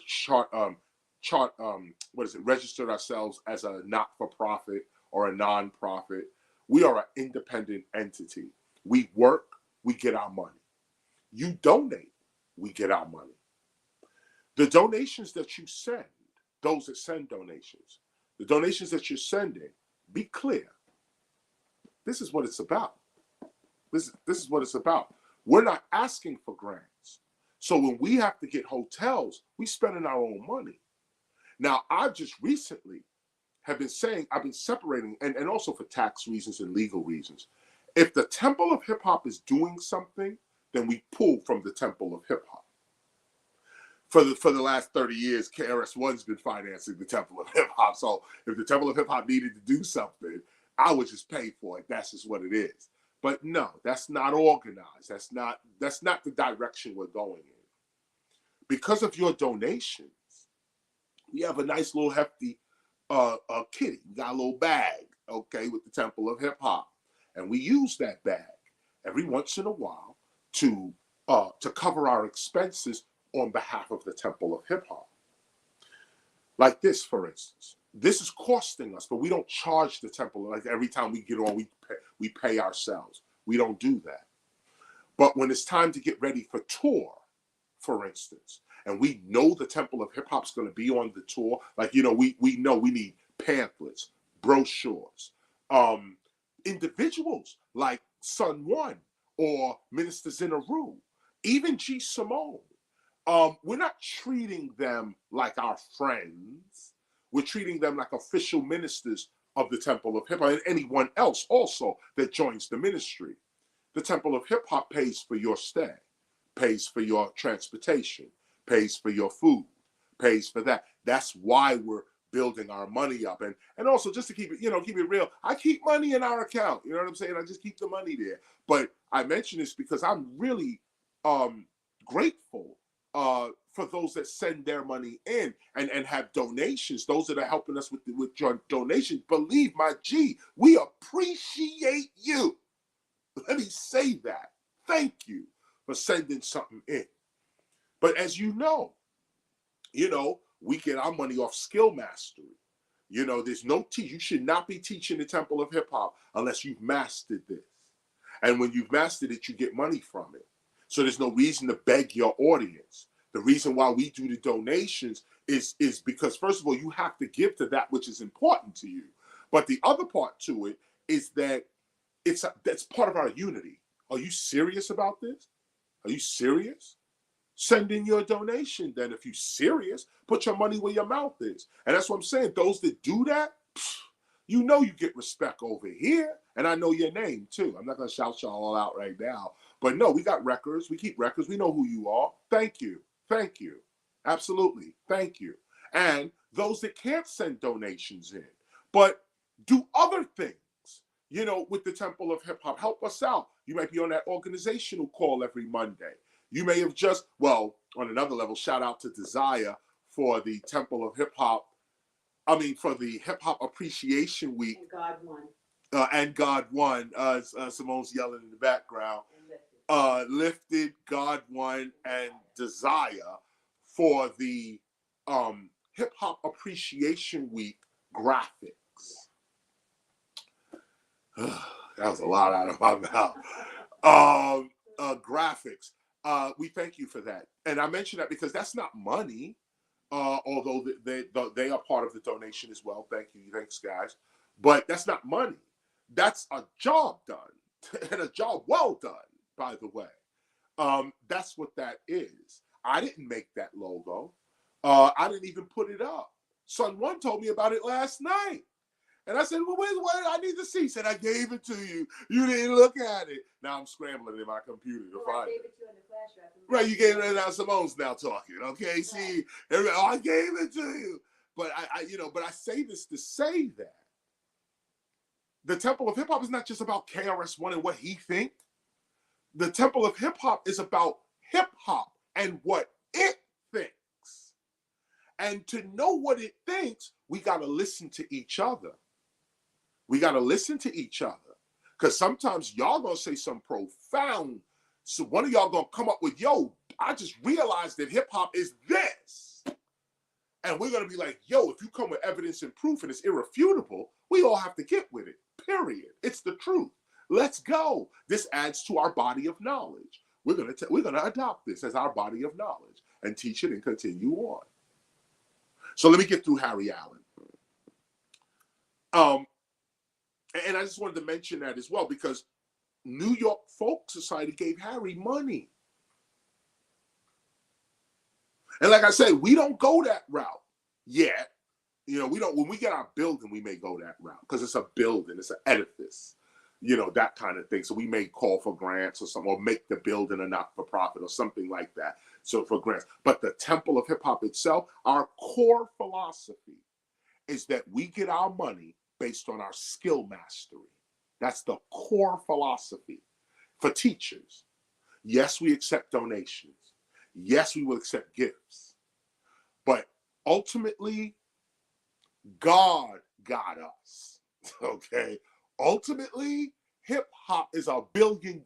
registered ourselves as a not-for-profit or a non-profit. We are an independent entity. We work, we get our money. You donate, we get our money. The donations that you send, those that send donations, the donations that you're sending, be clear. This is what it's about. This is what it's about. We're not asking for grants. So when we have to get hotels, we spending our own money. Now, I just recently have been saying, I've been separating, and also for tax reasons and legal reasons. If the Temple of Hip Hop is doing something, then we pull from the Temple of Hip Hop. For the last 30 years, KRS-ONE's been financing the Temple of Hip Hop. So if the Temple of Hip Hop needed to do something, I would just pay for it. That's just what it is. But no, that's not organized. That's not the direction we're going in. Because of your donations, we have a nice little hefty kitty. We got a little bag, okay, with the Temple of Hip Hop. And we use that bag every once in a while to to cover our expenses on behalf of the Temple of Hip Hop. Like this, for instance. This is costing us, but we don't charge the temple. Like every time we get on, we pay ourselves. We don't do that. But when it's time to get ready for tour, for instance, and we know the Temple of Hip Hop's going to be on the tour, like, you know, we know we need pamphlets, brochures, individuals like Sun One or Minister Zinaru, even GSIMONE. We're not treating them like our friends. We're treating them like official ministers of the Temple of Hip Hop and anyone else also that joins the ministry. The Temple of Hip Hop pays for your stay, pays for your transportation, pays for your food, pays for that. That's why we're building our money up. And also, just to keep it, you know, keep it real, I keep money in our account. You know what I'm saying? I just keep the money there. But I mention this because I'm really grateful for those that send their money in and have donations, those that are helping us with your donations. Believe my G, we appreciate you. Let me say that. Thank you for sending something in. But as you know, we get our money off skill mastery. You know, there's no you should not be teaching the Temple of Hip Hop unless you've mastered this. And when you've mastered it, you get money from it. So there's no reason to beg your audience. The reason why we do the donations is because, first of all, you have to give to that which is important to you. But the other part to it is that that's part of our unity. Are you serious about this? Are you serious? Send in your donation then. If you're serious, put your money where your mouth is. And that's what I'm saying. Those that do that, you know you get respect over here. And I know your name too. I'm not going to shout y'all all out right now. But no, we got records. We keep records. We know who you are. Thank you. Thank you. Absolutely. Thank you. And those that can't send donations in, but do other things, you know, with the Temple of Hip Hop, help us out. You might be on that organizational call every Monday. You may have just, well, on another level, shout out to Desire for the Temple of Hip Hop. I mean, for the Hip Hop Appreciation Week. And God won. And God won. Simone's yelling in the background. Lifted, God won, and Desire for the Hip Hop Appreciation Week graphics. That was a lot out of my mouth. Graphics. We thank you for that. And I mention that because that's not money, although they are part of the donation as well. Thank you. Thanks, guys. But that's not money. That's a job done, and a job well done, by the way. That's what that is. I didn't make that logo. I didn't even put it up. Sun One told me about it last night. And I said, well, wait, I need to see. He said, I gave it to you. You didn't look at it. Now I'm scrambling in my computer to find it. I gave it to you in the class. Right, you gave it. Now Simone's now talking. Okay, right. See, I gave it to you. But I say this to say that the Temple of Hip Hop is not just about KRS-ONE and what he thinks. The Temple of Hip Hop is about hip hop and what it thinks. And to know what it thinks, we got to listen to each other. We got to listen to each other. Because sometimes y'all going to say some profound. So one of y'all going to come up with, yo, I just realized that hip hop is this. And we're going to be like, yo, if you come with evidence and proof and it's irrefutable, we all have to get with it, period. It's the truth. Let's go. This adds to our body of knowledge. We're gonna adopt this as our body of knowledge and teach it and continue on. So let me get through Harry Allen. And I just wanted to mention that as well because New York Folk Society gave Harry money. And like I said, we don't go that route yet. You know, we don't. When we get our building, we may go that route because it's a building, it's an edifice. You know, that kind of thing. So we may call for grants or something, or make the building a not-for-profit or something like that. So for grants. But the Temple of Hip Hop itself, our core philosophy is that we get our money based on our skill mastery. That's the core philosophy for teachers. Yes, we accept donations. Yes, we will accept gifts. But ultimately, God got us. Okay? Ultimately, hip hop is a $1 billion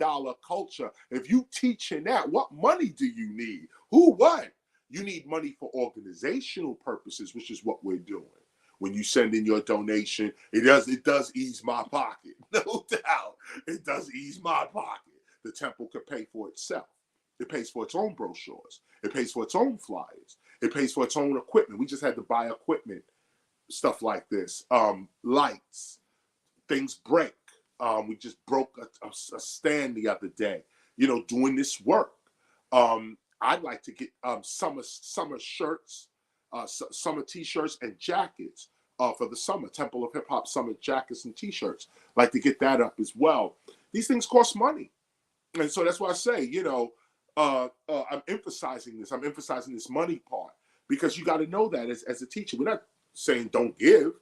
culture. If you teaching that, what money do you need? Who what? You need money for organizational purposes, which is what we're doing. When you send in your donation, it does ease my pocket, no doubt. It does ease my pocket. The temple could pay for itself. It pays for its own brochures. It pays for its own flyers. It pays for its own equipment. We just had to buy equipment, stuff like this. Lights, things break. We just broke a stand the other day, doing this work. I'd like to get summer shirts, summer t-shirts and jackets for the summer. Temple of Hip Hop summer jackets and t-shirts. Like to get that up as well. These things cost money. And so that's why I say, I'm emphasizing this. I'm emphasizing this money part because you got to know that as a teacher. We're not saying don't give,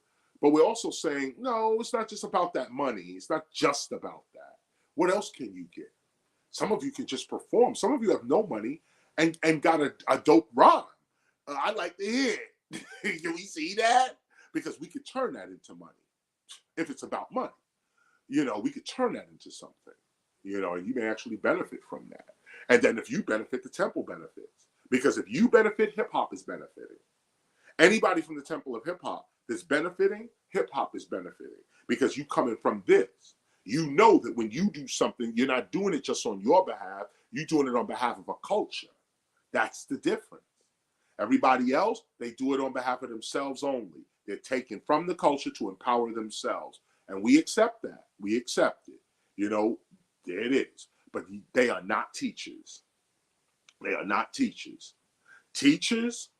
but we're also saying, no, it's not just about that money. It's not just about that. What else can you get? Some of you can just perform. Some of you have no money and got a dope rhyme. I'd like to hear it. Can we see that? Because we could turn that into money. If it's about money, we could turn that into something, and you may actually benefit from that. And then if you benefit, the temple benefits. Because if you benefit, hip hop is benefiting. Anybody from the temple of hip hop that's benefiting, hip hop is benefiting. Because you coming from this. You know that when you do something, you're not doing it just on your behalf. You're doing it on behalf of a culture. That's the difference. Everybody else, they do it on behalf of themselves only. They're taking from the culture to empower themselves. And we accept that. We accept it. There it is. But they are not teachers. They are not teachers. Teachers,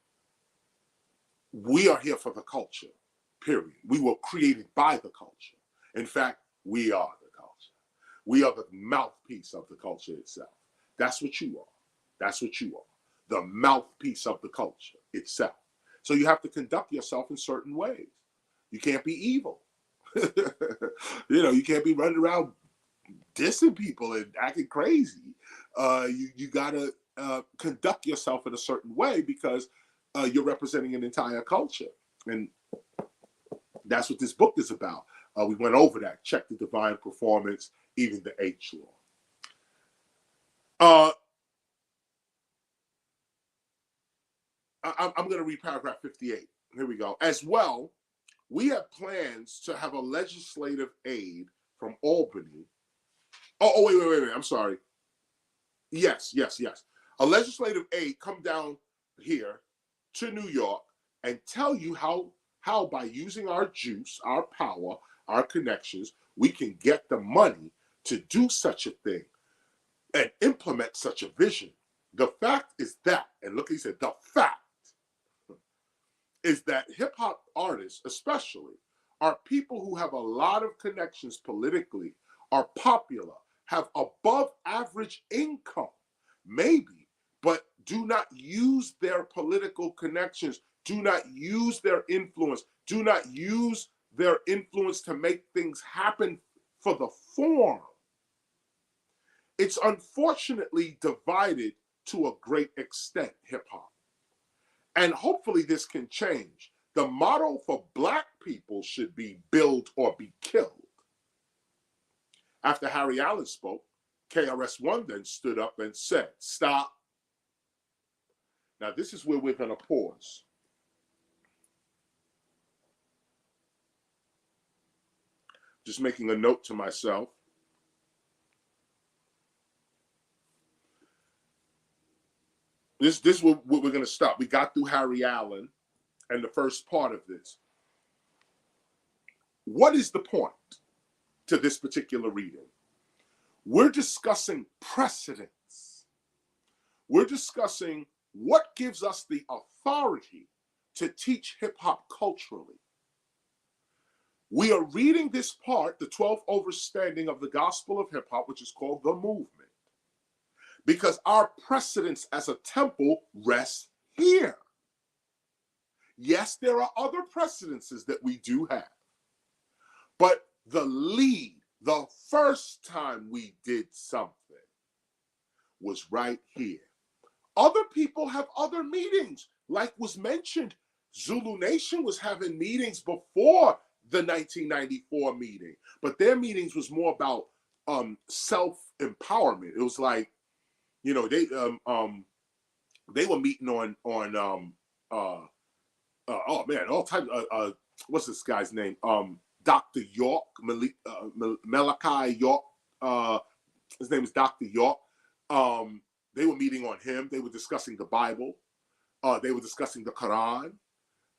we are here for the culture, period. We were created by the culture. In fact, we are the culture. We are the mouthpiece of the culture itself. That's what you are. That's what you are. The mouthpiece of the culture itself. So you have to conduct yourself in certain ways. You can't be evil. You can't be running around dissing people and acting crazy. You gotta conduct yourself in a certain way because you're representing an entire culture. And that's what this book is about. We went over that. Check the divine performance, even the H law. I'm going to read paragraph 58. Here we go. As well, we have plans to have a legislative aid from Albany. Oh, wait. I'm sorry. Yes. A legislative aid come down here to New York and tell you how by using our juice, our power, our connections, we can get the money to do such a thing and implement such a vision. The fact is that, and look, he said, the fact is that hip hop artists, especially, are people who have a lot of connections politically, are popular, have above average income, maybe, but do not use their political connections, do not use their influence, do not use their influence to make things happen for the form. It's unfortunately divided to a great extent, hip hop. And hopefully this can change. The motto for Black people should be build or be killed. After Harry Allen spoke, KRS-ONE then stood up and said, stop. Now this is where we're going to pause. Just making a note to myself. This is what we're going to stop. We got through Harry Allen and the first part of this. What is the point to this particular reading? We're discussing precedents. We're discussing what gives us the authority to teach hip hop culturally. We are reading this part, the 12th overstanding of the gospel of hip hop, which is called the movement, because our precedents as a temple rest here. Yes, there are other precedences that we do have, but the first time we did something was right here. Other people have other meetings, like was mentioned. Zulu Nation was having meetings before the 1994 meeting, but their meetings was more about self-empowerment. It was like, you know, they were meeting on oh man, all types what's this guy's name? Dr. York, Malachi York. His name is Dr. York. They were meeting on him. They were discussing the Bible. They were discussing the Quran.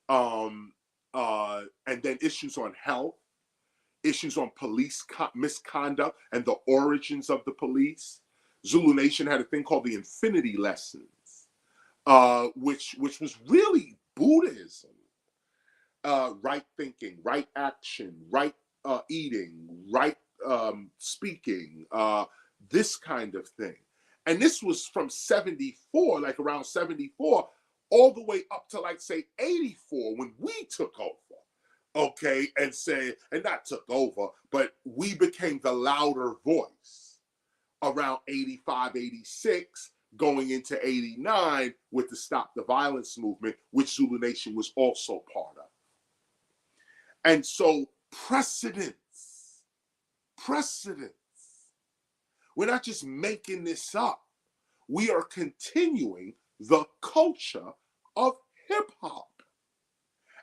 And then issues on health, issues on police misconduct and the origins of the police. Zulu Nation had a thing called the Infinity Lessons, which was really Buddhism. Right thinking, right action, right eating, right speaking, this kind of thing. And this was from 74, like around 74, all the way up to like, say, 84 when we took over. Okay, and not took over, but we became the louder voice around 85, 86, going into 89 with the Stop the Violence movement, which Zulu Nation was also part of. And so precedence. We're not just making this up. We are continuing the culture of hip hop.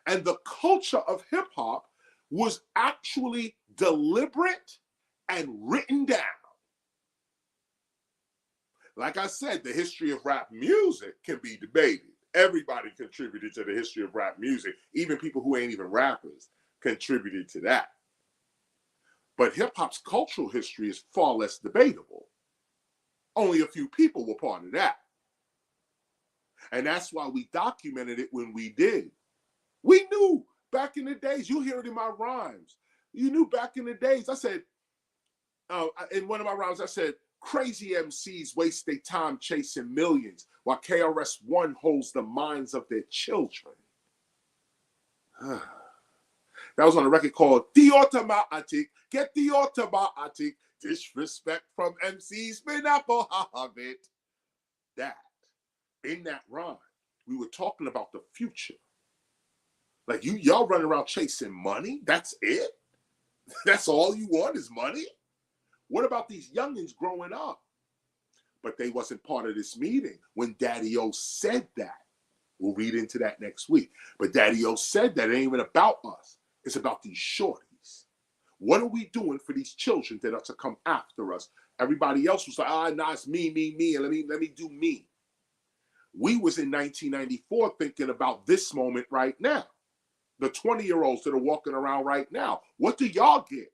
And the culture of hip hop was actually deliberate and written down. Like I said, the history of rap music can be debated. Everybody contributed to the history of rap music. Even people who ain't even rappers contributed to that. But hip hop's cultural history is far less debatable. Only a few people were part of that. And that's why we documented it when we did. We knew back in the days, you hear it in my rhymes. You knew back in the days, I said, in one of my rhymes, I said, crazy MCs waste their time chasing millions while KRS-ONE holds the minds of their children. That was on a record called The Automatic. Get the Automatic. Disrespect from MCs, may not have it. That, in that rhyme, we were talking about the future. Like y'all running around chasing money? That's it? That's all you want is money? What about these youngins growing up? But they wasn't part of this meeting when Daddy-O said that. We'll read into that next week. But Daddy-O said that it ain't even about us. It's about these shorties. What are we doing for these children that are to come after us? Everybody else was like, nah, it's me, and let me do me. We was in 1994 thinking about this moment right now. The 20-year-olds that are walking around right now. What do y'all get?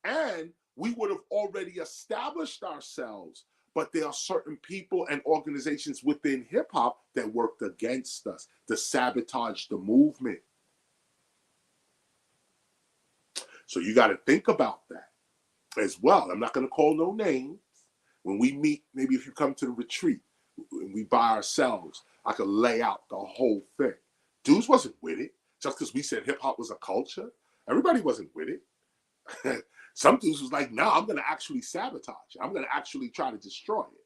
And we would have already established ourselves, but there are certain people and organizations within hip hop that worked against us to sabotage the movement. So you got to think about that as well. I'm not going to call no names. When we meet, maybe if you come to the retreat and we by ourselves, I could lay out the whole thing. Dudes wasn't with it. Just because we said hip hop was a culture, everybody wasn't with it. Some dudes was like, no, I'm going to actually sabotage it. I'm going to actually try to destroy it.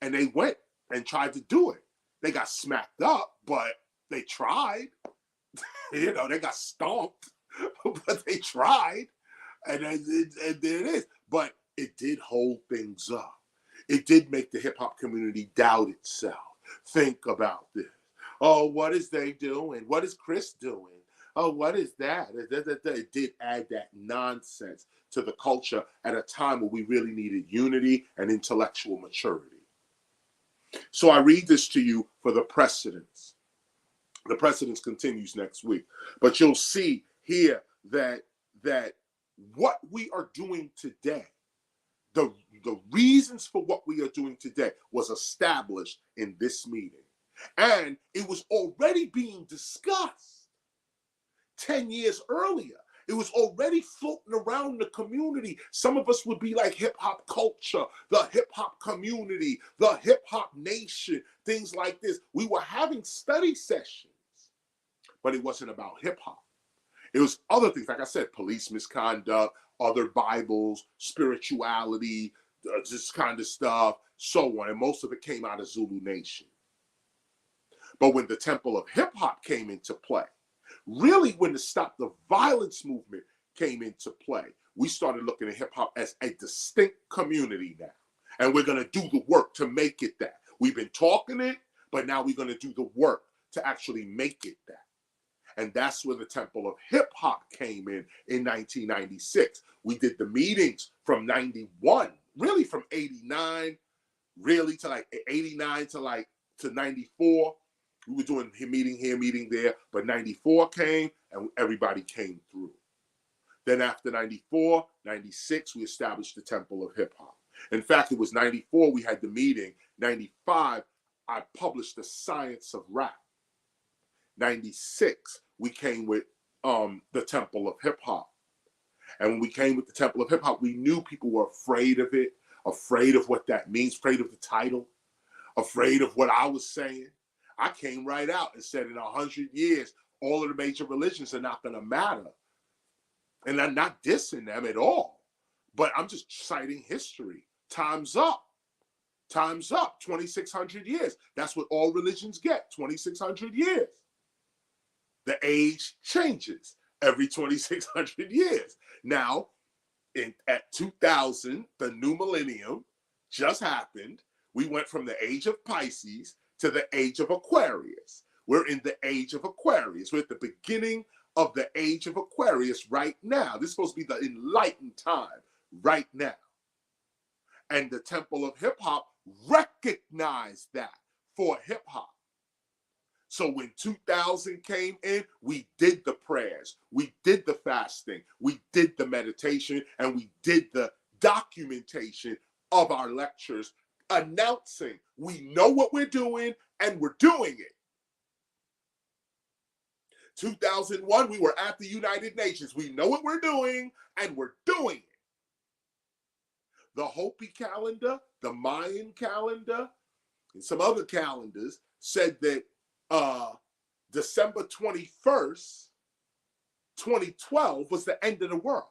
And they went and tried to do it. They got smacked up, but they tried. You know, they got stomped, but they tried. And there it is. But it did hold things up. It did make the hip hop community doubt itself. Think about this. Oh, what is they doing? What is Chris doing? Oh, what is that? It did add that nonsense to the culture at a time where we really needed unity and intellectual maturity. So I read this to you for the precedence. The precedence continues next week. But you'll see here that what we are doing today, the reasons for what we are doing today was established in this meeting. And it was already being discussed 10 years earlier. It was already floating around the community. Some of us would be like hip hop culture, the hip hop community, the hip hop nation, things like this. We were having study sessions, but it wasn't about hip hop. It was other things, like I said, police misconduct, other Bibles, spirituality, this kind of stuff, so on. And most of it came out of Zulu Nation. But when the Temple of Hip Hop came into play, really when the Stop the Violence movement came into play, we started looking at hip hop as a distinct community now. And we're going to do the work to make it that. We've been talking it, but now we're going to do the work to actually make it that. And that's where the Temple of Hip Hop came in 1996. We did the meetings from 91, really from 89, really to like 89 to 94. We were doing meeting here, meeting there, but 94 came and everybody came through. Then after 94, 96, we established the Temple of Hip Hop. In fact, it was 94 we had the meeting. 95, I published The Science of Rap. 96, we came with the Temple of Hip Hop. And when we came with the Temple of Hip Hop, we knew people were afraid of it, afraid of what that means, afraid of the title, afraid of what I was saying. I came right out and said in 100 years, all of the major religions are not going to matter. And I'm not dissing them at all, but I'm just citing history. Time's up. Time's up. 2,600 years. That's what all religions get, 2,600 years. The age changes every 2,600 years. Now, at 2000, the new millennium just happened. We went from the age of Pisces to the age of Aquarius. We're in the age of Aquarius. We're at the beginning of the age of Aquarius right now. This is supposed to be the enlightened time right now. And the Temple of Hip Hop recognized that for hip hop. So when 2000 came in, we did the prayers, we did the fasting, we did the meditation, and we did the documentation of our lectures, announcing we know what we're doing and we're doing it. 2001, we were at the United Nations. We know what we're doing and we're doing it. The Hopi calendar, the Mayan calendar, and some other calendars said that December 21st, 2012 was the end of the world.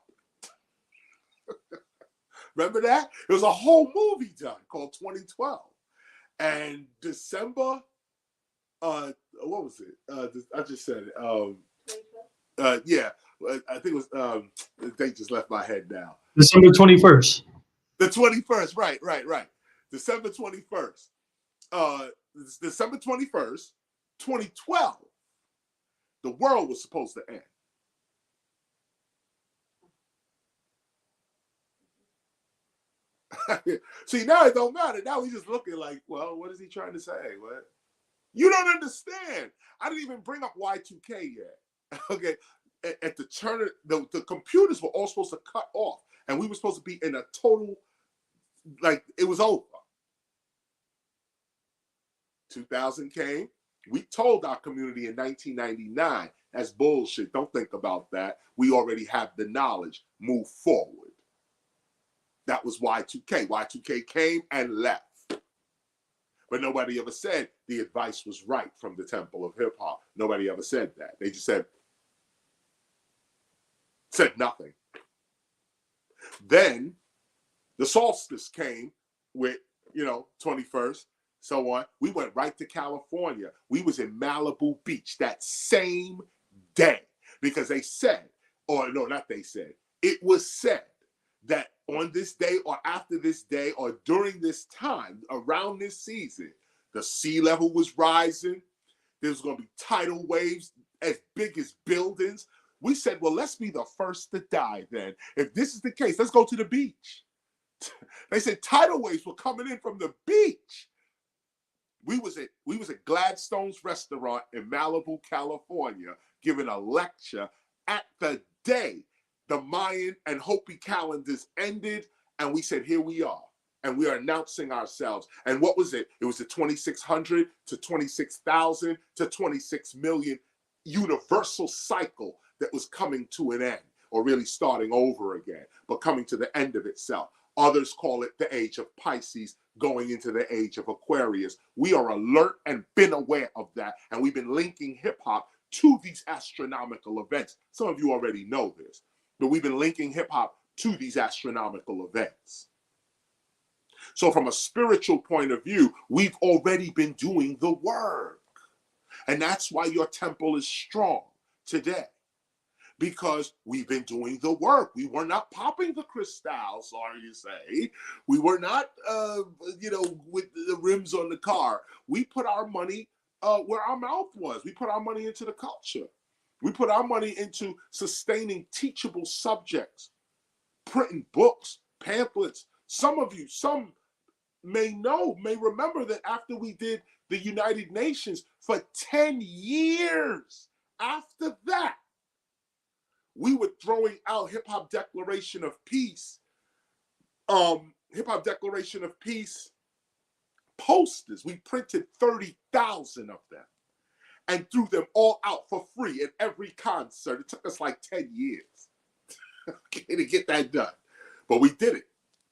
Remember that? There was a whole movie done called 2012. And December, what was it? I just said it. Yeah, I think it was, they just left my head now. December 21st. The 21st, right. December 21st. December 21st, 2012, the world was supposed to end. See, now it don't matter. Now we just looking like, well, what is he trying to say? What? You don't understand. I didn't even bring up Y2K yet. Okay. At the turn, the computers were all supposed to cut off, and we were supposed to be in a total, like, it was over. 2000 came. We told our community in 1999, that's bullshit. Don't think about that. We already have the knowledge. Move forward. That was Y2K. Y2K came and left. But nobody ever said the advice was right from the Temple of Hip Hop. Nobody ever said that. They just said nothing. Then the solstice came with, 21st, so on. We went right to California. We was in Malibu Beach that same day because they said, or no, not they said, it was said that on this day or after this day or during this time, around this season, the sea level was rising. There was going to be tidal waves as big as buildings. We said, well, let's be the first to die then. If this is the case, let's go to the beach. They said tidal waves were coming in from the beach. We was at Gladstone's restaurant in Malibu, California, giving a lecture at the day the Mayan and Hopi calendars ended, and we said, here we are. And we are announcing ourselves. And what was it? It was the 2,600 to 26,000 to 26 million universal cycle that was coming to an end, or really starting over again, but coming to the end of itself. Others call it the age of Pisces, going into the age of Aquarius. We are alert and been aware of that. And we've been linking hip hop to these astronomical events. Some of you already know this, but we've been linking hip hop to these astronomical events. So from a spiritual point of view, we've already been doing the work. And that's why your temple is strong today. because we've been doing the work. We were not popping the crystal, sorry to say. We were not, with the rims on the car. We put our money where our mouth was. We put our money into the culture. We put our money into sustaining teachable subjects, printing books, pamphlets. Some may remember that after we did the United Nations for 10 years, after that, we were throwing out Hip Hop Declaration of Peace, posters. We printed 30,000 of them and threw them all out for free at every concert. It took us like 10 years to get that done. But we did it.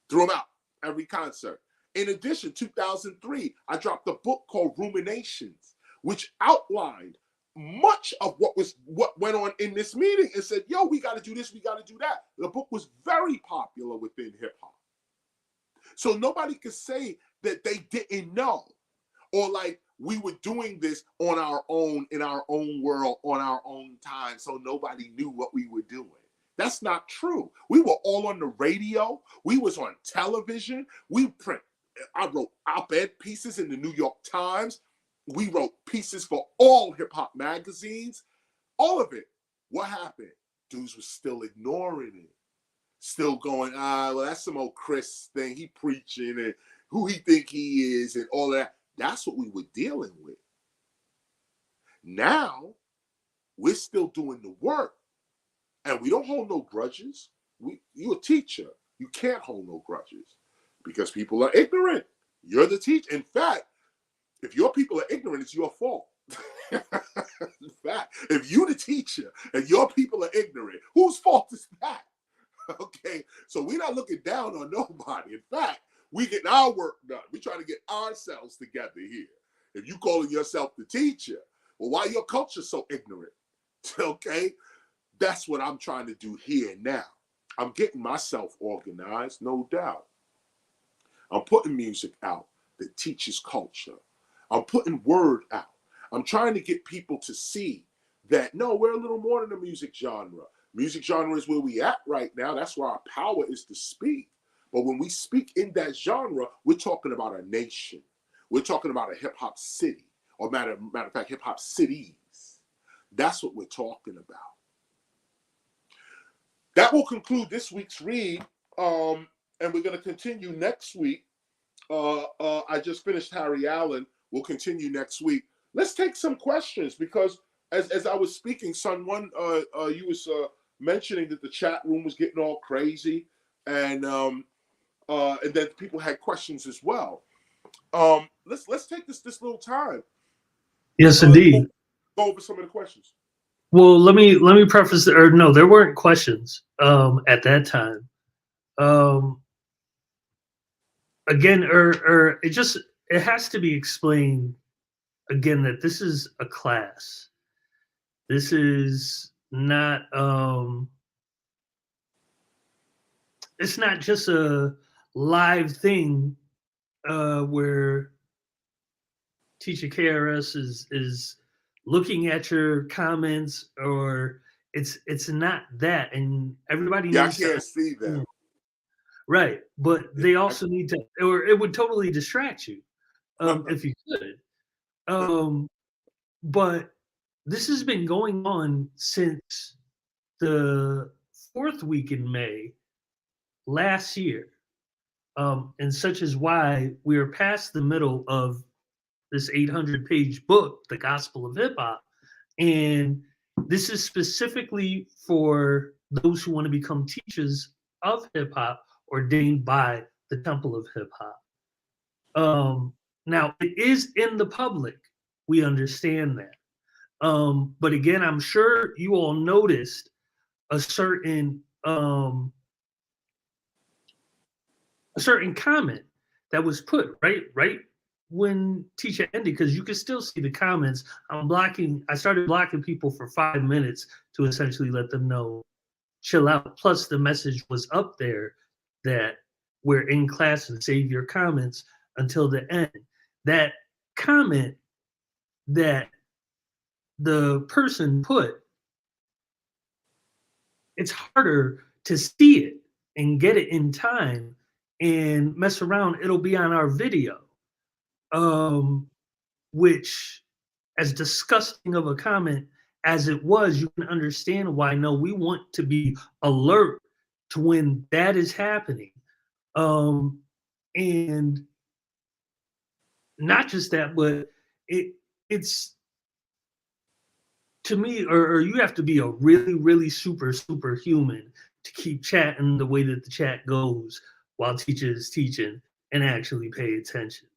Threw them out every concert. In addition, 2003, I dropped a book called Ruminations, which outlined much of what went on in this meeting and said, yo, we got to do this, we got to do that. The book was very popular within hip hop. So nobody could say that they didn't know, or like we were doing this on our own, in our own world, on our own time, so nobody knew what we were doing. That's not true. We were all on the radio. We was on television. I wrote op-ed pieces in the New York Times. We wrote pieces for all hip-hop magazines. All of it. What happened? Dudes were still ignoring it. Still going, well, that's some old Chris thing. He preaching and who he think he is and all that. That's what we were dealing with. Now, we're still doing the work. And we don't hold no grudges. You're a teacher. You can't hold no grudges because people are ignorant. You're the teacher. In fact, if your people are ignorant, it's your fault. In fact, if you're the teacher and your people are ignorant, whose fault is that? Okay, so we're not looking down on nobody. In fact, we getting our work done. We trying to get ourselves together here. If you calling yourself the teacher, well, why your culture so ignorant? Okay, that's what I'm trying to do here now. I'm getting myself organized, no doubt. I'm putting music out that teaches culture. I'm putting word out. I'm trying to get people to see that, no, we're a little more than a music genre. Music genre is where we at right now. That's where our power is to speak. But when we speak in that genre, we're talking about a nation. We're talking about a hip-hop city, or matter of fact, hip-hop cities. That's what we're talking about. That will conclude this week's read, and we're going to continue next week. I just finished Harry Allen. We'll continue next week. Let's take some questions because as I was speaking, Son One, you was mentioning that the chat room was getting all crazy, and then people had questions as well. Let's take this little time. Yes, indeed. Go over some of the questions. Well, let me preface, or no, there weren't questions at that time. Again, it has to be explained again that this is a class. This is not it's not just a live thing where Teacher KRS is looking at your comments, or it's not that, and everybody needs I can't see them. Right, but they also need to, or it would totally distract you if you could. But this has been going on since the 4th week in May last year, and such is why we are past the middle of this 800-page book, The Gospel of Hip Hop, and this is specifically for those who want to become teachers of hip hop ordained by the Temple of Hip Hop. Now, it is in the public. We understand that. But again, I'm sure you all noticed a certain comment that was put right when Teacher ended, because you can still see the comments. I started blocking people for 5 minutes to essentially let them know, chill out. Plus the message was up there that we're in class and save your comments until the end. That comment that the person put it's harder to see it and get it in time and mess around. It'll be on our video, which, as disgusting of a comment as it was, you can understand why. No, we want to be alert to when that is happening. And not just that, but it's to me, or you have to be a really, really super human to keep chatting the way that the chat goes while teacher is teaching and actually pay attention.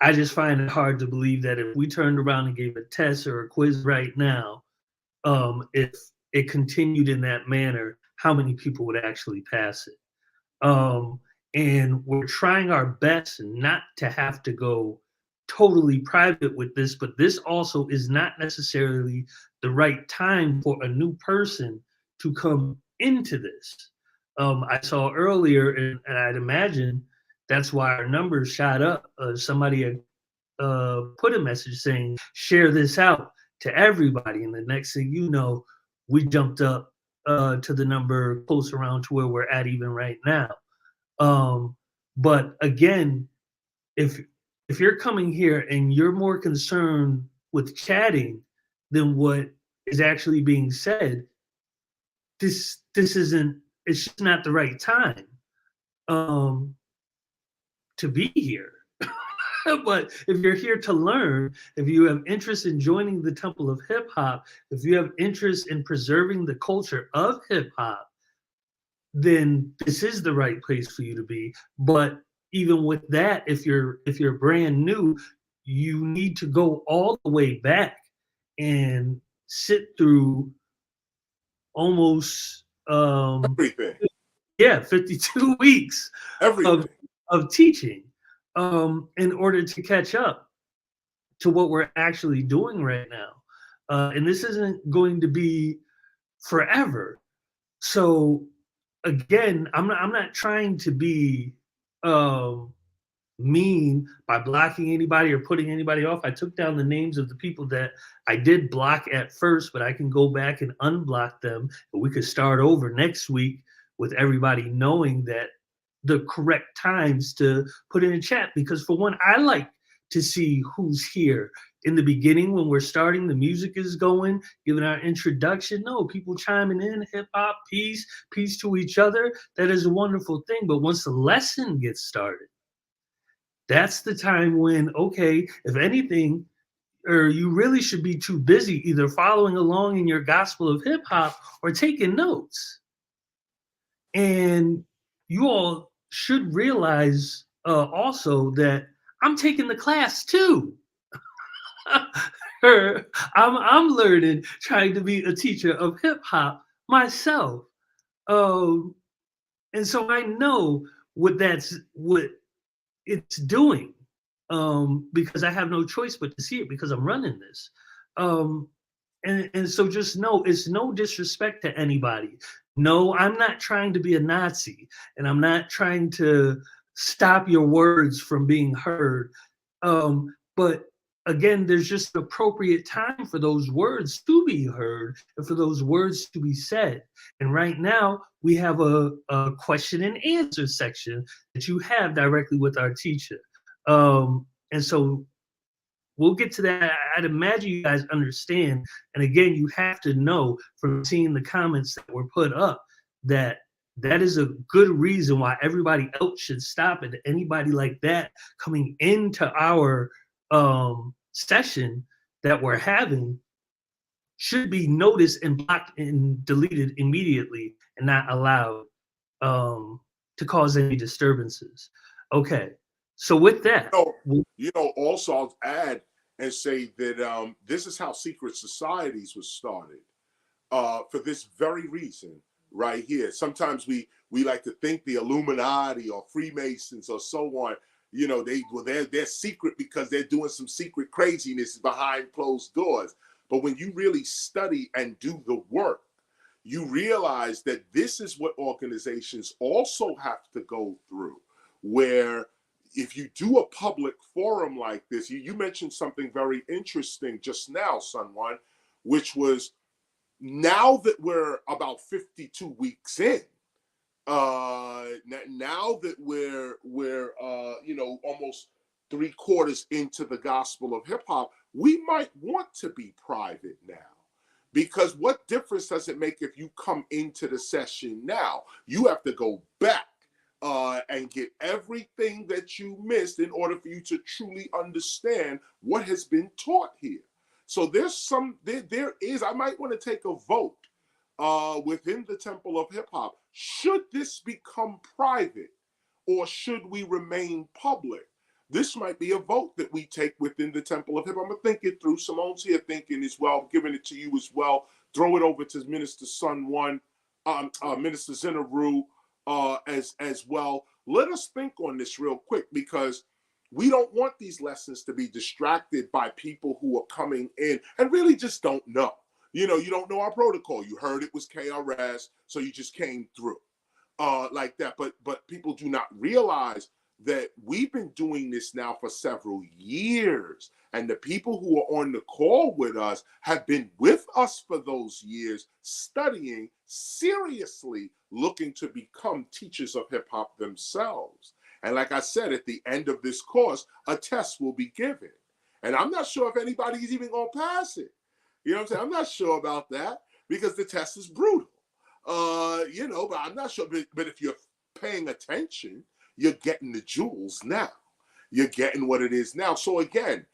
I just find it hard to believe that if we turned around and gave a test or a quiz right now, if it continued in that manner, how many people would actually pass it? And we're trying our best not to have to go totally private with this, but this also is not necessarily the right time for a new person to come into this. I saw earlier, and I'd imagine that's why our numbers shot up. Somebody had put a message saying, share this out to everybody. And the next thing you know, we jumped up to the number close around to where we're at even right now. But again, if you're coming here and you're more concerned with chatting than what is actually being said, this isn't, it's just not the right time to be here. But if you're here to learn, if you have interest in joining the Temple of Hip Hop, if you have interest in preserving the culture of hip hop, then this is the right place for you to be. But even with that, if you're brand new, you need to go all the way back and sit through almost Everything. 52 weeks Everything. of teaching in order to catch up to what we're actually doing right now. And this isn't going to be forever. So again, I'm not trying to be mean by blocking anybody or putting anybody off. I took down the names of the people that I did block at first, but I can go back and unblock them, and we could start over next week with everybody knowing that the correct times to put in a chat. Because for one, I like to see who's here. In the beginning, when we're starting, the music is going, giving our introduction. No, people chiming in, hip hop, peace to each other. That is a wonderful thing. But once the lesson gets started, that's the time when, okay, if anything, or you really should be too busy either following along in your gospel of hip hop or taking notes. And you all should realize also that I'm taking the class too. I'm learning, trying to be a teacher of hip hop myself, and so I know what it's doing, because I have no choice but to see it because I'm running this, and so just know it's no disrespect to anybody. No, I'm not trying to be a Nazi, and I'm not trying to stop your words from being heard, but again, there's just an appropriate time for those words to be heard and for those words to be said. And right now, we have a question and answer section that you have directly with our teacher. And so we'll get to that. I'd imagine you guys understand. And again, you have to know from seeing the comments that were put up that that is a good reason why everybody else should stop it. Anybody like that coming into our session that we're having should be noticed and blocked and deleted immediately and not allowed to cause any disturbances. Okay, so with that, also I'll add and say that this is how secret societies was started, for this very reason right here. Sometimes we like to think the Illuminati or Freemasons or so on, they're secret because they're doing some secret craziness behind closed doors. But when you really study and do the work, you realize that this is what organizations also have to go through, where if you do a public forum like this, you mentioned something very interesting just now, Sun One, which was now that we're about 52 weeks in, now that we're almost 3/4 into the gospel of hip hop, we might want to be private now. Because what difference does it make if you come into the session now? You have to go back and get everything that you missed in order for you to truly understand what has been taught here. So there is, I might want to take a vote within the Temple of Hip Hop. Should this become private or should we remain public? This might be a vote that we take within the Temple of Hip Hop. I'm going to think it through. Simone's here thinking as well, giving it to you as well. Throw it over to Minister Sun One, Minister Zinaru as well. Let us think on this real quick, because we don't want these lessons to be distracted by people who are coming in and really just don't know. You don't know our protocol. You heard it was KRS, so you just came through like that. But people do not realize that we've been doing this now for several years, and the people who are on the call with us have been with us for those years, studying, seriously looking to become teachers of hip hop themselves. And like I said, at the end of this course, a test will be given. And I'm not sure if anybody's even going to pass it. You know what I'm saying? I'm not sure about that, because the test is brutal. But I'm not sure. But if you're paying attention, you're getting the jewels now. You're getting what it is now. So again,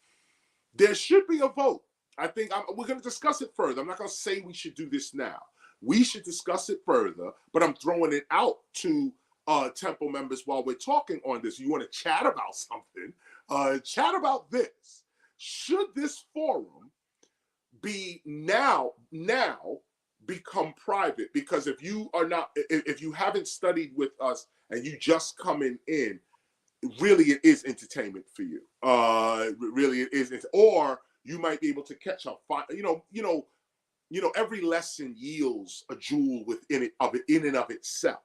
there should be a vote. I think we're going to discuss it further. I'm not going to say we should do this now. We should discuss it further, but I'm throwing it out to Temple members while we're talking on this. You want to chat about something? Chat about this. Should this forum be now become private? Because if you haven't studied with us and you just coming in, really it is entertainment for you. Really it is. Or you might be able to catch up. Every lesson yields a jewel in and of itself.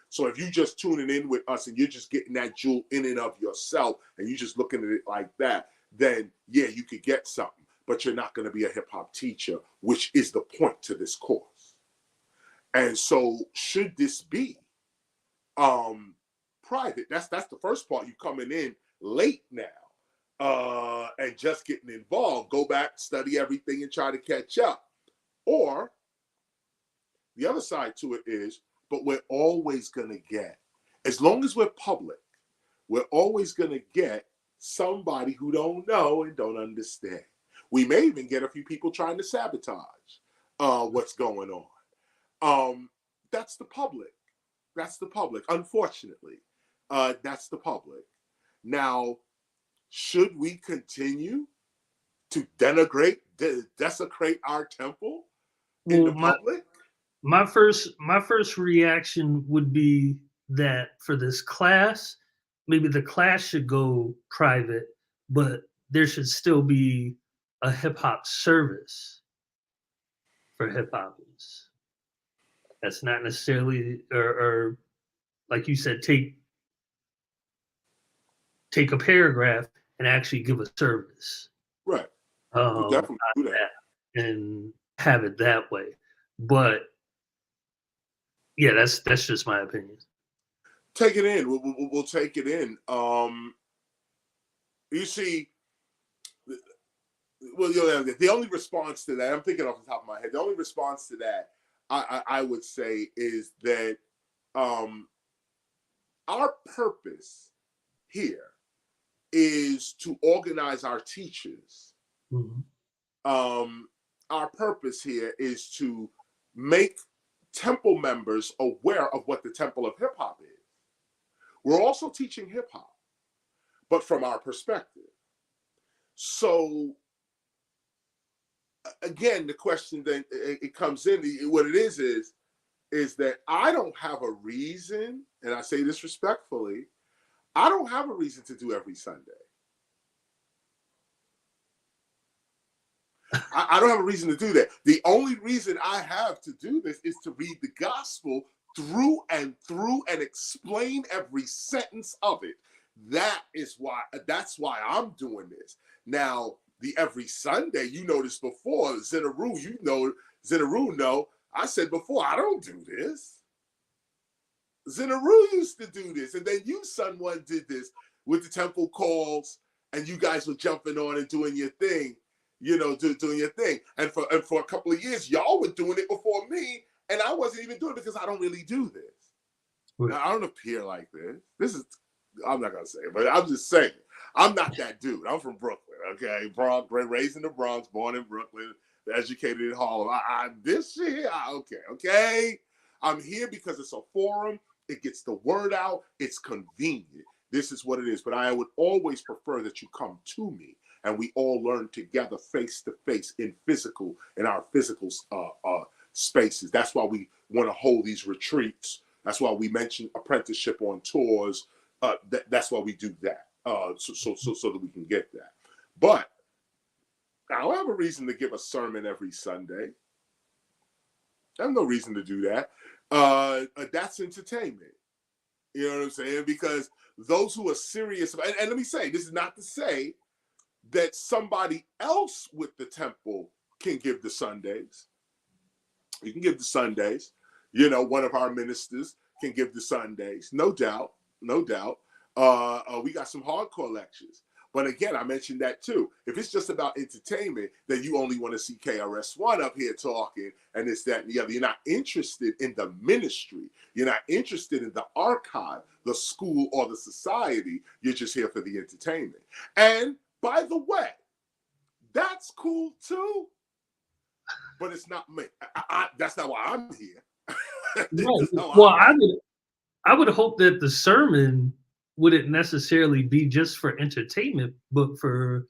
So if you just tuning in with us and you're just getting that jewel in and of yourself, and you're just looking at it like that, then yeah, you could get something. But you're not going to be a hip hop teacher, which is the point to this course. And so should this be private? That's the first part. You coming in late now and just getting involved. Go back, study everything, and try to catch up. Or the other side to it is, but we're always going to get, as long as we're public, we're always going to get somebody who don't know and don't understand. We may even get a few people trying to sabotage what's going on. That's the public. That's the public. Unfortunately, that's the public. Now, should we continue to desecrate our temple in the public? My first reaction would be that for this class, maybe the class should go private, but there should still be a hip hop service for hip hoppers. That's not necessarily, or like you said, take a paragraph and actually give a service. Right. You definitely do that. And have it that way. But yeah, that's just my opinion. Take it in. We'll take it in. You see, well, the only response to that, I'm thinking off the top of my head, the only response to that, I would say, is that our purpose here is to organize our teachers. Mm-hmm. Our purpose here is to make temple members aware of what the Temple of Hip Hop is. We're also teaching hip hop, but from our perspective. So again, the question then it comes in, what it is that I don't have a reason, and I say this respectfully, I don't have a reason to do every Sunday. I don't have a reason to do that. The only reason I have to do this is to read the gospel through and explain every sentence of it. That's why I'm doing this. Now, the every Sunday, you noticed before, Zinaru, Zinaru know, I said before, I don't do this. Zinaru used to do this, and then you, Sun One, did this with the temple calls, and you guys were jumping on and doing your thing, doing your thing. And for a couple of years, y'all were doing it before me, and I wasn't even doing it because I don't really do this. Right. Now, I don't appear like this. I'm not gonna say it, but I'm just saying, I'm not that dude. I'm from Brooklyn, okay? Bronx, raised in the Bronx, born in Brooklyn, educated in Harlem. This shit here, okay. I'm here because it's a forum. It gets the word out. It's convenient. This is what it is. But I would always prefer that you come to me and we all learn together face to face in our physical spaces. That's why we want to hold these retreats. That's why we mention apprenticeship on tours. That's why we do that. So that we can get that. But I don't have a reason to give a sermon every Sunday. I have no reason to do that. That's entertainment. You know what I'm saying? Because those who are serious about, and let me say, this is not to say that somebody else with the temple can give the Sundays. You can give the Sundays. One of our ministers can give the Sundays. No doubt. We got some hardcore lectures. But again, I mentioned that too. If it's just about entertainment, then you only want to see KRS-ONE up here talking and this, that, and the other. You're not interested in the ministry. You're not interested in the archive, the school, or the society. You're just here for the entertainment. And by the way, that's cool too. But it's not me. That's not why I'm here. Right. Well, I would hope that the sermon wouldn't necessarily be just for entertainment, but for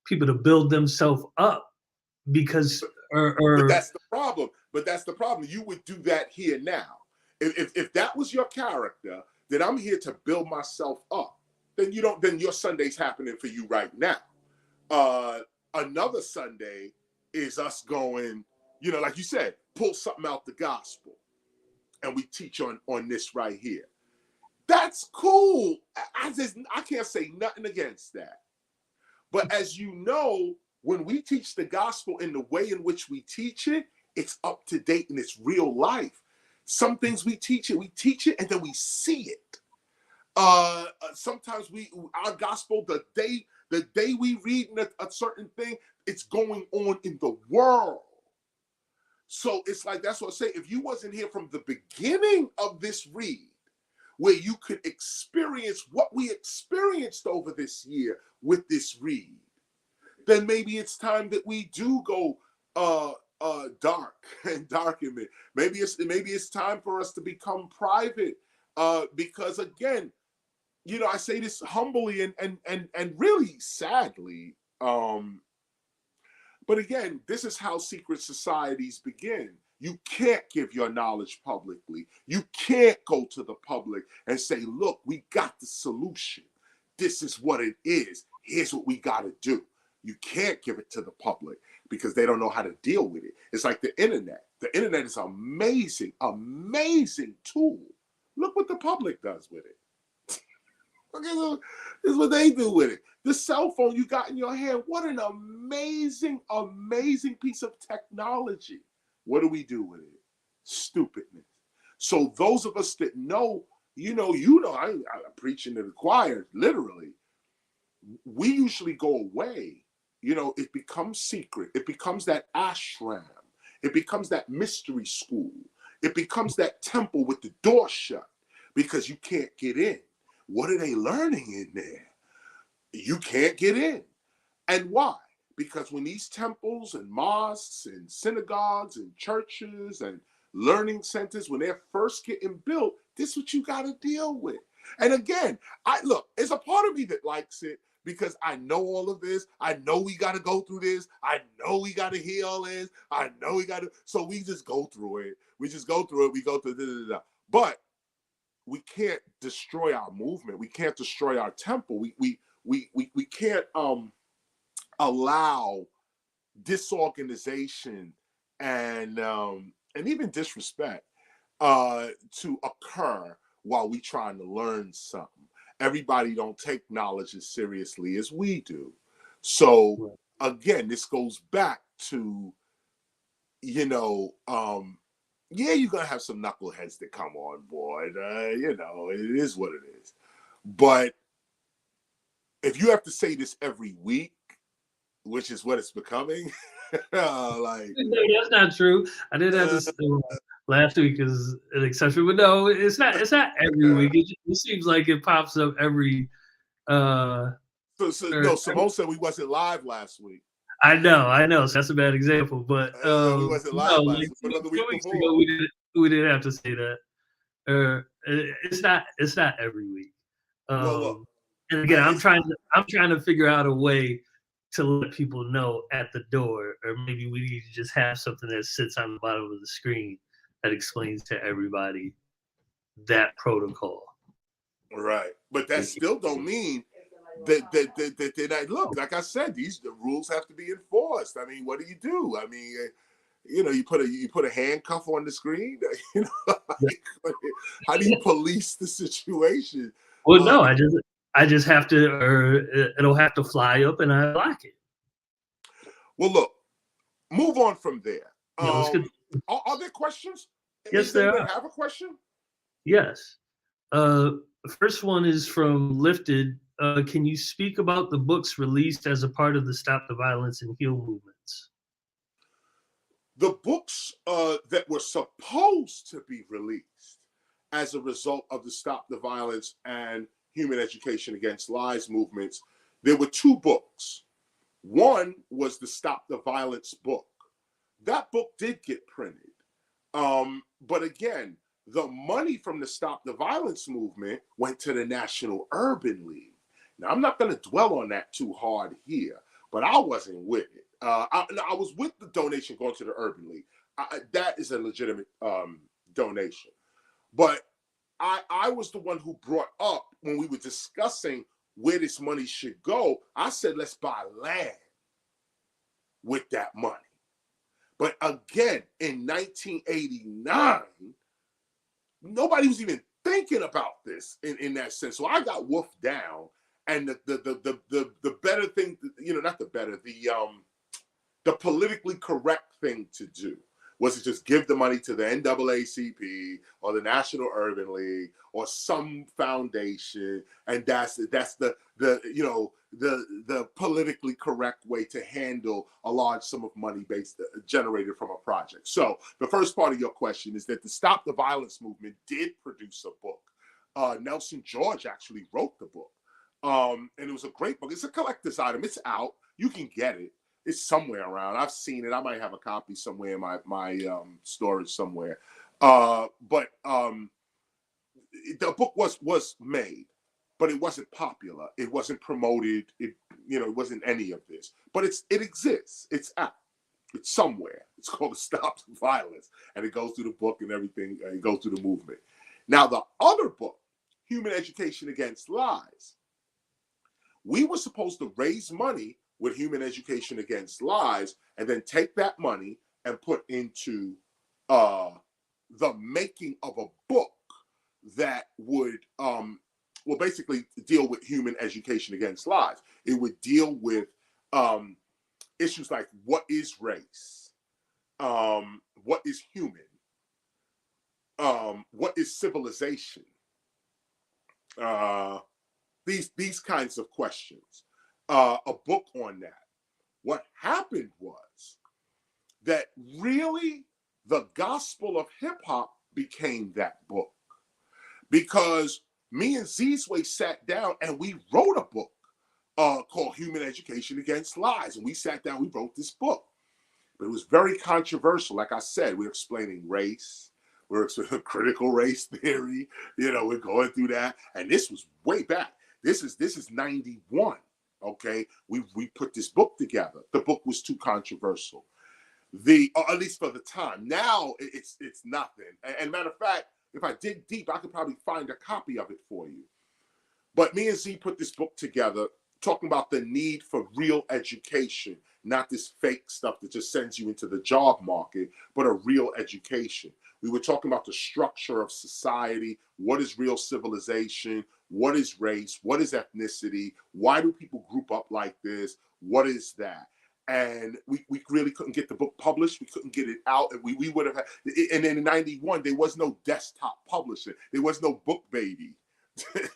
people to build themselves up, because But that's the problem. You would do that here now. If that was your character, then I'm here to build myself up. Then your Sunday's happening for you right now. Another Sunday is us going, like you said, pull something out the gospel, and we teach on this right here. That's cool. I can't say nothing against that. But as you know, when we teach the gospel in the way in which we teach it, it's up to date and it's real life. Some things we teach it and then we see it. Sometimes our gospel, the day we read a certain thing, it's going on in the world. So it's like, that's what I say. If you wasn't here from the beginning of this read, where you could experience what we experienced over this year with this read, then maybe it's time that we do go dark and darken. Maybe it's time for us to become private, because again, I say this humbly and really sadly, but again, this is how secret societies begin. You can't give your knowledge publicly. You can't go to the public and say, look, we got the solution. This is what it is. Here's what we got to do. You can't give it to the public because they don't know how to deal with it. It's like the internet. The internet is an amazing, amazing tool. Look what the public does with it. Okay, this is what they do with it. The cell phone you got in your hand, what an amazing, amazing piece of technology. What do we do with it? Stupidness. So those of us that know, I'm preaching to the choir, literally. We usually go away. It becomes secret. It becomes that ashram. It becomes that mystery school. It becomes that temple with the door shut because you can't get in. What are they learning in there? You can't get in. And why? Because when these temples and mosques and synagogues and churches and learning centers, when they're first getting built, this is what you got to deal with. And again, there's a part of me that likes it because I know all of this. I know we got to go through this. I know we got to hear all this. I know we got to. So we just go through it. We go through it. But we can't destroy our movement. We can't destroy our temple. We can't allow disorganization and even disrespect to occur while we trying to learn something. Everybody don't take knowledge as seriously as we do. So again, this goes back to, you know, yeah, you're gonna have some knuckleheads that come on board. You know, it is what it is. But if you have to say this every week, which is what it's becoming, like, No, that's not true. I did have to say last week is an exception, but no, it's not. It's not every week. It seems like it pops up every. no, Simone said we wasn't live last week. I know. So that's a bad example, but we wasn't live last week. But the week 2 weeks before, ago, we didn't have to say that. It's not every week. Well, look, and again, I'm trying to figure out a way to let people know at the door, or maybe we need to just have something that sits on the bottom of the screen that explains to everybody that protocol. right? But that still don't mean that they're not. Look, like I said, the rules have to be enforced. I mean, what do? I mean, you know, you put a handcuff on the screen. You know, like, how do you police the situation? Well, no, I just have to, or it'll have to fly up, and I lock it. Well, look, move on from there. Yeah, are there questions? Yes, there are. Have a question? Yes. The first one is from Lifted. Can you speak about the books released as a part of the Stop the Violence and Heal movements? The books that were supposed to be released as a result of the Stop the Violence and Human Education Against Lies movements, there were 2 books. One was the Stop the Violence book. That book did get printed. But again, the money from the Stop the Violence movement went to the National Urban League. Now, I'm not going to dwell on that too hard here, but I wasn't with it. I was with the donation going to the Urban League. That is a legitimate donation. But I was the one who brought up, when we were discussing where this money should go, I said, let's buy land with that money. But again, in 1989, nobody was even thinking about this in that sense. So I got woofed down, and the better thing, you know, not the better, the politically correct thing to do was to just give the money to the NAACP or the National Urban League or some foundation, and that's the you know, the politically correct way to handle a large sum of money generated from a project. So the first part of your question is that the Stop the Violence movement did produce a book. Nelson George actually wrote the book, and it was a great book. It's a collector's item. It's out. You can get it. It's somewhere around. I've seen it. I might have a copy somewhere in my storage somewhere. But the book was made, but it wasn't popular. It wasn't promoted. It wasn't any of this. But it exists. It's out. It's somewhere. It's called the Stop the Violence, and it goes through the book and everything. It goes through the movement. Now, the other book, Human Education Against Lies, we were supposed to raise money with Human Education Against Lies, and then take that money and put into the making of a book that would, basically deal with human education against lies. It would deal with issues like, what is race? What is human? What is civilization? These kinds of questions. A book on that. What happened was that really the gospel of hip hop became that book, because me and Zizwe sat down and we wrote a book called Human Education Against Lies. And we sat down, we wrote this book. But it was very controversial. Like I said, we're explaining race. We're explaining critical race theory. You know, we're going through that. And this was way back. This is 91. Okay, we put this book together. The book was too controversial, at least for the time. Now it's nothing. And matter of fact, if I dig deep, I could probably find a copy of it for you. But me and Z put this book together, talking about the need for real education, not this fake stuff that just sends you into the job market, but a real education. We were talking about the structure of society. What is real civilization? What is race? What is ethnicity? Why do people group up like this? What is that? and we really couldn't get the book published. We couldn't get it out, and we would have had. And then in '91, there was no desktop publishing. There was no Book Baby.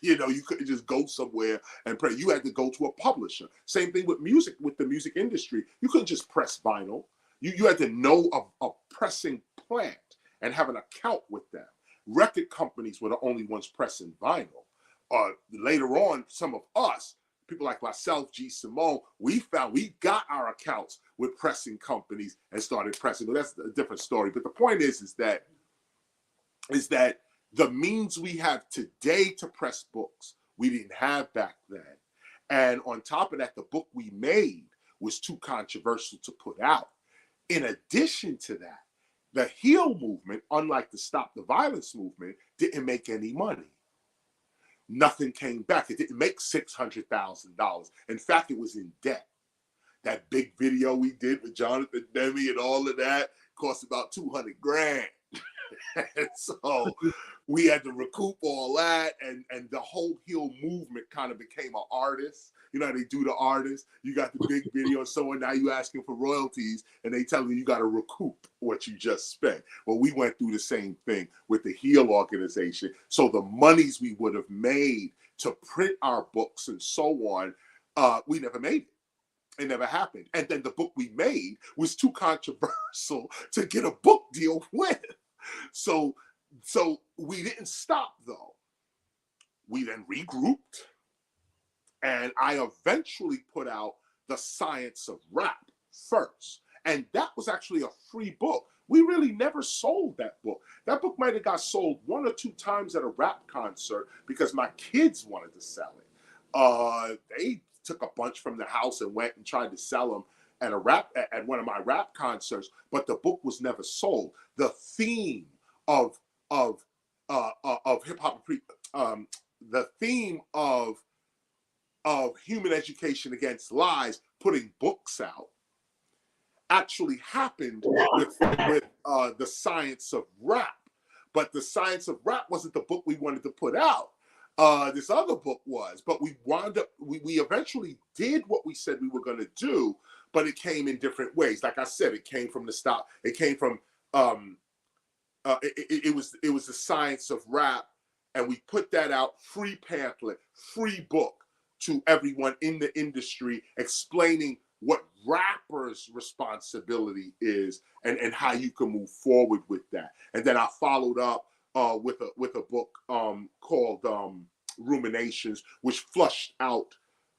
You know, you couldn't just go somewhere and press. You had to go to a publisher. Same thing with music, with the music industry. You couldn't just press vinyl. You had to know a pressing plant and have an account with them. Record companies were the only ones pressing vinyl. Later on, some of us, people like myself, GSIMONE, we got our accounts with pressing companies and started pressing. But that's a different story. But the point is that the means we have today to press books, we didn't have back then. And on top of that, the book we made was too controversial to put out. In addition to that, the HEAL movement, unlike the Stop the Violence movement, didn't make any money. Nothing came back. It didn't make $600,000. In fact, it was in debt. That big video we did with Jonathan Demme and all of that cost about $200,000. And so we had to recoup all that, and the whole HEAL movement kind of became an artist. You know how they do the artist? You got the big video, so now you asking for royalties, and they tell you got to recoup what you just spent. Well, we went through the same thing with the HEAL organization. So the monies we would have made to print our books and so on, we never made it. It never happened. And then the book we made was too controversial to get a book deal with. So we didn't stop, though. We then regrouped, and I eventually put out The Science of Rap first. And that was actually a free book. We really never sold that book. That book might have got sold 1 or 2 times at a rap concert because my kids wanted to sell it. They took a bunch from the house and went and tried to sell them at one of my rap concerts, but the book was never sold. The theme of hip hop, the theme of human education against lies, putting books out, actually happened with The Science of Rap. But The Science of Rap wasn't the book we wanted to put out. This other book was, but we eventually did what we said we were going to do, but it came in different ways. Like I said, it came from it came from, it was The Science of Rap, and we put that out, free pamphlet, free book to everyone in the industry, explaining what rappers' responsibility is and how you can move forward with that. And then I followed up with a book called Ruminations, which flushed out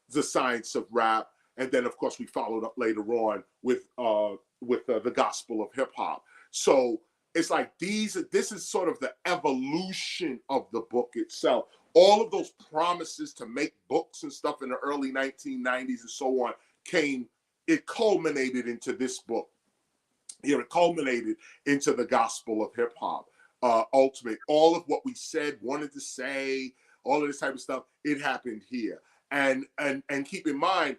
The Science of Rap. And then, of course, we followed up later on with The Gospel of Hip Hop. So it's like this is sort of the evolution of the book itself. All of those promises to make books and stuff in the early 1990s and so on it culminated into this book. It culminated into The Gospel of Hip Hop. Ultimate, all of what we said, wanted to say, all of this type of stuff, it happened here. And keep in mind,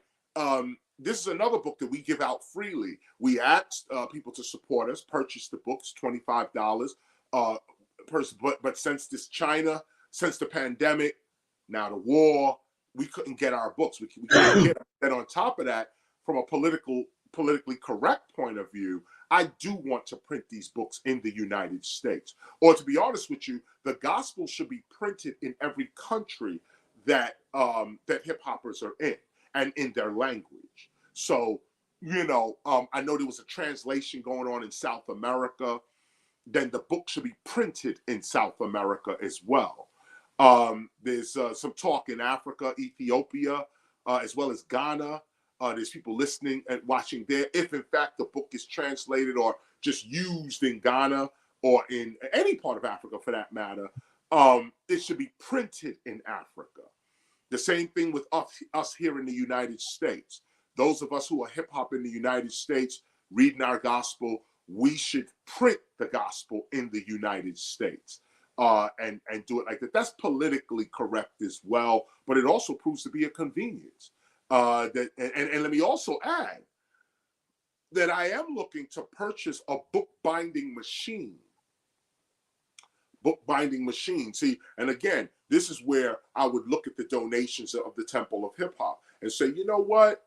this is another book that we give out freely. We asked people to support us, purchase the books, $25 but since since the pandemic, now the war, we couldn't get our books. We couldn't get them. And on top of that, from a politically correct point of view, I do want to print these books in the United States. Or to be honest with you, the gospel should be printed in every country that hip hoppers are in and in their language. So, I know there was a translation going on in South America. Then the book should be printed in South America as well. There's some talk in Africa, Ethiopia, as well as Ghana. There's people listening and watching there. If in fact the book is translated or just used in Ghana or in any part of Africa for that matter, it should be printed in Africa. The same thing with us here in the United States. Those of us who are hip hop in the United States, reading our gospel, we should print the gospel in the United States and do it like that. That's politically correct as well, but it also proves to be a convenience. And let me also add that I am looking to purchase a bookbinding machine. See, and again, this is where I would look at the donations of the Temple of Hip Hop and say, you know what?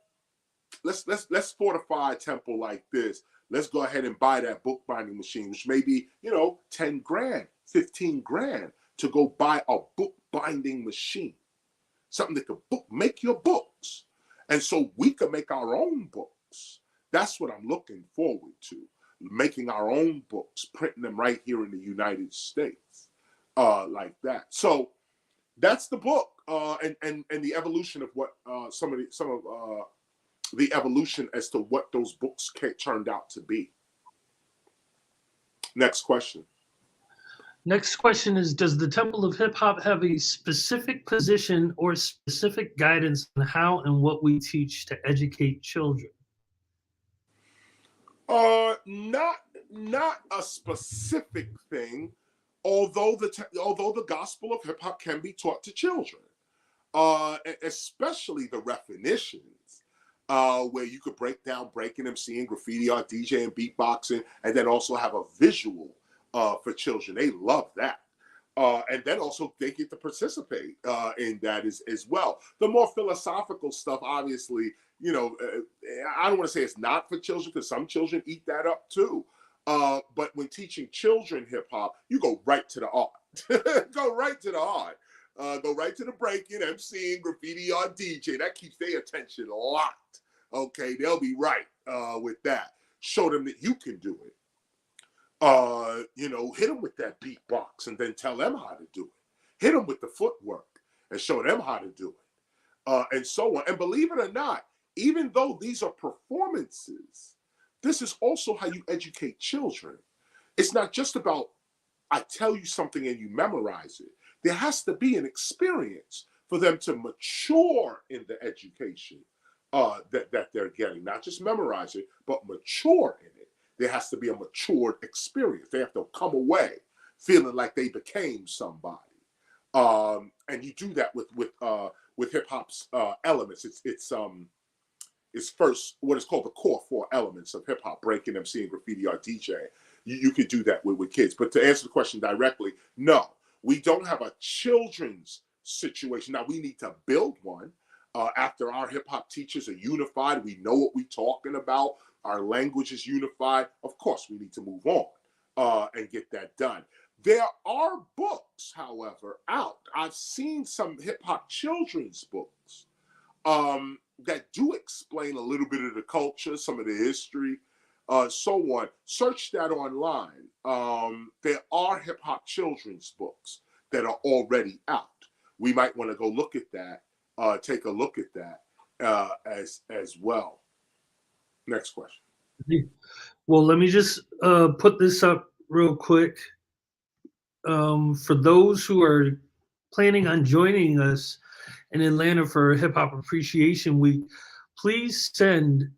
let's fortify a temple like this. Let's go ahead and buy that bookbinding machine, which may be, 10 grand, 15 grand to go buy a bookbinding machine, something that could make your books. And so we could make our own books. That's what I'm looking forward to, making our own books, printing them right here in the United States, like that. So that's the book, and the evolution of what some of the evolution as to what those books turned out to be. Next question. Next question is, does the Temple of Hip Hop have a specific position or specific guidance on how and what we teach to educate children? Not a specific thing, although the gospel of hip hop can be taught to children, especially the definitions, where you could break down breaking, MCing, graffiti art, DJing, beatboxing, and then also have a visual for children. They love that. And then also they get to participate in that as well. The more philosophical stuff, obviously, I don't want to say it's not for children, because some children eat that up too. But when teaching children hip hop, you go right to the art. Go right to the art. Go right to the breaking, MCing, graffiti art, DJ. That keeps their attention locked. Okay, they'll be right with that. Show them that you can do it. Hit them with that beatbox and then tell them how to do it. Hit them with the footwork and show them how to do it, and so on. And believe it or not, even though these are performances, this is also how you educate children. It's not just about, I tell you something and you memorize it. There has to be an experience for them to mature in the education that they're getting. Not just memorize it, but mature in it. There has to be a matured experience. They have to come away feeling like they became somebody. And you do that with hip hop's elements. It's first what is called the core 4 elements of hip hop: breaking, MCing, graffiti art, DJ. You could do that with kids. But to answer the question directly, no, we don't have a children's situation. Now we need to build one. After our hip hop teachers are unified, we know what we're talking about. Our language is unified. Of course, we need to move on and get that done. There are books, however, out. I've seen some hip hop children's books that do explain a little bit of the culture, some of the history, so on. Search that online. There are hip hop children's books that are already out. We might want to go look at that, take a look at that as well. Next question. Well, let me just put this up real quick. For those who are planning on joining us in Atlanta for Hip Hop Appreciation Week, please send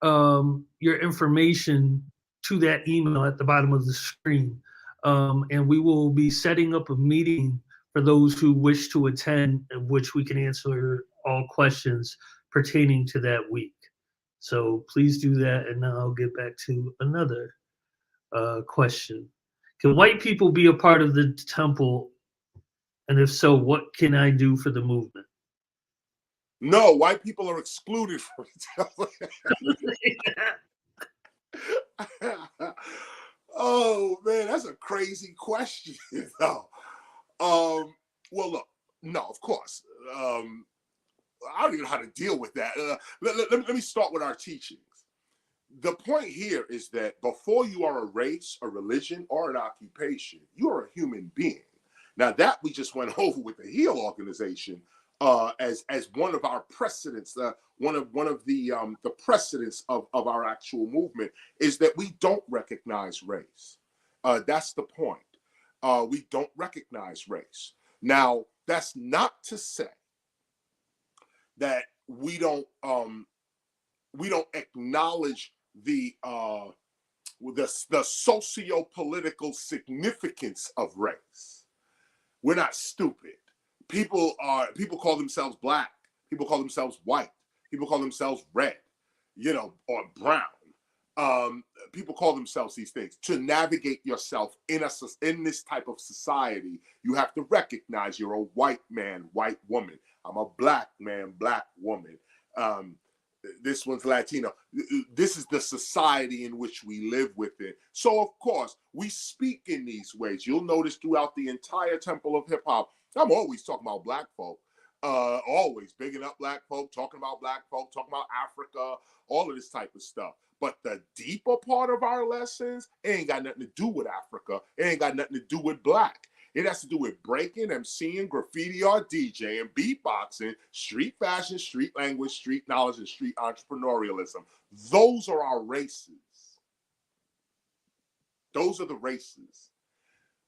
your information to that email at the bottom of the screen. And we will be setting up a meeting for those who wish to attend, in which we can answer all questions pertaining to that week. So please do that, and now I'll get back to another question. Can white people be a part of the temple? And if so, what can I do for the movement? No, white people are excluded from the temple. Oh man, that's a crazy question, though. Well, look, no, of course. I don't even know how to deal with that. Let me start with our teachings. The point here is that before you are a race, a religion, or an occupation, you are a human being. Now that we just went over with the HEAL organization as one of our precedents, one of the precedents of our actual movement is that we don't recognize race. That's the point. We don't recognize race. Now that's not to say that we don't acknowledge the socio-political significance of race. We're not stupid. People call themselves black. People call themselves white. People call themselves red, or brown. People call themselves these things. To navigate yourself in this type of society, you have to recognize you're a white man, white woman. I'm a black man, black woman. this one's Latino. This is the society in which we live within. So, of course, we speak in these ways. You'll notice throughout the entire Temple of Hip Hop, I'm always talking about black folk, always bigging up black folk, talking about Africa, all of this type of stuff. But the deeper part of our lessons, it ain't got nothing to do with Africa. It ain't got nothing to do with black. It has to do with breaking, MCing, graffiti art, DJing, beatboxing, street fashion, street language, street knowledge, and street entrepreneurialism. Those are our races. Those are the races.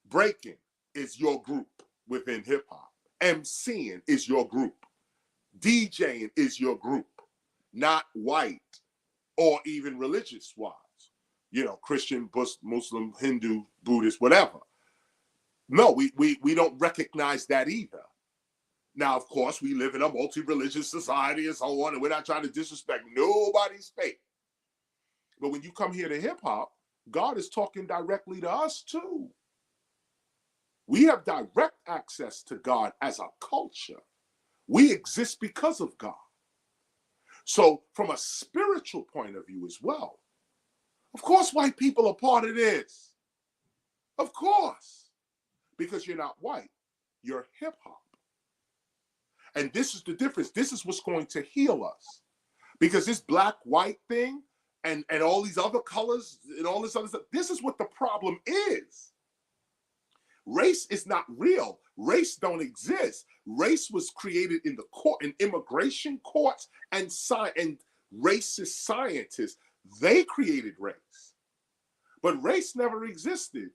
Breaking is your group within hip hop. MCing is your group. DJing is your group, not white or even religious wise. You know, Christian, Muslim, Hindu, Buddhist, whatever. No, we don't recognize that either. Now, of course, we live in a multi-religious society and so on, and we're not trying to disrespect nobody's faith. But when you come here to hip hop, God is talking directly to us too. We have direct access to God as a culture. We exist because of God. So from a spiritual point of view as well, of course, white people are part of this. Of course. Because you're not white, you're hip hop. And this is the difference. This is what's going to heal us. Because this black-white thing and all these other colors and all this other stuff, this is what the problem is. Race is not real. Race don't exist. Race was created in the court, in immigration courts, and racist scientists. They created race. But race never existed.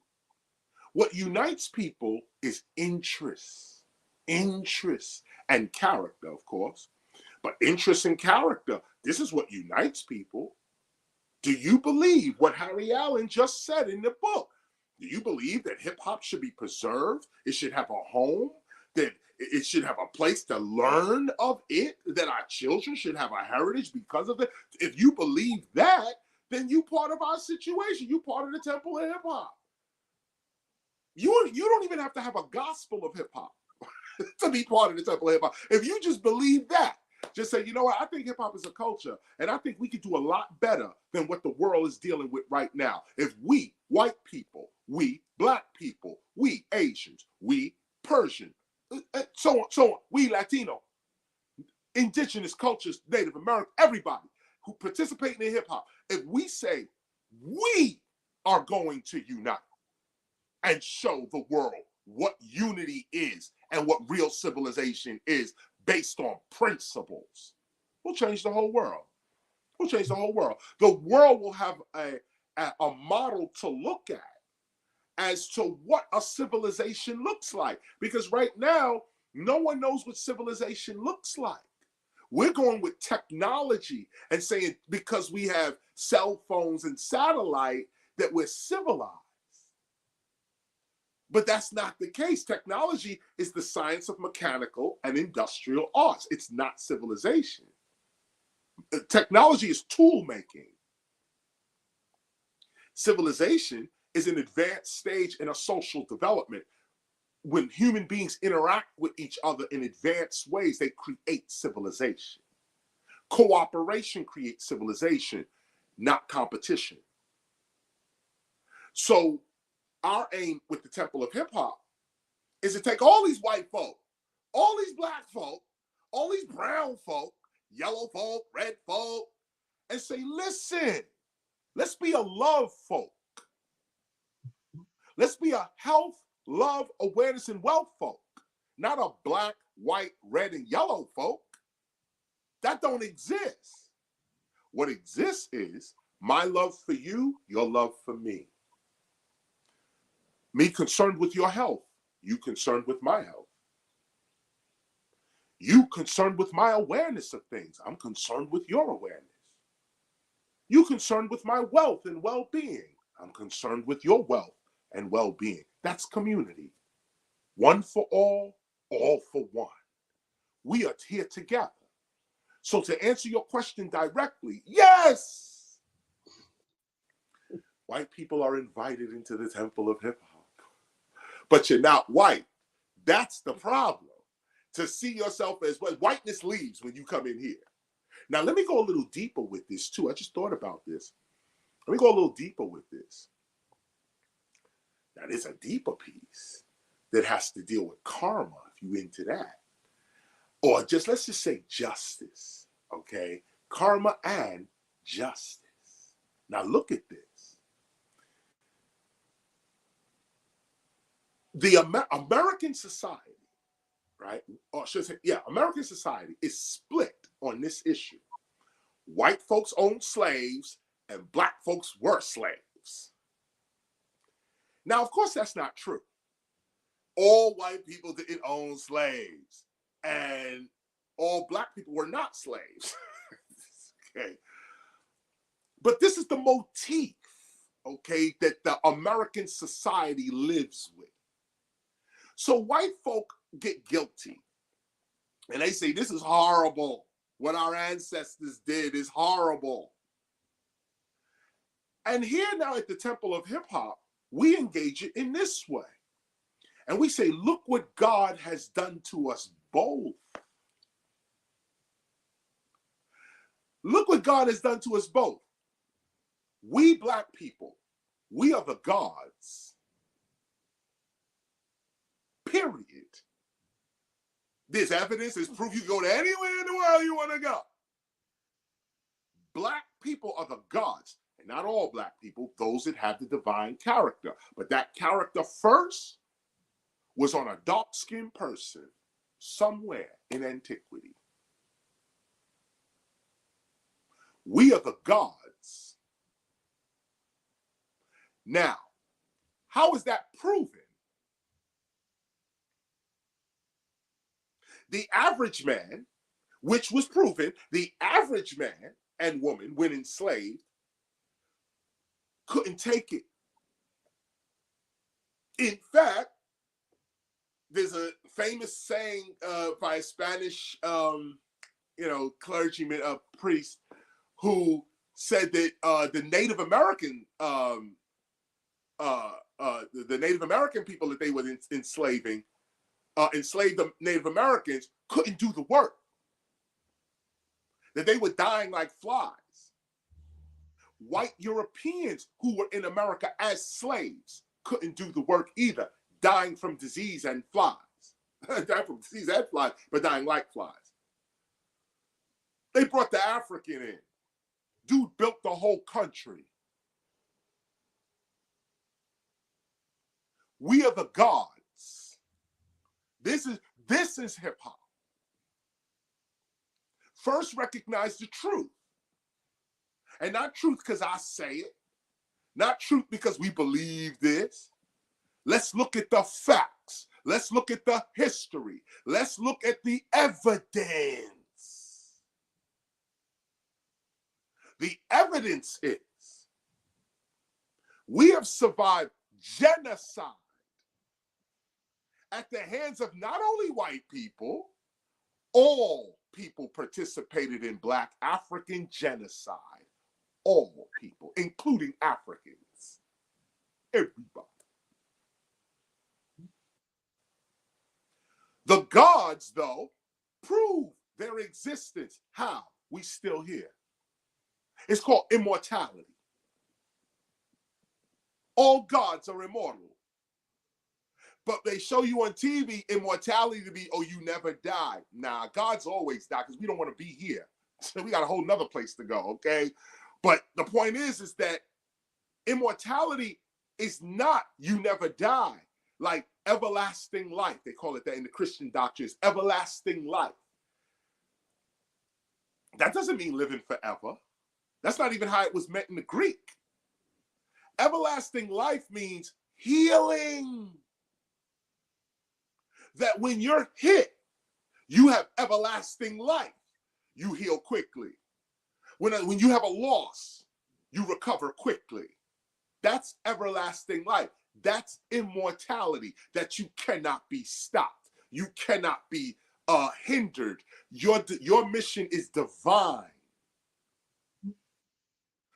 What unites people is interest and character, of course. But interest and character, this is what unites people. Do you believe what Harry Allen just said in the book? Do you believe that hip hop should be preserved? It should have a home, that it should have a place to learn of it, that our children should have a heritage because of it? If you believe that, then you part of our situation. You part of the Temple of Hip Hop. You don't even have to have a gospel of hip hop to be part of the Temple of Hip Hop. If you just believe that, just say, you know what, I think hip hop is a culture, and I think we could do a lot better than what the world is dealing with right now. If we, white people, we, black people, we, Asians, we, Persian, so on, we, Latino, indigenous cultures, Native American, everybody who participate in hip hop, if we say we are going to unite, and show the world what unity is and what real civilization is based on principles, we'll change the whole world. We'll change the whole world. The world will have a model to look at as to what a civilization looks like. Because right now, no one knows what civilization looks like. We're going with technology and saying because we have cell phones and satellite that we're civilized. But that's not the case. Technology is the science of mechanical and industrial arts. It's not civilization. Technology is tool making. Civilization is an advanced stage in a social development. When human beings interact with each other in advanced ways, they create civilization. Cooperation creates civilization, not competition. So our aim with the Temple of Hip Hop is to take all these white folk, all these black folk, all these brown folk, yellow folk, red folk, and say, listen, let's be a love folk. Let's be a health, love, awareness, and wealth folk, not a black, white, red, and yellow folk. That don't exist. What exists is my love for you, your love for me. Me concerned with your health, you concerned with my health. You concerned with my awareness of things, I'm concerned with your awareness. You concerned with my wealth and well-being, I'm concerned with your wealth and well-being. That's community. One for all for one. We are here together. So to answer your question directly, yes! White people are invited into the Temple of Hip Hop. But you're not white. That's the problem. To see yourself as well. Whiteness leaves when you come in here. Now, let me go a little deeper with this, too. I just thought about this. Let me go a little deeper with this. Now, there's a deeper piece that has to deal with karma, if you're into that. Or just, let's just say justice, okay? Karma and justice. Now, look at this. The American society, right? Or should I say, yeah, American society is split on this issue. White folks owned slaves and black folks were slaves. Now, of course, that's not true. All white people didn't own slaves and all black people were not slaves. Okay. But this is the motif, okay, that the American society lives with. So white folk get guilty and they say, this is horrible. What our ancestors did is horrible. And here now at the Temple of Hip Hop, we engage it in this way. And we say, look what God has done to us both. Look what God has done to us both. We black people, we are the gods. Period. There's evidence, there's proof you can go to anywhere in the world you want to go. Black people are the gods. And not all black people, those that have the divine character. But that character first was on a dark-skinned person somewhere in antiquity. We are the gods. Now, how is that proven? The average man, which was proven, the average man and woman, when enslaved, couldn't take it. In fact, there's a famous saying by a Spanish, clergyman, priest, who said that the Native American, the Native American people that they were enslaving, enslaved the Native Americans, couldn't do the work. That they were dying like flies. White Europeans who were in America as slaves couldn't do the work either, dying from disease and flies. Dying from disease and flies, but dying like flies. They brought the African in. Dude built the whole country. We are the gods. This is hip hop. First, recognize the truth. And not truth because I say it. Not truth because we believe this. Let's look at the facts. Let's look at the history. Let's look at the evidence. The evidence is we have survived genocide at the hands of not only white people, all people participated in Black African genocide. All people, including Africans. Everybody. The gods, though, prove their existence. How? We still here. It's called immortality. All gods are immortal. But they show you on TV immortality to be, oh, you never die. Nah, gods always die because we don't want to be here. So we got a whole nother place to go, okay? But the point is that immortality is not you never die, like everlasting life. They call it that in the Christian doctrines, everlasting life. That doesn't mean living forever. That's not even how it was meant in the Greek. Everlasting life means healing. That when you're hit, you have everlasting life. You heal quickly. When you have a loss, you recover quickly. That's everlasting life. That's immortality, that you cannot be stopped. You cannot be hindered. Your mission is divine.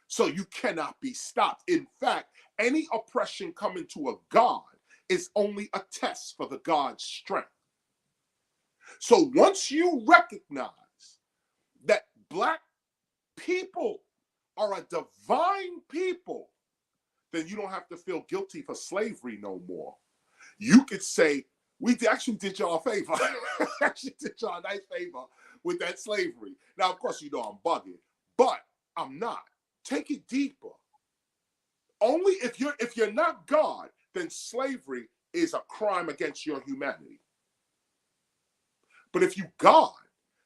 So you cannot be stopped. In fact, any oppression coming to a God is only a test for the God's strength. So once you recognize that Black people are a divine people, then you don't have to feel guilty for slavery no more. You could say, we actually did y'all a favor. Actually did y'all a nice favor with that slavery. Now, of course, you know I'm bugging, but I'm not. Take it deeper. Only if you're not God, then slavery is a crime against your humanity. But if you God,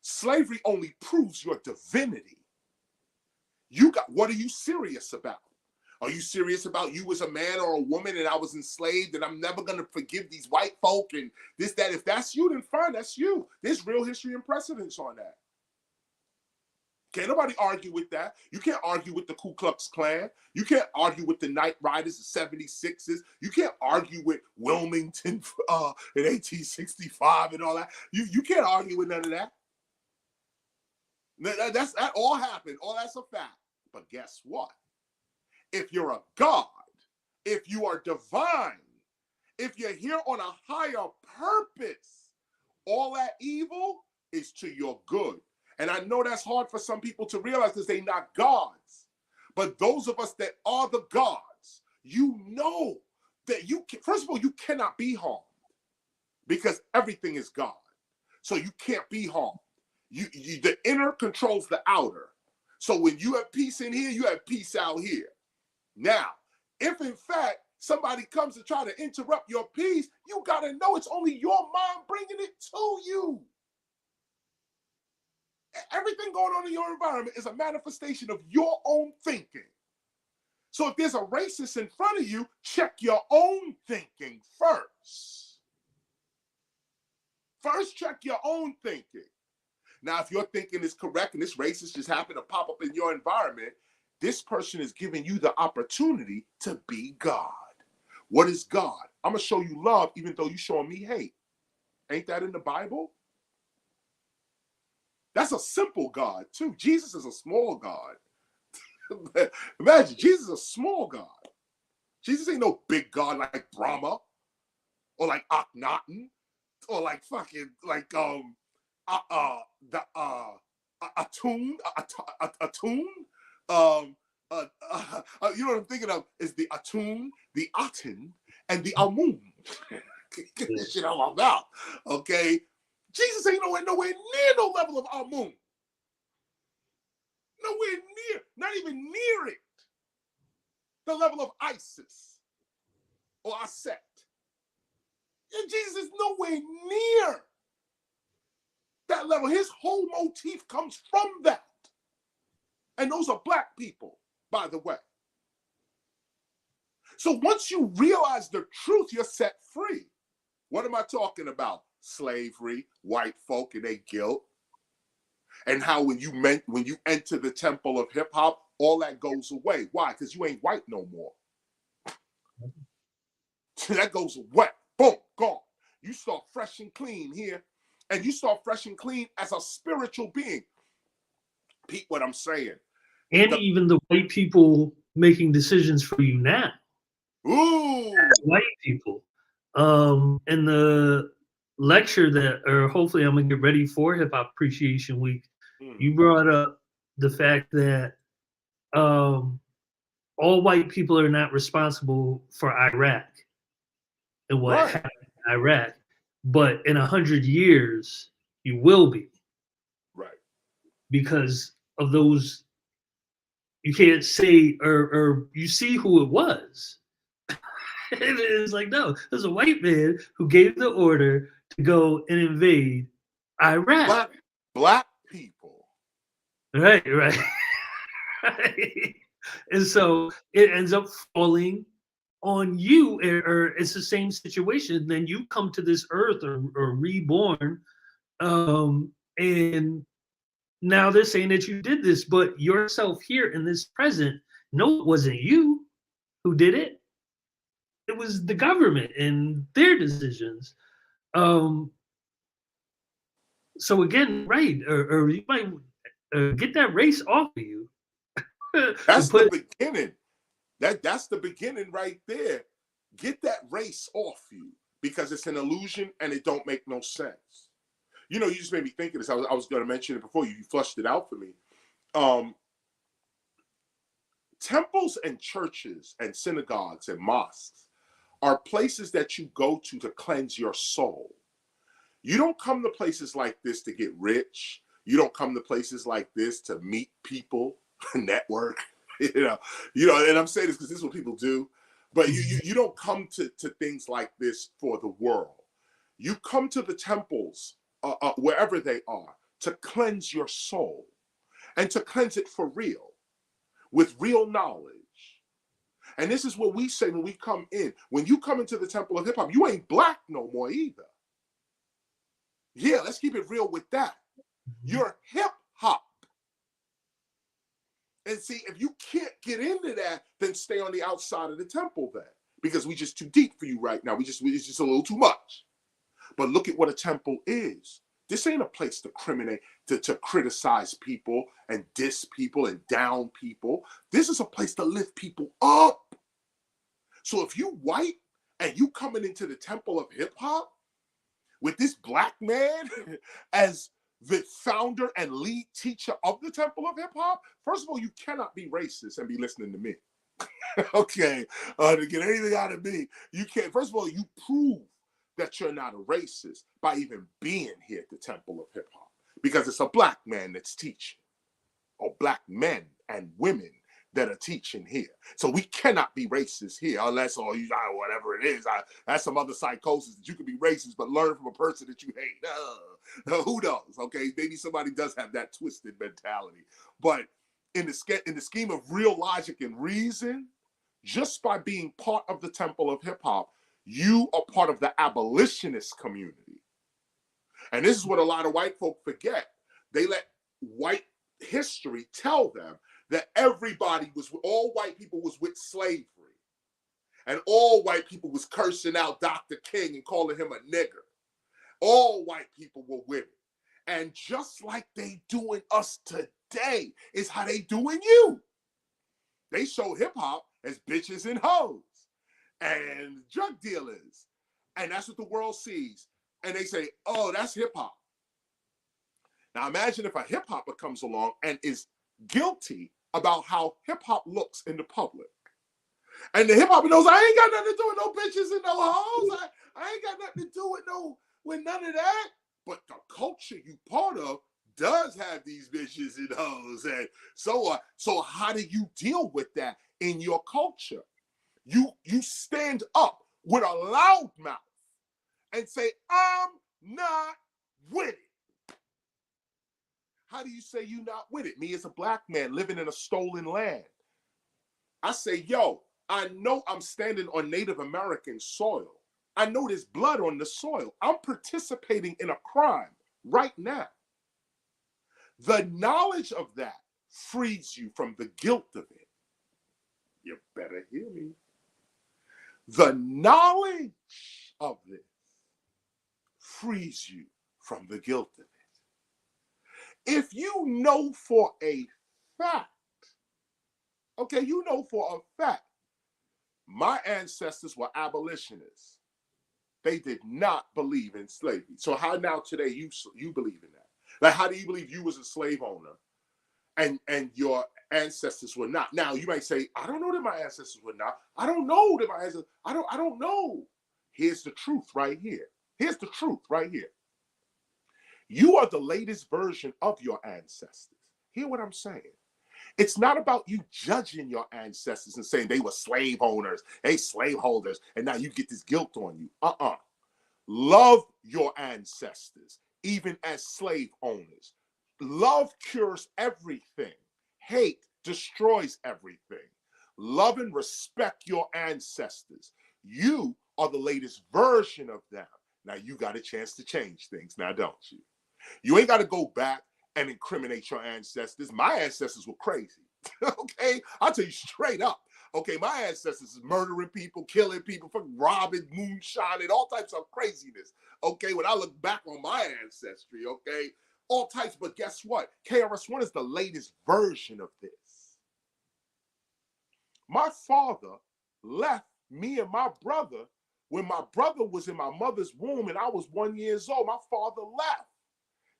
slavery only proves your divinity. What are you serious about? Are you serious about you as a man or a woman and I was enslaved and I'm never going to forgive these white folk and this, that? If that's you, then fine, that's you. There's real history and precedence on that. Can't nobody argue with that. You can't argue with the Ku Klux Klan. You can't argue with the Night Riders, the 76ers. You can't argue with Wilmington in 1865 and all that. You can't argue with none of that. That all happened. All that's a fact. But guess what? If you're a God, if you are divine, if you're here on a higher purpose, all that evil is to your good. And I know that's hard for some people to realize because they're not gods. But those of us that are the gods, you know that first of all, you cannot be harmed because everything is God. So you can't be harmed. The inner controls the outer. So when you have peace in here, you have peace out here. Now, if in fact somebody comes to try to interrupt your peace, you got to know it's only your mind bringing it to you. Everything going on in your environment is a manifestation of your own thinking. So if there's a racist in front of you, check your own thinking first. First, check your own thinking. Now, if your thinking is correct and this racist just happened to pop up in your environment, this person is giving you the opportunity to be God. What is God? I'm going to show you love even though you're showing me hate. Ain't that in the Bible? That's a simple God, too. Jesus is a small God. Imagine, Jesus is a small God. Jesus ain't no big God like Brahma or like Akhenaten or like fucking like Atun. You know what I'm thinking of is the Atun, the Aten, and the Amun. Get this shit out of my mouth, okay? Jesus ain't nowhere near no level of Amun. Nowhere near, not even near it. The level of Isis or Aset. And Jesus is nowhere near that level. His whole motif comes from that. And those are black people, by the way. So once you realize the truth, you're set free. What am I talking about? Slavery, white folk and their guilt. And how when you enter the temple of hip hop, all that goes away. Why? Because you ain't white no more. That goes away. Boom, gone. You start fresh and clean here. And you start fresh and clean as a spiritual being. Peep what I'm saying. And even the white people making decisions for you now. Ooh. White people. In the lecture that, or hopefully I'm gonna get ready for Hip Hop Appreciation Week, you brought up the fact that all white people are not responsible for Iraq and what happened in Iraq, but in 100 years you will be, right? Because of those. You can't say or you see who it was. It's like, no, there's a white man who gave the order to go and invade Iraq. Black people. Right. And so it ends up falling on you, or it's the same situation. Then you come to this earth or reborn, and now they're saying that you did this, but yourself here in this present, no, it wasn't you who did it. It was the government and their decisions. So again, right, or you might get that race off of you. That's the beginning. That's the beginning right there. Get that race off you because it's an illusion and it don't make no sense. You know, you just made me think of this. I was going to mention it before you flushed it out for me. Temples and churches and synagogues and mosques are places that you go to cleanse your soul. You don't come to places like this to get rich. You don't come to places like this to meet people, network, you know, and I'm saying this because this is what people do, but you don't come to things like this for the world. You come to the temples, wherever they are, to cleanse your soul and to cleanse it for real, with real knowledge. And this is what we say when we come in. When you come into the temple of hip hop, you ain't black no more either. Yeah, let's keep it real with that. You're hip hop. And see, if you can't get into that, then stay on the outside of the temple then. Because we just too deep for you right now. It's just a little too much. But look at what a temple is. This ain't a place to to criticize people and diss people and down people. This is a place to lift people up. So if you white and you coming into the temple of hip hop with this black man as the founder and lead teacher of the temple of hip hop, first of all, you cannot be racist and be listening to me. Okay, to get anything out of me, you can't. First of all, you prove that you're not a racist by even being here at the temple of hip hop, because it's a black man that's teaching, or black men and women that are teaching here. So we cannot be racist here unless, or you whatever it is, that's some other psychosis that you can be racist but learn from a person that you hate. Who knows? Okay, maybe somebody does have that twisted mentality, but in the scheme of real logic and reason, just by being part of the temple of hip hop, you are part of the abolitionist community. And this is what a lot of white folk forget. They let white history tell them that all white people was with slavery. And all white people was cursing out Dr. King and calling him a nigger. All white people were with it. And just like they doing us today is how they doing you. They show hip hop as bitches and hoes and drug dealers. And that's what the world sees. And they say, oh, that's hip hop. Now imagine if a hip hopper comes along and is guilty about how hip hop looks in the public. And the hip hopper knows, I ain't got nothing to do with no bitches and no hoes. I ain't got nothing to do with none of that. But the culture you part of does have these bitches and hoes and so on. So how do you deal with that in your culture? You stand up with a loud mouth and say, I'm not with it. How do you say you're not with it? Me as a black man living in a stolen land. I say, yo, I know I'm standing on Native American soil. I know there's blood on the soil. I'm participating in a crime right now. The knowledge of that frees you from the guilt of it. You better hear me. The knowledge of this frees you from the guilt of it. If you know for a fact, okay, you know for a fact, my ancestors were abolitionists. They did not believe in slavery. So how now today you believe in that? Like, how do you believe you was a slave owner and your ancestors were not? Now you might say, I don't know that my ancestors were not. I don't know that my ancestors, I don't know. Here's the truth right here. Here's the truth right here. You are the latest version of your ancestors. Hear what I'm saying? It's not about you judging your ancestors and saying they were slave owners, they slaveholders, and now you get this guilt on you. Love your ancestors, even as slave owners. Love cures everything. Hate destroys everything. Love and respect your ancestors. You are the latest version of them. Now you got a chance to change things, now don't you? You ain't got to go back and incriminate your ancestors. My ancestors were crazy. Okay, I'll tell you straight up. Okay, my ancestors is murdering people, killing people, fucking robbing, moonshining, all types of craziness. Okay, when I look back on my ancestry, okay, all types. But guess what? KRS-ONE is the latest version of this. My father left me and my brother when my brother was in my mother's womb and I was 1 year old. My father left.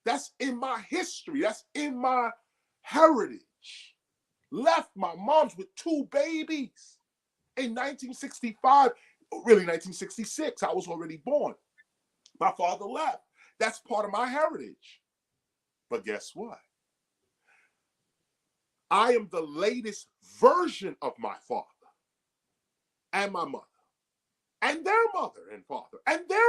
That's in my history. That's in my heritage. left my mom's with 2 babies in 1965, really 1966. I was already born. My father left. That's part of my heritage. But guess what? I am the latest version of my father and my mother and their mother and father and their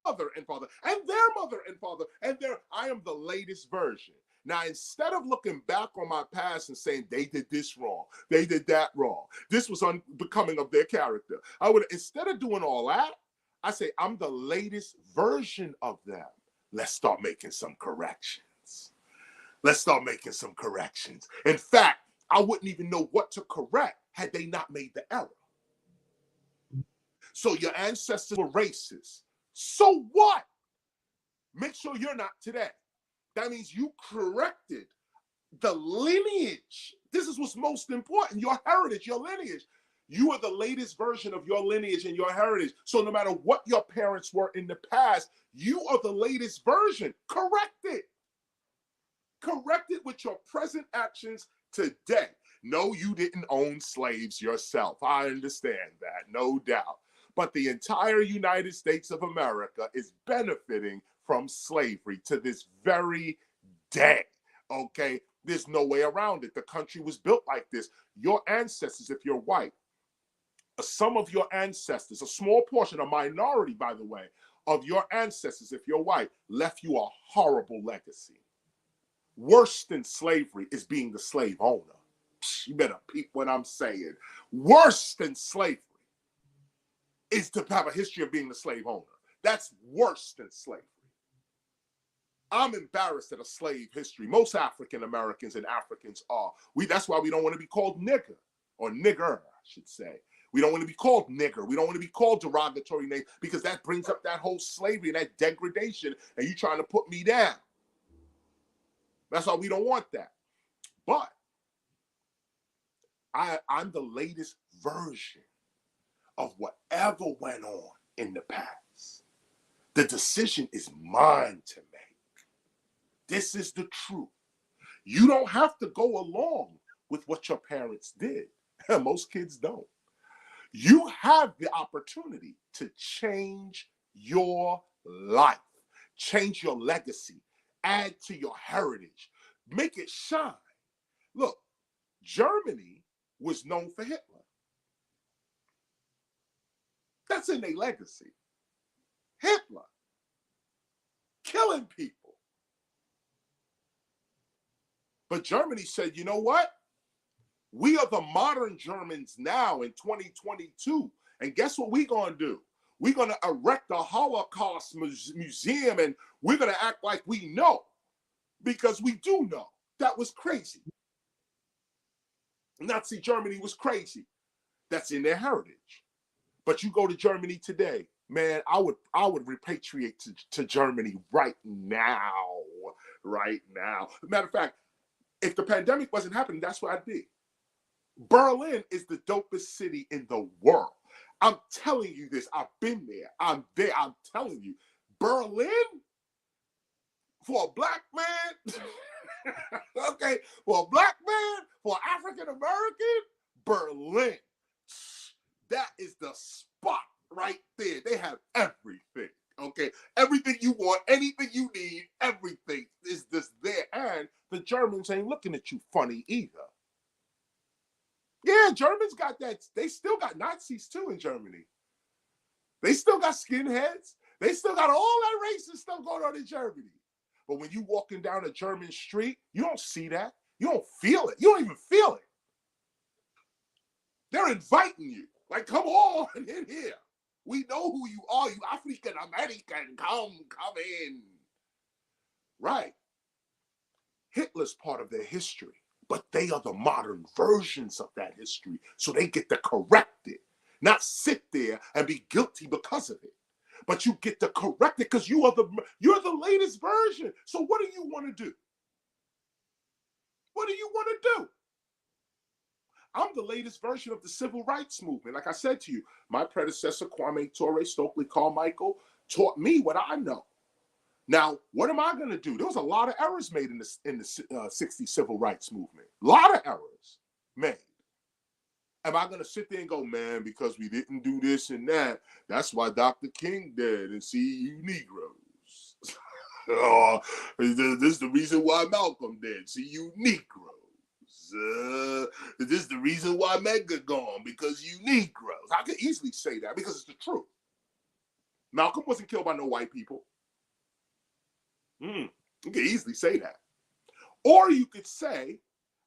mother and father and their mother and father and I am the latest version. Now, instead of looking back on my past and saying they did this wrong, they did that wrong, this was unbecoming of their character, I would, instead of doing all that, I say I'm the latest version of them. Let's start making some corrections. Let's start making some corrections. In fact, I wouldn't even know what to correct had they not made the error. So your ancestors were racist. So what? Make sure you're not today. That means you corrected the lineage. This is what's most important, your heritage, your lineage. You are the latest version of your lineage and your heritage. So no matter what your parents were in the past, you are the latest version. Correct it. Correct it with your present actions today. No, you didn't own slaves yourself. I understand that, no doubt. But the entire United States of America is benefiting from slavery to this very day, okay? There's no way around it. The country was built like this. Your ancestors, if you're white, some of your ancestors, a small portion, a minority, by the way, of your ancestors, if you're white, left you a horrible legacy. Worse than slavery is being the slave owner. You better peep what I'm saying. Worse than slavery is to have a history of being the slave owner. That's worse than slavery. I'm embarrassed at a slave history. Most African Americans and Africans are. That's why we don't want to be called nigger, or nigger, I should say. We don't want to be called nigger. We don't want to be called derogatory names, because that brings up that whole slavery and that degradation, and you trying to put me down. That's why we don't want that. But I'm the latest version of whatever went on in the past. The decision is mine to make. This is the truth. You don't have to go along with what your parents did. Most kids don't. You have the opportunity to change your life, change your legacy, add to your heritage, make it shine. Look, Germany was known for Hitler. That's in their legacy. Hitler, killing people. But Germany said, you know what? We are the modern Germans now in 2022. And guess what we're going to do? We're going to erect a Holocaust museum, and we're going to act like we know, because we do know. That was crazy. Nazi Germany was crazy. That's in their heritage. But you go to Germany today, man, I would repatriate to Germany right now. Right now. Matter of fact, if the pandemic wasn't happening, that's what I'd be. Berlin is the dopest city in the world. I'm telling you this. I've been there. I'm there. I'm telling you. Berlin, for a black man, okay, for a black man, for African American, Berlin. That is the spot right there. They have everything, okay? Everything you want, anything you need, everything is just there. And the Germans ain't looking at you funny either. Yeah, Germans got that. They still got Nazis too in Germany. They still got skinheads. They still got all that racist stuff going on in Germany. But when you walking down a German street, you don't see that. You don't feel it. You don't even feel it. They're inviting you. Like, come on in here. We know who you are. You African American. Come in. Right. Hitler's part of their history, but they are the modern versions of that history. So they get to correct it, not sit there and be guilty because of it. But you get to correct it because you're the latest version. So what do you want to do? What do you want to do? I'm the latest version of the civil rights movement. Like I said to you, my predecessor, Kwame Ture, Stokely Carmichael, taught me what I know. Now, what am I going to do? There was a lot of errors made in the 60s civil rights movement. A lot of errors. made. Am I going to sit there and go, man, because we didn't do this and that, that's why Dr. King dead, and see you Negroes. This is the reason why Malcolm dead, see you Negroes. This is the reason why Medgar gone, because you Negroes. I could easily say that because it's the truth. Malcolm wasn't killed by no white people. You could easily say that. Or you could say,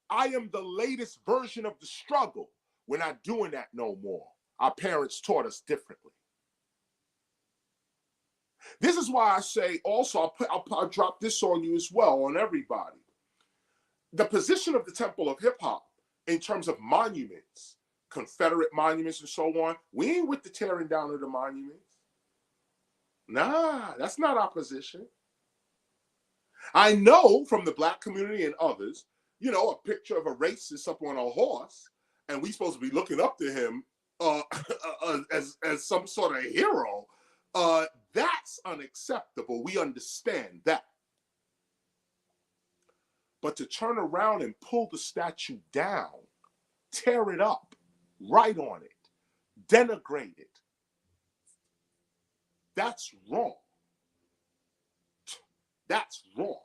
I am the latest version of the struggle. We're not doing that no more. Our parents taught us differently. This is why I say also, I'll drop this on you as well, on everybody. The position of the Temple of Hip Hop in terms of monuments, Confederate monuments and so on, we ain't with the tearing down of the monuments. Nah, that's not our position. I know from the Black community and others, you know, a picture of a racist up on a horse, and we supposed to be looking up to him as some sort of hero. That's unacceptable. We understand that. But to turn around and pull the statue down, tear it up, write on it, denigrate it, that's wrong. That's wrong.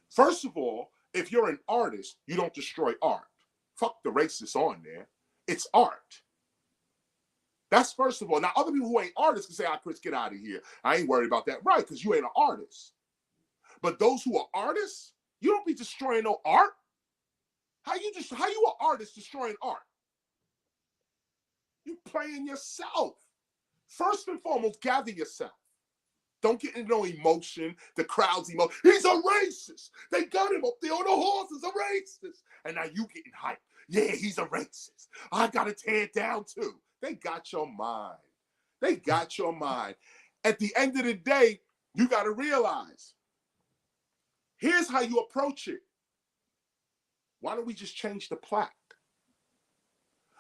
First of all, if you're an artist, you don't destroy art. Fuck the racists on there. It's art. That's first of all. Now, other people who ain't artists can say, Chris, get out of here. I ain't worried about that. Right, because you ain't an artist. But those who are artists, you don't be destroying no art. How you an artist destroying art? You playing yourself. First and foremost, gather yourself. Don't get into no emotion. The crowd's emotion. He's a racist. They got him up there on the horse as a racist. And now you getting hyped. Yeah, he's a racist. I got to tear it down too. They got your mind. They got your mind. At the end of the day, you got to realize, here's how you approach it. Why don't we just change the plaque?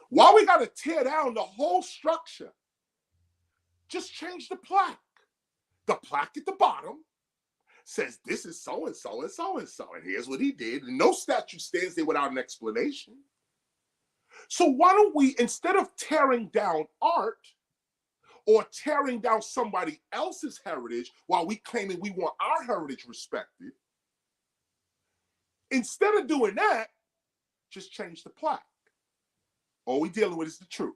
Why we got to tear down the whole structure? Just change the plaque. The plaque at the bottom says this is so-and-so and so-and-so, and here's what he did. And no statue stands there without an explanation. So why don't we, instead of tearing down art or tearing down somebody else's heritage while we claiming we want our heritage respected, instead of doing that, just change the plaque. All we dealing with is the truth.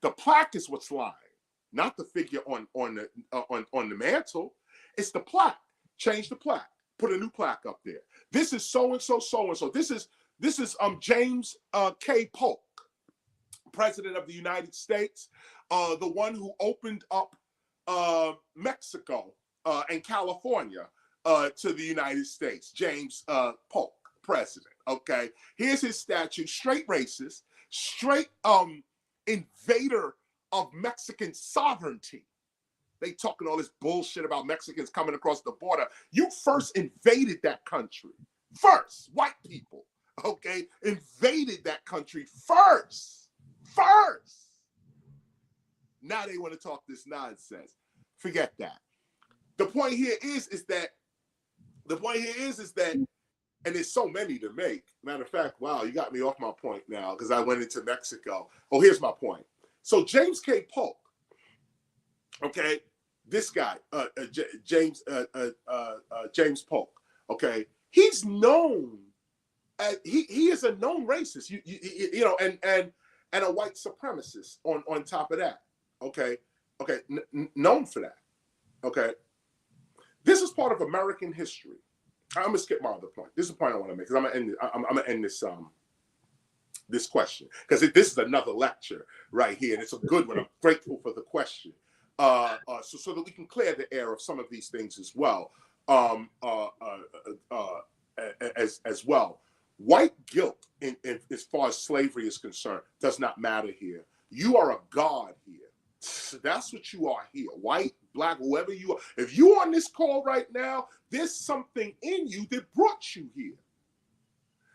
The plaque is what's lying, not the figure on the mantle. It's the plaque. Change the plaque. Put a new plaque up there. This is so-and-so, so-and-so. This is James K. Polk, President of the United States, the one who opened up Mexico and California to the United States. James Polk, President. Okay, here's his statue. Straight racist, straight invader of Mexican sovereignty. They talking all this bullshit about Mexicans coming across the border. You first invaded that country. First, white people, okay, invaded that country first. Now they want to talk this nonsense. Forget that. The point here is that, and there's so many to make. Matter of fact, wow, you got me off my point now because I went into Mexico. Oh, here's my point. So James K. Polk, okay, this guy, James Polk, okay, he's known as he is a known racist, you know, and a white supremacist on top of that, okay, known for that, okay. This is part of American history. I'm gonna skip my other point. This is the point I want to make because I'm gonna end this question because this is another lecture right here, and it's a good one. I'm grateful for the question, so that we can clear the air of some of these things as well, as well. White guilt, in as far as slavery is concerned, does not matter here. You are a god here. That's what you are here. White, black, whoever you are. If you're on this call right now, there's something in you that brought you here.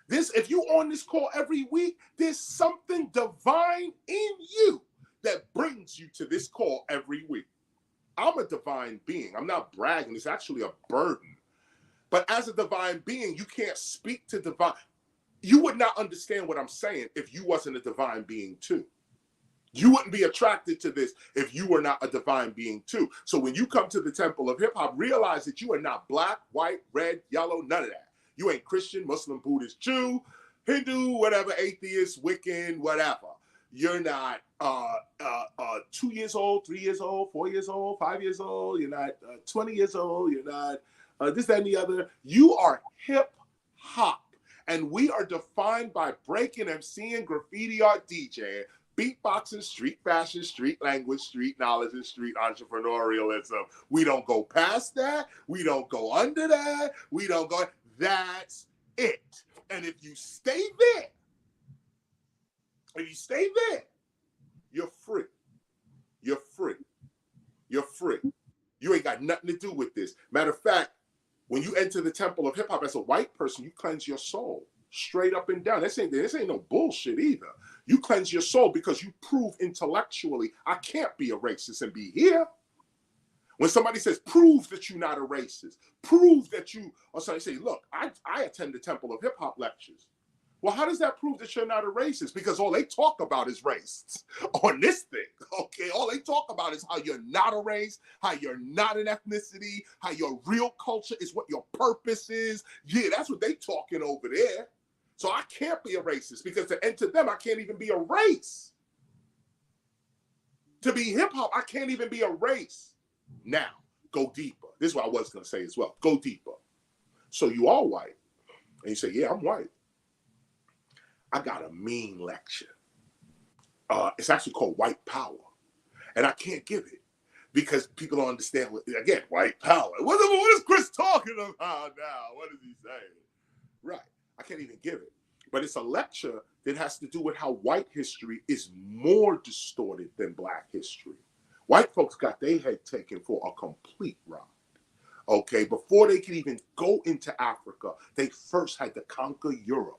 If you're on this call every week, there's something divine in you that brings you to this call every week. I'm a divine being. I'm not bragging. It's actually a burden. But as a divine being, you can't speak to divine. you would not understand what I'm saying if you wasn't a divine being too. You wouldn't be attracted to this if you were not a divine being too. So when you come to the temple of hip hop, realize that you are not black, white, red, yellow, none of that. You ain't Christian, Muslim, Buddhist, Jew, Hindu, whatever, atheist, Wiccan, whatever. You're not 2 years old, 3 years old, 4 years old, 5 years old. You're not 20 years old. You're not this, that, and the other. You are hip hop. And we are defined by breaking, MCing, graffiti art, DJing, beatboxing, street fashion, street language, street knowledge, and street entrepreneurialism. We don't go past that. We don't go under that. We don't go. That's it. And if you stay there, you're free. You're free. You're free. You ain't got nothing to do with this. Matter of fact, when you enter the temple of hip hop as a white person, you cleanse your soul straight up and down. This ain't no bullshit either. You cleanse your soul because you prove intellectually, I can't be a racist and be here. When somebody says, prove that you're not a racist, prove that you, or somebody say, look, I attend the temple of hip hop lectures. Well, how does that prove that you're not a racist? Because all they talk about is race on this thing, okay? All they talk about is how you're not a race, how you're not an ethnicity, how your real culture is what your purpose is. Yeah, that's what they talking over there. So I can't be a racist because to enter them, I can't even be a race. To be hip-hop, I can't even be a race. Now, go deeper. This is what I was going to say as well. Go deeper. So you are white. And you say, yeah, I'm white. I got a mean lecture. It's actually called White Power. And I can't give it because people don't understand, again, white power. What is Chris talking about now? What is he saying? Right. I can't even give it. But it's a lecture that has to do with how white history is more distorted than black history. White folks got their head taken for a complete ride. Okay, before they could even go into Africa, they first had to conquer Europe.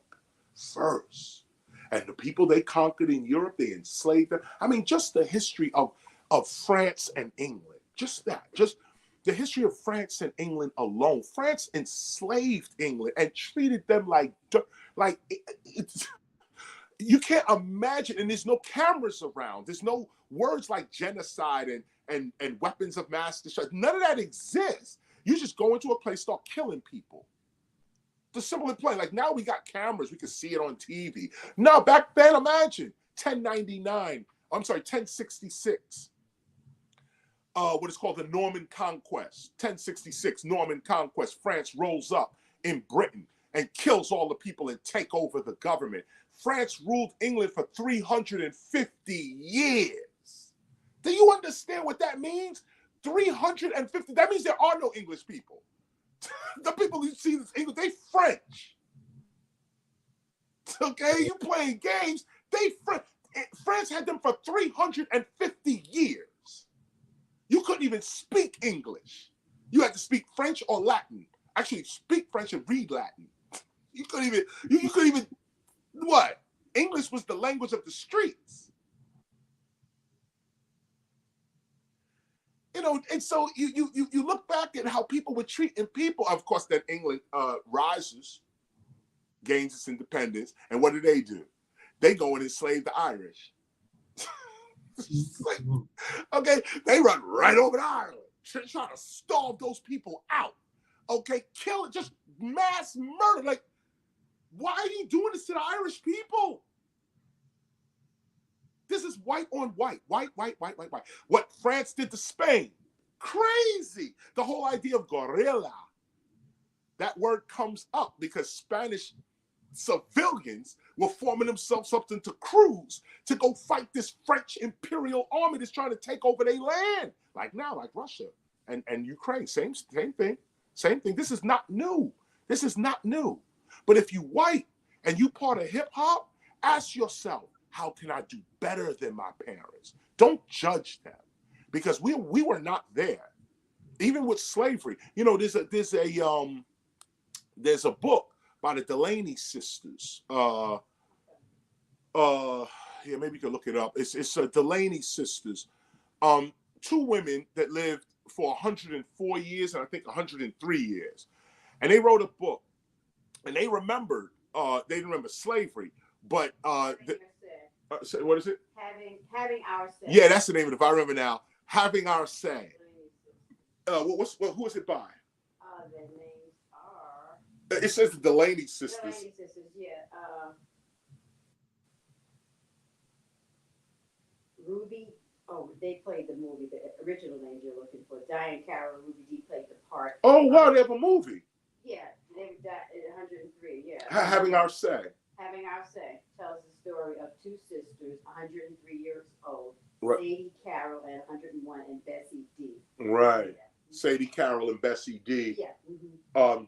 First. And the people they conquered in Europe, they enslaved them. I mean, just the history of France and England, just that, just the history of France and England alone. France enslaved England and treated them like it's, you can't imagine. And there's no cameras around. There's no words like genocide and weapons of mass destruction. None of that exists. You just go into a place, start killing people. The simple plain. Like now we got cameras, we can see it on TV. No, back then, imagine 1066. What is called the Norman Conquest. 1066, Norman Conquest. France rolls up in Britain and kills all the people and take over the government. France ruled England for 350 years. Do you understand what that means? 350. That means there are no English people. The people you see this English, they French. Okay, you playing games, they French. France had them for 350 years. You couldn't even speak English. You had to speak French or Latin. Actually, speak French and read Latin. You couldn't even what? English was the language of the streets. You know, and so you look back at how people were treating people. Of course, then England rises, gains its independence, and what do? They go and enslave the Irish. Okay, they run right over to Ireland, trying to starve those people out. Okay, kill it, just mass murder. Like, why are you doing this to the Irish people? This is white on white. What France did to Spain, crazy. The whole idea of guerrilla, that word comes up because Spanish civilians were forming themselves up into crews to go fight this French imperial army that's trying to take over their land. Like now, like Russia and Ukraine, same thing. This is not new. But if you white and you part of hip hop, ask yourself, how can I do better than my parents? Don't judge them because we were not there. Even with slavery, you know, there's a book by the Delaney sisters. Yeah, maybe you can look it up. It's Delaney sisters. Two women that lived for 104 years and I think 103 years. And they wrote a book and they remembered they didn't remember slavery, but what is it? Having our say. Yeah, that's the name of it. If I remember now, Having Our Say. Who is it by? Their names are. It says the Delaney sisters. Delaney sisters, yeah. Ruby. Oh, they played the movie. The original name you're looking for. Diane Carroll and Ruby Dee played the part. Oh wow, they have a movie. Yeah, they died at 103. Yeah. Having Our Say. Having Our Say tells the story of two sisters, 103 years old, Right. Sadie Carroll and 101, and Bessie D. Right. Yeah. Sadie Carroll and Bessie D. Yeah.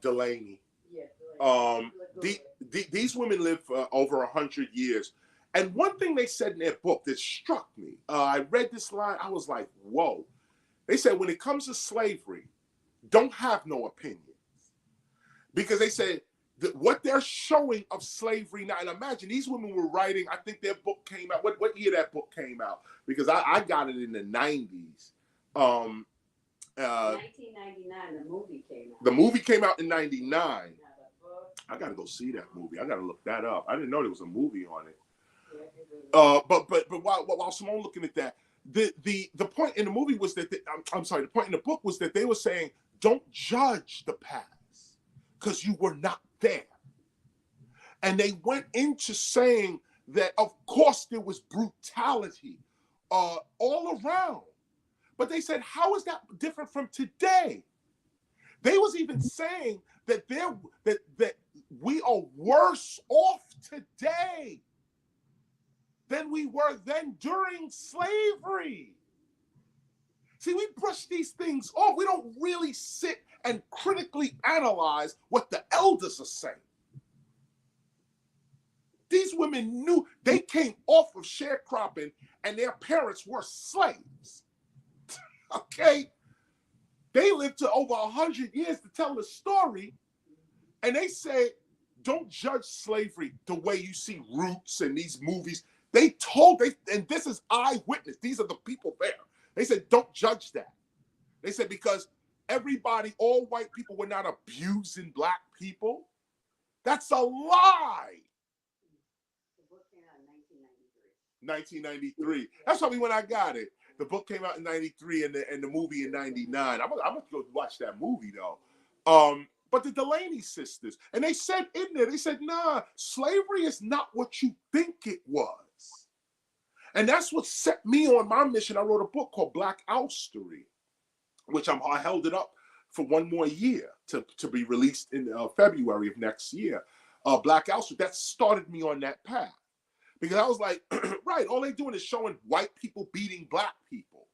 Delaney. Yeah. Delaney. These women live over 100 years. And one thing they said in their book that struck me, I read this line, I was like, whoa. They said, when it comes to slavery, don't have no opinions. Because they said that what they're showing of slavery now, and imagine these women were writing, I think their book came out, what year that book came out? Because I got it in the 90s. 1999, the movie came out. The movie came out in 99. I got to go see that movie. I got to look that up. I didn't know there was a movie on it. But while Simone looking at that, the point in the movie was that the point in the book was that they were saying, don't judge the past because you were not there. And they went into saying that, of course, there was brutality all around. But they said, how is that different from today? They was even saying that that we are worse off today than we were then during slavery. See, we brush these things off. We don't really sit and critically analyze what the elders are saying. These women knew they came off of sharecropping and their parents were slaves. Okay? They lived to over 100 years to tell the story, and they say, don't judge slavery the way you see Roots and these movies. And this is eyewitness. These are the people there. They said, don't judge that. They said, because all white people were not abusing black people. That's a lie. The book came out in 1993. That's probably when I got it. The book came out in 93 and the movie in 99. I'm gonna go watch that movie though. But the Delaney sisters, and they said in there, they said, nah, slavery is not what you think it was. And that's what set me on my mission. I wrote a book called Black Oustery, which I held it up for one more year to be released in February of next year. Black Oustery, that started me on that path. Because I was like, right, all they doing is showing white people beating black people.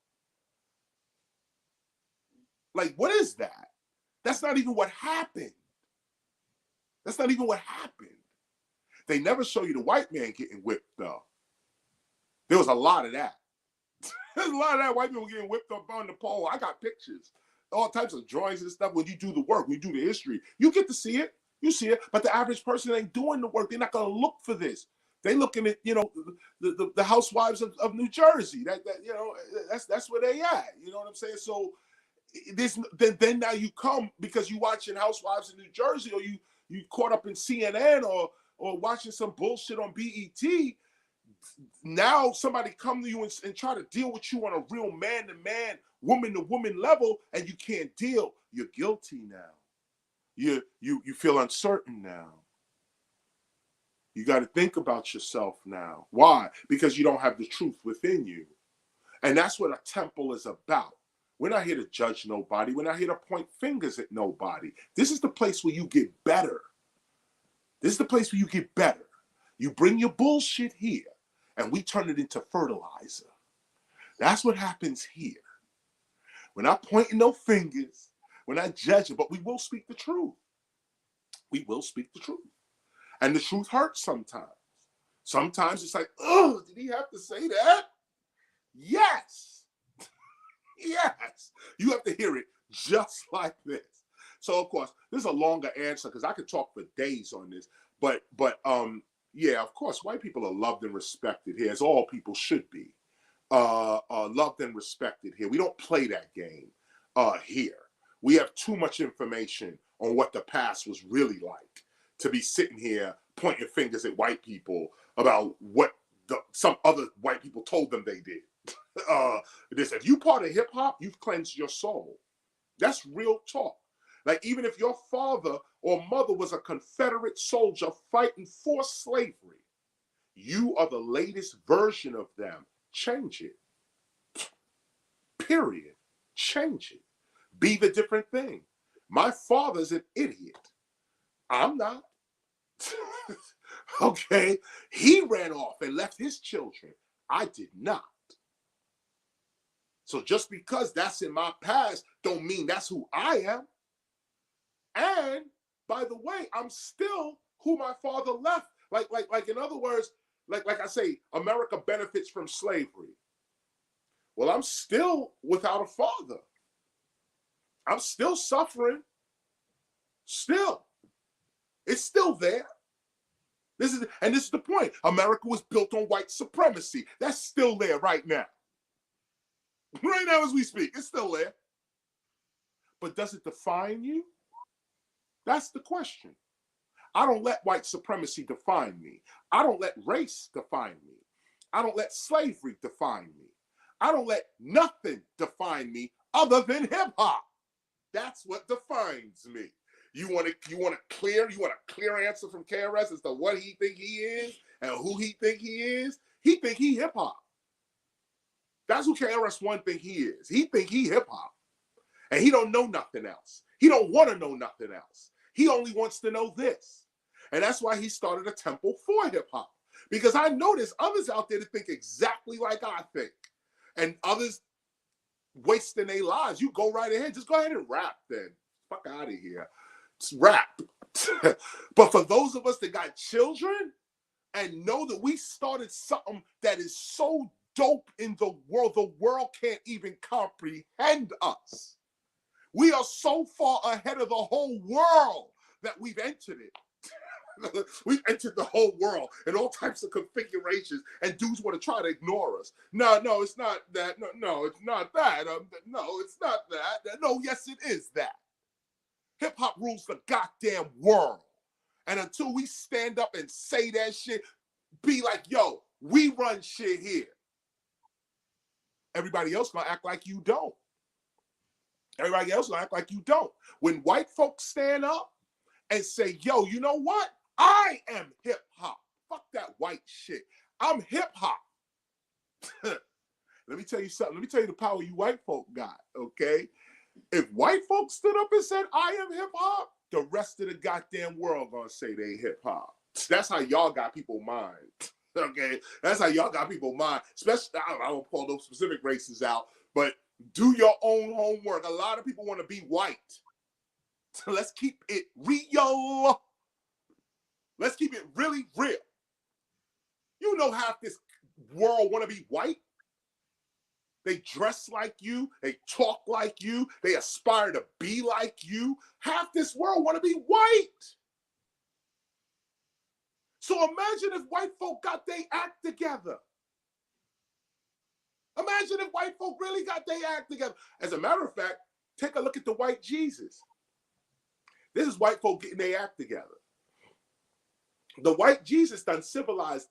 Like, what is that? That's not even what happened. That's not even what happened. They never show you the white man getting whipped, though. There was a lot of that. There's a lot of that white people getting whipped up on the pole. I got pictures, all types of drawings and stuff. When you do the work, when you do the history, you get to see it. You see it, but the average person ain't doing the work. They're not going to look for this. They looking at, the housewives of New Jersey. That's where they at. You know what I'm saying? So then now you come because you watching Housewives of New Jersey, or you caught up in CNN or watching some bullshit on BET. Now somebody come to you and try to deal with you on a real man-to-man, woman-to-woman level, and you can't deal. You're guilty now. You feel uncertain now. You got to think about yourself now. Why? Because you don't have the truth within you. And that's what a temple is about. We're not here to judge nobody. We're not here to point fingers at nobody. This is the place where you get better. This is the place where you get better. You bring your bullshit here, and we turn it into fertilizer. That's what happens here. We're not pointing no fingers. We're not judging, but we will speak the truth. We will speak the truth. And the truth hurts sometimes. Sometimes it's like, oh, did he have to say that? Yes. Yes. You have to hear it just like this. So, of course, this is a longer answer because I could talk for days on this. But yeah, of course, white people are loved and respected here, as all people should be. Loved and respected here. We don't play that game here. We have too much information on what the past was really like to be sitting here pointing fingers at white people about what some other white people told them they did. This, if you part of hip hop, you've cleansed your soul. That's real talk. Like, even if your father or mother was a Confederate soldier fighting for slavery, you are the latest version of them. Change it. Period. Change it. Be the different thing. My father's an idiot. I'm not. Okay? He ran off and left his children. I did not. So just because that's in my past don't mean that's who I am. And by the way, I'm still who my father left. Like in other words, like I say, America benefits from slavery. Well, I'm still without a father. I'm still suffering. Still. It's still there. This is the point. America was built on white supremacy. That's still there right now. Right now as we speak, it's still there. But does it define you? That's the question. I don't let white supremacy define me. I don't let race define me. I don't let slavery define me. I don't let nothing define me other than hip hop. That's what defines me. You want a clear answer from KRS as to what he think he is and who he think he is? He think he hip hop. That's who KRS-ONE think he is. He think he hip hop. And he don't know nothing else. He don't want to know nothing else. He only wants to know this. And that's why he started a temple for hip hop. Because I know there's others out there that think exactly like I think. And others wasting their lives. You go right ahead. Just go ahead and rap then. Fuck out of here. Just rap. But for those of us that got children and know that we started something that is so dope in the world can't even comprehend us. We are so far ahead of the whole world that we've entered it. We've entered the whole world in all types of configurations, and dudes want to try to ignore us. No, it's not that. No, it's not that. No, it's not that. No, yes, it is that. Hip hop rules the goddamn world. And until we stand up and say that shit, be like, yo, we run shit here. Everybody else gonna act like you don't. Everybody else gonna act like you don't. When white folks stand up and say, yo, you know what? I am hip hop. Fuck that white shit. I'm hip hop. Let me tell you something. Let me tell you the power you white folk got, okay? If white folks stood up and said, I am hip hop, the rest of the goddamn world gonna say they hip hop. That's how y'all got people mind. Okay? That's how y'all got people mind. Especially, I don't pull those specific races out, but do your own homework. A lot of people want to be white. So let's keep it real. Let's keep it really real. You know half this world want to be white. They dress like you. They talk like you. They aspire to be like you. Half this world want to be white. So imagine if white folk got their act together. Imagine if white folk really got their act together. As a matter of fact, take a look at the white Jesus. This is white folk getting their act together. The white Jesus done civilized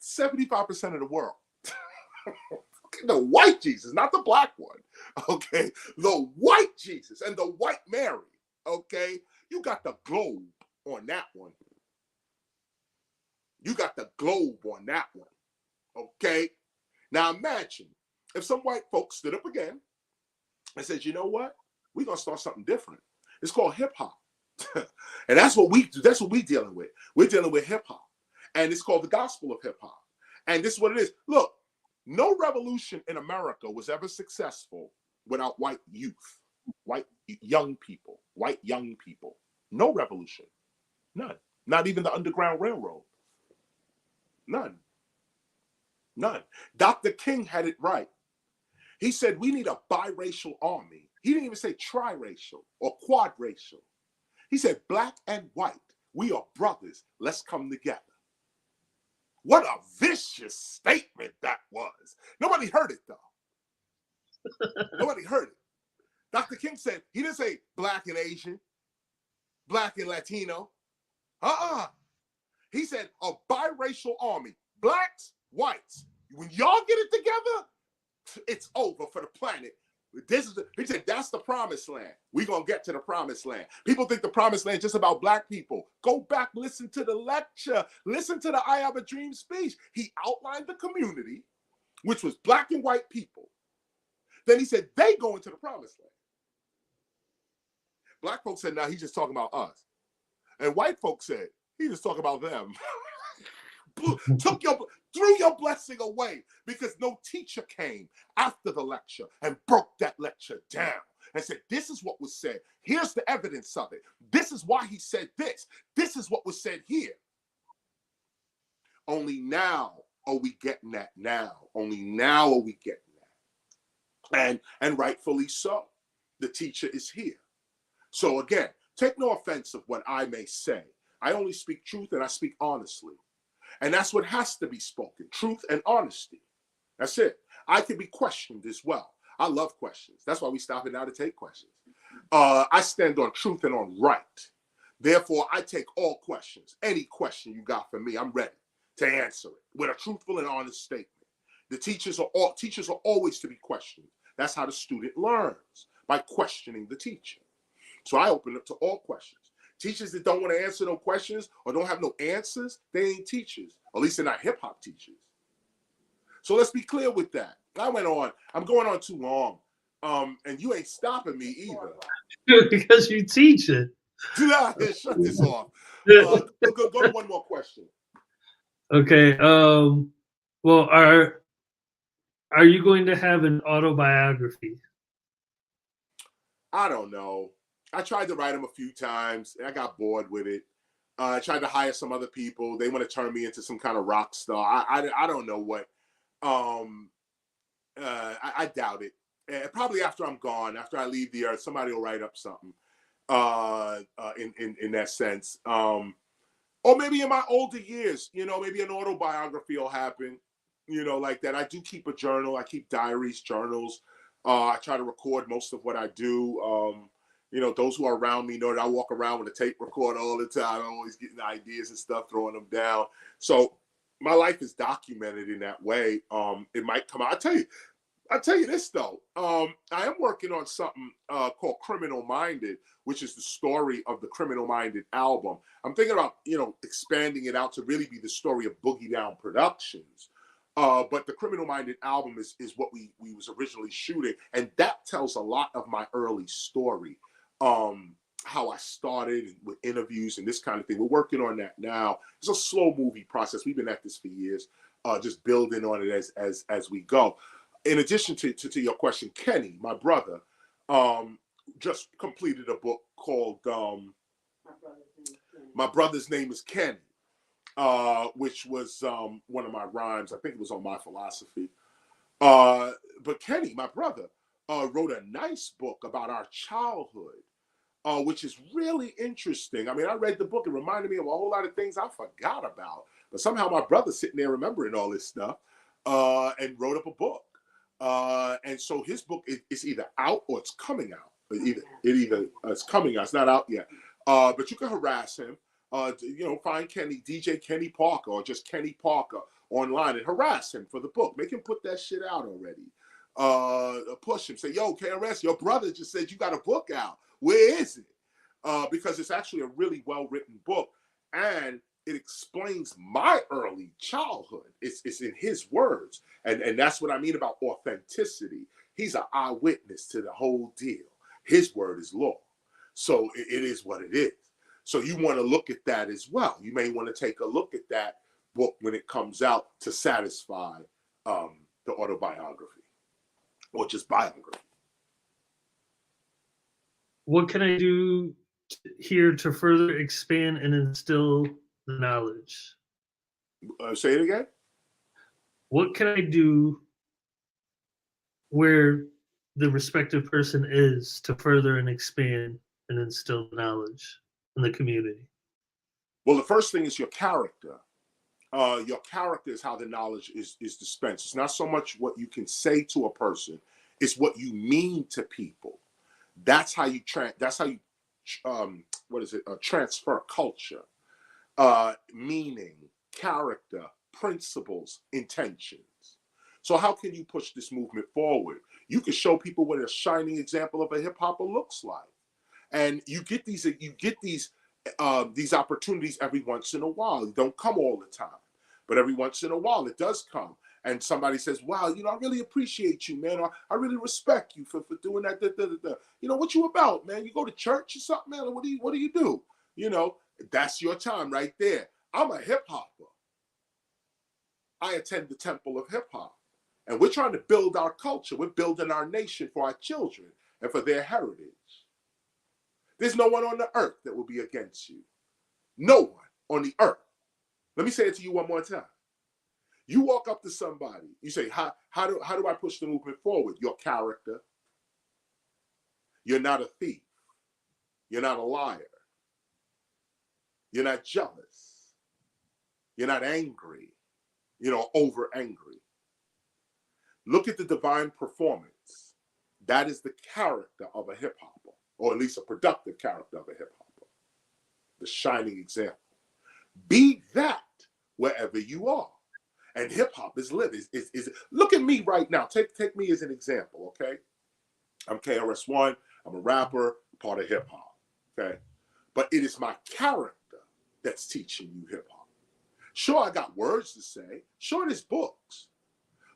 75% of the world. The white Jesus, not the black one, okay? The white Jesus and the white Mary, okay? You got the globe on that one. You got the globe on that one, okay? Now imagine if some white folks stood up again and said, you know what? We're going to start something different. It's called hip hop. And that's what we do. That's what we're dealing with. We're dealing with hip hop. And it's called the gospel of hip hop. And this is what it is. Look, no revolution in America was ever successful without white youth, white young people, white young people. No revolution. None. Not even the Underground Railroad. None. None. Dr. King had it right. He said we need a biracial army. He didn't even say triracial or quadracial. He said black and white, we are brothers. Let's come together. What a vicious statement that was. Nobody heard it, though. Nobody heard it. Dr. King said, he didn't say black and Asian, black and Latino. He said a biracial army, blacks, whites. When y'all get it together, it's over for the planet. He said that's the promised land. We're going to get to the promised land. People think the promised land is just about black people. Go back, listen to the lecture. Listen to the I Have a Dream speech. He outlined the community, which was black and white people. Then he said they go into the promised land. Black folks said, nah, he's just talking about us. And white folks said, he just talking about them. Threw your blessing away because no teacher came after the lecture and broke that lecture down and said, this is what was said. Here's the evidence of it. This is why he said this. This is what was said here. Only now are we getting that now. Only now are we getting that. And rightfully so. The teacher is here. So again, take no offense of what I may say. I only speak truth and I speak honestly. And that's what has to be spoken, truth and honesty. That's it. I can be questioned as well. I love questions. That's why we stop it now to take questions. I stand on truth and on right. Therefore, I take all questions. Any question you got for me, I'm ready to answer it with a truthful and honest statement. The teachers are always to be questioned. That's how the student learns, by questioning the teacher. So I open up to all questions. Teachers that don't want to answer no questions or don't have no answers, they ain't teachers. At least they're not hip-hop teachers. So let's be clear with that. I'm going on too long. And you ain't stopping me either. Because you teach it. Shut this off. Go to one more question. Okay. Well, are you going to have an autobiography? I don't know. I tried to write them a few times. And I got bored with it. I tried to hire some other people. They want to turn me into some kind of rock star. I don't know what. I doubt it. Probably after I'm gone, after I leave the earth, somebody will write up something in that sense. Or maybe in my older years, maybe an autobiography will happen, like that. I do keep a journal. I keep diaries, journals. I try to record most of what I do. Those who are around me know that I walk around with a tape recorder all the time. I'm always getting ideas and stuff, throwing them down. So my life is documented in that way. It might come out. I'll tell you this though. I am working on something called Criminal Minded, which is the story of the Criminal Minded album. I'm thinking about, expanding it out to really be the story of Boogie Down Productions. But the Criminal Minded album is what we was originally shooting. And that tells a lot of my early story. How I started with interviews and this kind of thing. We're working on that now. It's a slow movie process. We've been at this for years, just building on it as we go. In addition to your question, Kenny, my brother, just completed a book called My Brother's Name is Kenny, which was one of my rhymes. I think it was on My Philosophy. But Kenny, my brother, wrote a nice book about our childhood, which is really interesting. I mean, I read the book. It reminded me of a whole lot of things I forgot about. But somehow my brother's sitting there remembering all this stuff and wrote up a book. And so his book is either out or it's coming out. It's coming out. It's not out yet. But you can harass him. Find Kenny, DJ Kenny Parker, or just Kenny Parker online and harass him for the book. Make him put that shit out already. Push him. Say, yo, KRS, your brother just said you got a book out. Where is it? Because it's actually a really well-written book. And it explains my early childhood. It's in his words. And that's what I mean about authenticity. He's an eyewitness to the whole deal. His word is law. So it is what it is. So you want to look at that as well. You may want to take a look at that book when it comes out to satisfy the autobiography or just biography. What can I do here to further expand and instill the knowledge? Say it again. What can I do where the respective person is to further and expand and instill knowledge in the community? Well, the first thing is your character. Your character is how the knowledge is dispensed. It's not so much what you can say to a person; it's what you mean to people. That's how you transfer culture. meaning, character, principles, intentions. So how can you push this movement forward? You can show people what a shining example of a hip hopper looks like, and you get these opportunities every once in a while. It don't come all the time, but every once in a while it does come. And somebody says, wow, I really appreciate you, man. I really respect you for doing that. What you about, man? You go to church or something, man? Or what do you do? That's your time right there. I'm a hip hopper. I attend the Temple of Hip Hop. And we're trying to build our culture. We're building our nation for our children and for their heritage. There's no one on the earth that will be against you. No one on the earth. Let me say it to you one more time. You walk up to somebody, you say, how do I push the movement forward? Your character. You're not a thief. You're not a liar. You're not jealous. You're not angry, over angry. Look at the divine performance. That is the character of a hip hopper, or at least a productive character of a hip hopper. The shining example. Be that wherever you are. And hip hop is living. Look at me right now. Take me as an example, okay? I'm KRS-ONE. I'm a rapper, part of hip hop, okay? But it is my character that's teaching you hip hop. Sure, I got words to say. Sure, there's books.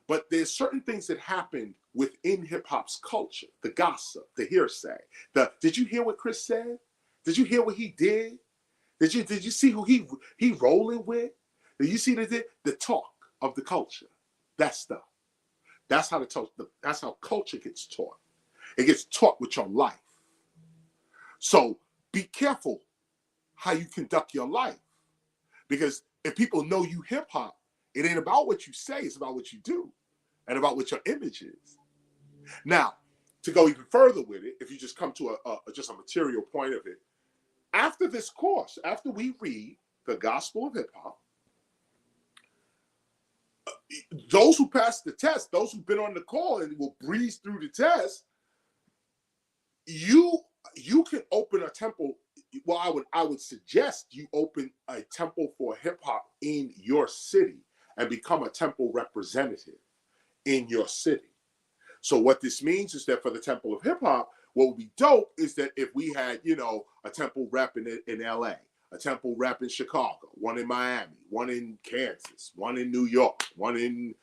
But there's certain things that happen within hip hop's culture. The gossip, the hearsay. Did you hear what Chris said? Did you hear what he did? Did you see who he rolling with? Did you see the talk of the culture? That stuff. That's how culture gets taught. It gets taught with your life. So be careful how you conduct your life. Because if people know you hip hop, it ain't about what you say, it's about what you do and about what your image is. Now, to go even further with it, if you just come to just a material point of it, after this course, after we read the Gospel of Hip Hop, those who pass the test, those who've been on the call and will breeze through the test, you can open a temple. Well, I would suggest you open a temple for hip hop in your city and become a temple representative in your city. So what this means is that for the Temple of Hip Hop, what would be dope is that if we had, a temple rep in LA, a temple rep in Chicago, one in Miami, one in Kansas, one in New York, one in,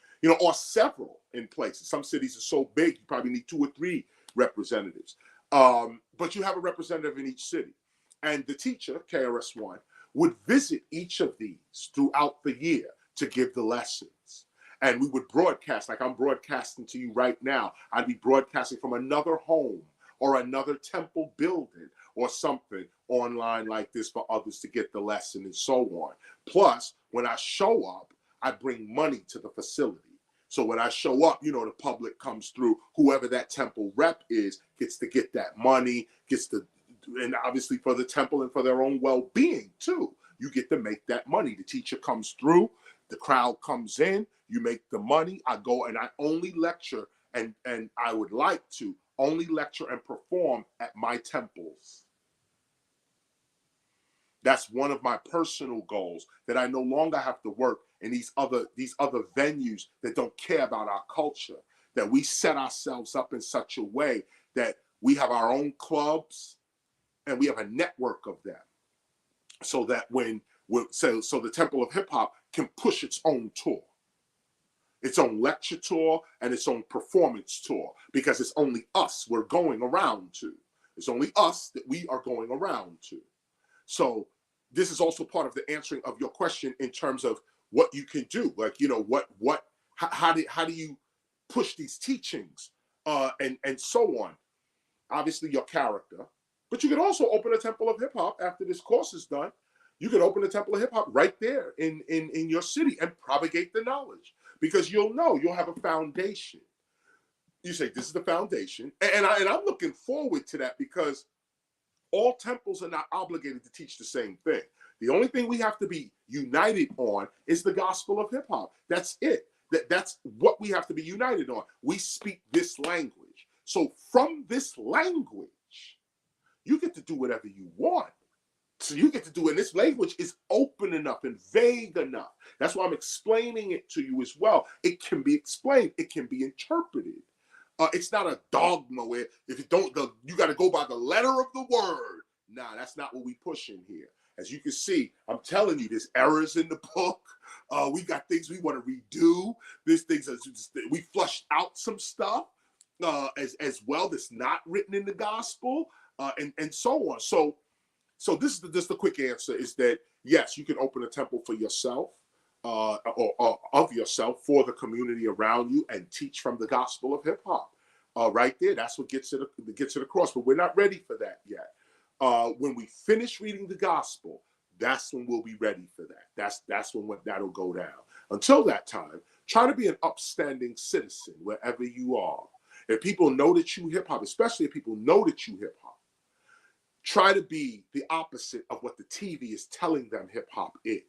or several in places. Some cities are so big, you probably need 2 or 3 representatives. But you have a representative in each city. And the teacher, KRS-ONE, would visit each of these throughout the year to give the lessons. And we would broadcast, like I'm broadcasting to you right now. I'd be broadcasting from another home or another temple building or something online like this for others to get the lesson and so on. Plus, when I show up, I bring money to the facility. So when I show up, the public comes through. Whoever that temple rep is gets to get that money, and obviously for the temple and for their own well-being too. You get to make that money. The teacher comes through, the crowd comes in, you make the money. I go and I only lecture, and I would like to only lecture and perform at my temples. That's one of my personal goals, that I no longer have to work in these other venues that don't care about our culture, that we set ourselves up in such a way that we have our own clubs and we have a network of them, so that so the Temple of Hip Hop can push its own tour, its own lecture tour and its own performance tour, because it's only us we're going around to. It's only us that we are going around to. So this is also part of the answering of your question in terms of what you can do. Like, how do you push these teachings and so on? Obviously your character, but you can also open a Temple of Hip Hop after this course is done. You can open a Temple of Hip Hop right there in your city and propagate the knowledge, because you'll have a foundation. You say, this is the foundation. And I'm looking forward to that, because all temples are not obligated to teach the same thing. The only thing we have to be united on is the gospel of hip hop. That's it. That's what we have to be united on. We speak this language. So from this language, you get to do whatever you want. So you get to do it. And this language is open enough and vague enough. That's why I'm explaining it to you as well. It can be explained. It can be interpreted. It's not a dogma where if you don't, you got to go by the letter of the word. Nah, that's not what we push in here. As you can see, I'm telling you, there's errors in the book. We got things we want to redo. There's things we flushed out some stuff as well that's not written in the gospel, and so on. So this is just the quick answer is that yes, you can open a temple for yourself or of yourself for the community around you and teach from the gospel of hip hop. Right there, that's what gets it across. But we're not ready for that yet. When we finish reading the gospel, that's when we'll be ready for that. That's when that'll go down. Until that time, try to be an upstanding citizen wherever you are. If people know that you hip hop, especially if people know that you hip hop, try to be the opposite of what the TV is telling them hip hop is.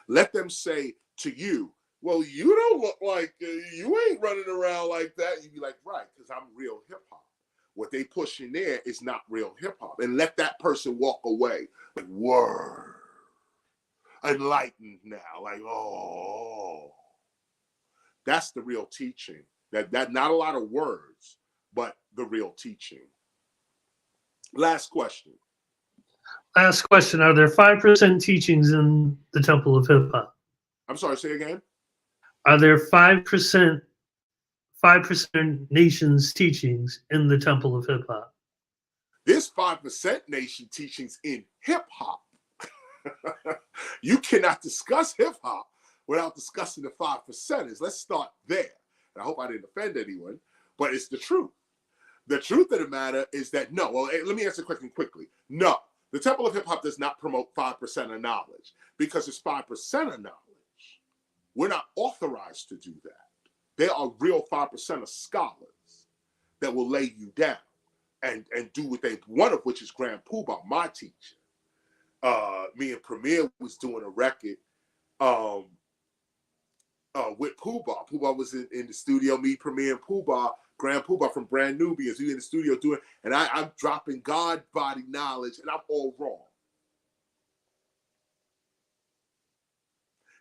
Let them say to you, well, you don't look like, you ain't running around like that. You'd be like, right, because I'm real hip hop. What they push in there is not real hip hop. And let that person walk away like, word, enlightened now. Like, oh, that's the real teaching. That not a lot of words, but the real teaching. Last question. Last question. Are there 5% teachings in the Temple of Hip Hop? I'm sorry, say again? Are there 5% nations teachings in the Temple of Hip Hop? There's 5% nation teachings in hip hop. You cannot discuss hip hop without discussing the 5%ers. Let's start there. And I hope I didn't offend anyone, but it's the truth. The truth of the matter is that no. Well, let me answer the question quickly. No, the Temple of Hip Hop does not promote 5% of knowledge because it's 5% of knowledge. We're not authorized to do that. There are real 5% of scholars that will lay you down and do what they, one of which is Grand Poobah, my teacher. Me and Premier was doing a record with Poobah. Poobah was in the studio, me, Premier, and Poobah, Grand Poobah from Brand Nubians. We in the studio doing, and I'm dropping God body knowledge, and I'm all wrong.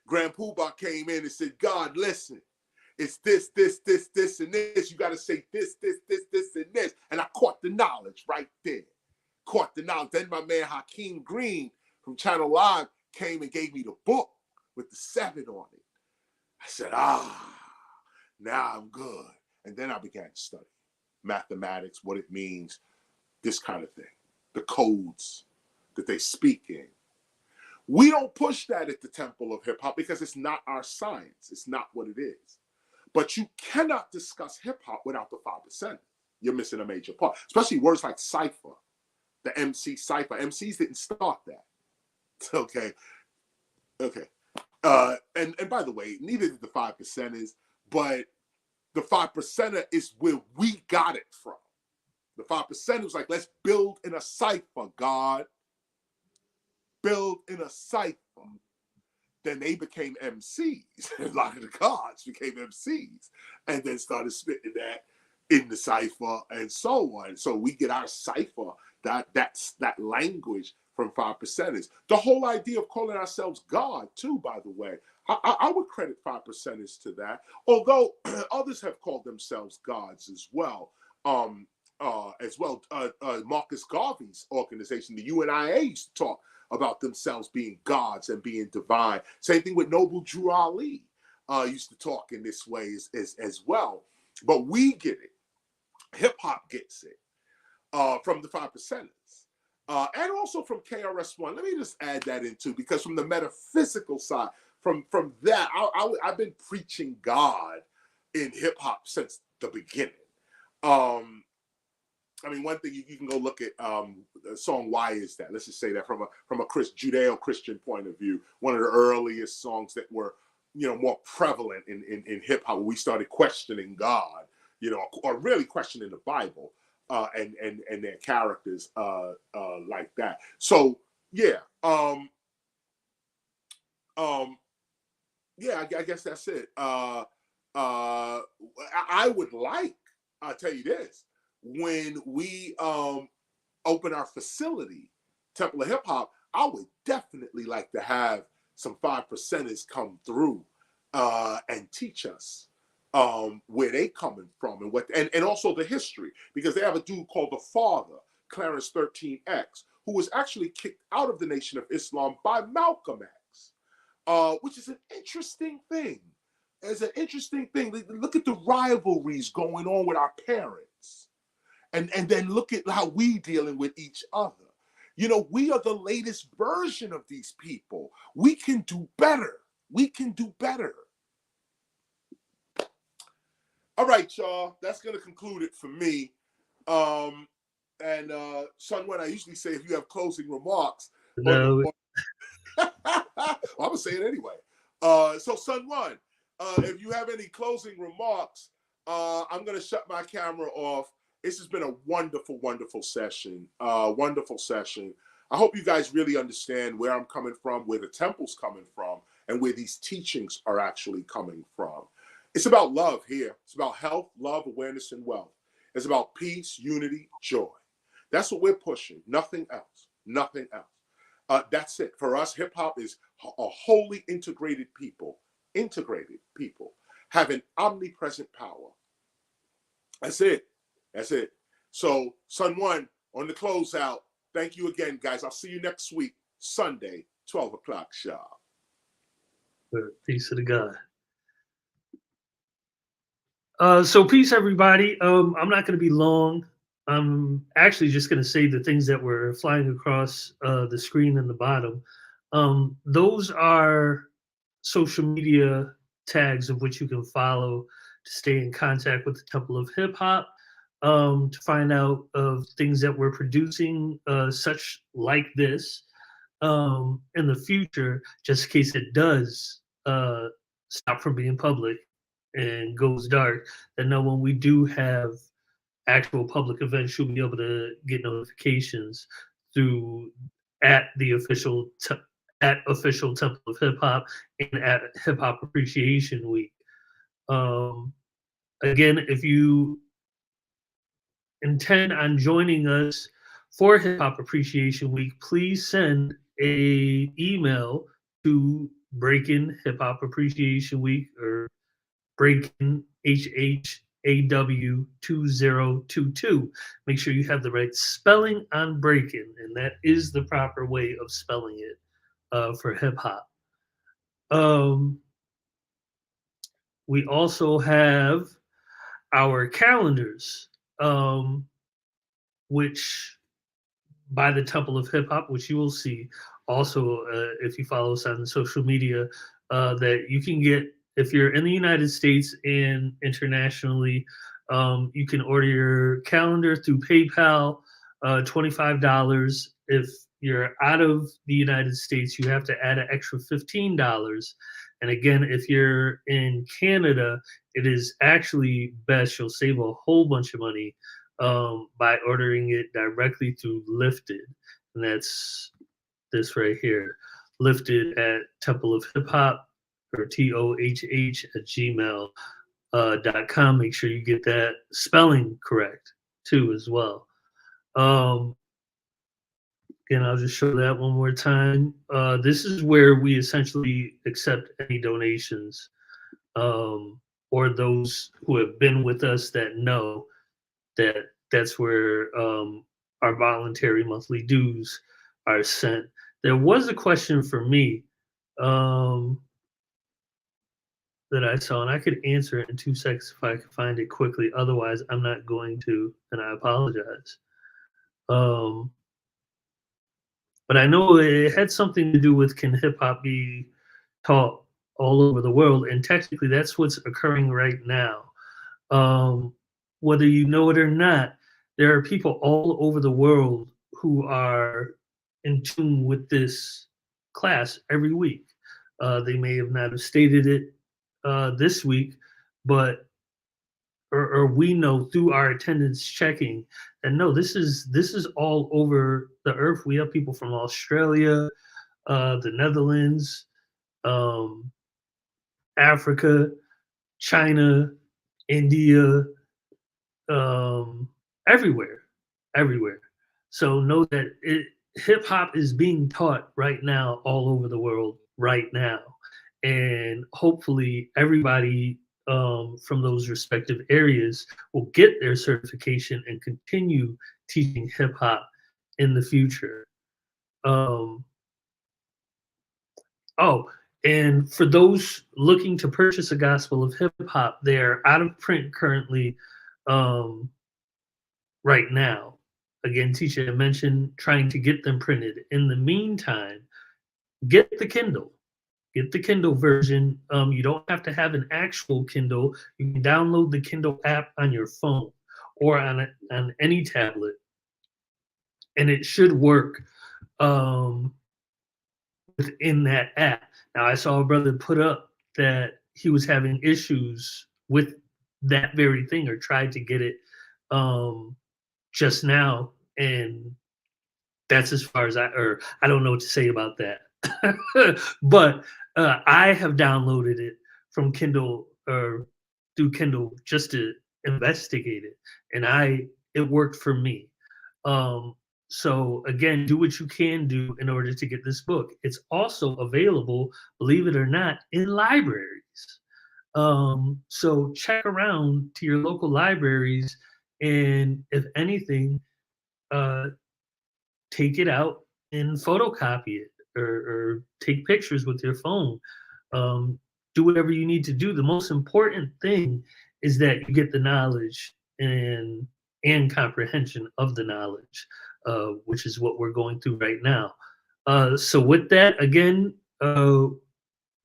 Grand Poobah came in and said, God, listen, it's this, and this. You got to say this, and this. And I caught the knowledge right there. Caught the knowledge. Then my man Hakeem Green from Channel Live came and gave me the book with the 7 on it. I said, now I'm good. And then I began to study mathematics, what it means, this kind of thing, the codes that they speak in. We don't push that at the Temple of Hip Hop because it's not our science. It's not what it is. But you cannot discuss hip hop without the 5%. You're missing a major part, especially words like cipher, the MC cipher. MCs didn't start that. Okay. And by the way, neither did the 5%ers, but the 5%er is where we got it from. The 5% was like, let's build in a cipher, God. Build in a cipher. Then they became MCs. A lot of the gods became MCs and then started spitting that in the cipher and so on. So we get our cipher, that language from 5%ers. The whole idea of calling ourselves God, too, by the way, I would credit 5%ers to that. Although others have called themselves gods as well. Marcus Garvey's organization, the UNIA, used to talk about themselves being gods and being divine. Same thing with Noble Drew Ali used to talk in this way as well. But we get it. Hip hop gets it from the 5%ers. And also from KRS-ONE. Let me just add that in too, because from the metaphysical side, from that, I've been preaching God in hip hop since the beginning. I mean, one thing you can go look at the song "Why Is That?" Let's just say that from a Judeo-Christian point of view, one of the earliest songs that were, more prevalent in hip hop. We started questioning God, or really questioning the Bible and their characters like that. So yeah, I guess that's it. I would like, I'll tell you this. When we open our facility, Temple of Hip Hop, I would definitely like to have some 5%ers come through and teach us where they coming from and what, and also the history, because they have a dude called the Father, Clarence 13X, who was actually kicked out of the Nation of Islam by Malcolm X, which is an interesting thing. It's an interesting thing. Look at the rivalries going on with our parents, and then look at how we dealing with each other. You know, we are the latest version of these people. We can do better. We can do better. All right, y'all. That's gonna conclude it for me. Son, when I usually say, if you have closing remarks, No. well, I'm gonna say it anyway. So Son One, if you have any closing remarks, I'm gonna shut my camera off. This has been a wonderful, wonderful session. Wonderful session. I hope you guys really understand where I'm coming from, where the temple's coming from, and where these teachings are actually coming from. It's about love here. It's about health, love, awareness, and wealth. It's about peace, unity, joy. That's what we're pushing. Nothing else. Nothing else. That's it. For us, hip hop is a wholly integrated people, have an omnipresent power. That's it. That's it. So, Son One, on the closeout, thank you again, guys. I'll see you next week, Sunday, 12 o'clock sharp. Peace to the God. So peace, everybody. I'm not going to be long. I'm actually just going to say the things that were flying across the screen in the bottom. Those are social media tags of which you can follow to stay in contact with the Temple of Hip Hop, to find out of things that we're producing, such like this, in the future, just in case it does stop from being public and goes dark, then know when we do have actual public events, you'll be able to get notifications through at the official official Temple of Hip Hop and at Hip Hop Appreciation Week. Again, if you intend on joining us for Hip Hop Appreciation Week, please send a email to Breakin' Hip Hop Appreciation Week, or Breakin' HHAW 2022. Make sure you have the right spelling on Breakin', and that is the proper way of spelling it for hip hop. We also have our calendars, which by the Temple of Hip Hop, which you will see also if you follow us on social media, that you can get if you're in the United States and internationally. You can order your calendar through PayPal, $25. If you're out of the United States, you have to add an extra $15. And again, if you're in Canada, it is actually best, you'll save a whole bunch of money by ordering it directly through Lifted. And that's this right here, Lifted at Temple of Hip Hop, or TOHH at gmail.com. Make sure you get that spelling correct too as well. Again, I'll just show that one more time. This is where we essentially accept any donations, or those who have been with us that know that that's where our voluntary monthly dues are sent. There was a question for me that I saw, and I could answer it in 2 seconds if I could find it quickly. Otherwise, I'm not going to, and I apologize. But I know it had something to do with, can hip hop be taught all over the world? And technically, that's what's occurring right now. Whether you know it or not, there are people all over the world who are in tune with this class every week. They may have not have stated it this week, but or we know through our attendance checking that no, this is all over the earth. We have people from Australia, the Netherlands, Africa, China, India, everywhere. So know that hip hop is being taught right now all over the world right now. And hopefully everybody from those respective areas will get their certification and continue teaching hip hop in the future. Oh, and for those looking to purchase a Gospel of Hip Hop, they're out of print currently right now. Again, TEACHA mentioned trying to get them printed. In the meantime, get the Kindle. Get the Kindle version. You don't have to have an actual Kindle. You can download the Kindle app on your phone or on any tablet, and it should work within that app. Now, I saw a brother put up that he was having issues with that very thing, or tried to get it just now, and that's as far as I don't know what to say about that. But I have downloaded it from Kindle or through Kindle just to investigate it, and it worked for me. So again, do what you can do in order to get this book. It's also available, believe it or not, in libraries. So check around to your local libraries, and if anything, take it out and photocopy it, or take pictures with your phone. Do whatever you need to do. The most important thing is that you get the knowledge and comprehension of the knowledge, which is what we're going through right now. So with that, again,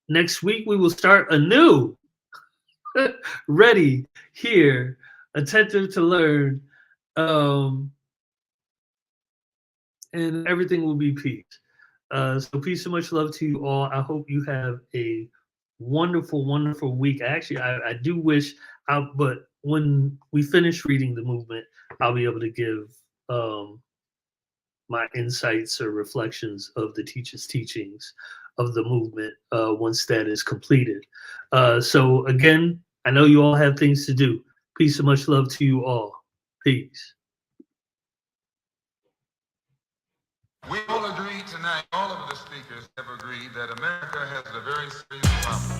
next week we will start anew. Ready, here, attentive to learn, and everything will be peace. So peace and much love to you all. I hope you have a wonderful, wonderful week. Actually, I do wish but when we finish reading the movement, I'll be able to give my insights or reflections of the teacher's teachings of the movement once that is completed. So again, I know you all have things to do. Peace and much love to you all. Peace. We all agree tonight, all of the speakers have agreed that America has a very serious problem.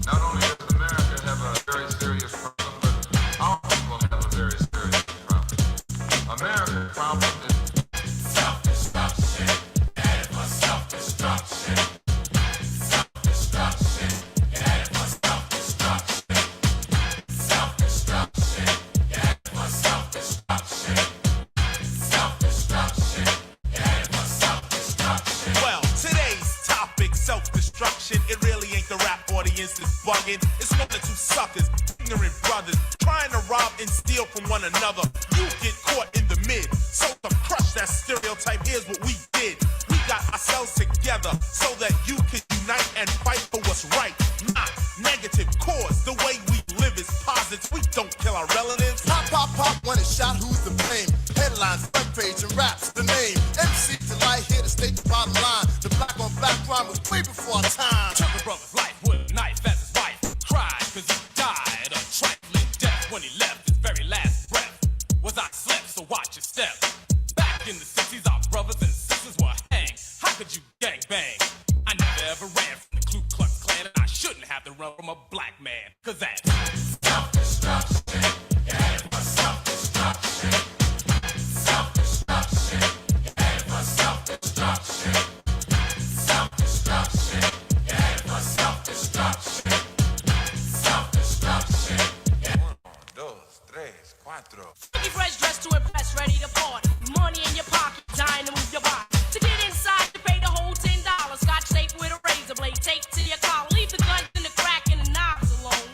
Not only does America have a very serious problem, but our people have a very serious problem. America's problem is self-destruction, headed for self-destruction. Self-destruction, headed for self-destruction. Self-destruction, headed for self-destruction. Self-destruction. Well, today's topic, self-destruction. It really ain't the rap audience that's bugging. It's one or two suckers, ignorant brothers, trying to rob and steal from one another. You get caught in the mid. So to crush that stereotype, here's what we did. We got ourselves together so that you can unite and fight for what's right. Not negative cause. The way we live is posits. We don't kill our relatives. Pop, pop, pop, when it's shot, who's to blame? Headlines, front page, and raps the name. MC Delight here to state the bottom line. The black on black crime was way before our time. Took a brother's life with a knife as his wife cried, cause he died a trifling death when he left his very last breath. Was I slept, so watch your step. Back in the 60s, our brothers and sisters were hanged. How could you gang bang? I never ever ran from the Ku Klux Klan, and I shouldn't have to run from a black man, cause that's self-destruction. Yeah, for self-destruction. Self-destruction. Yeah, for self-destruction. Self-destruction. Yeah, for self-destruction. Self-destruction. Yeah. 1, 2, 3, 4. Be fresh, dressed to impress, ready to party. Money in your pocket, dying to move your body. To get inside, to pay the whole $10. Scotch tape with a razor blade, tape to your collar. Leave the guns and the crack and the knobs alone.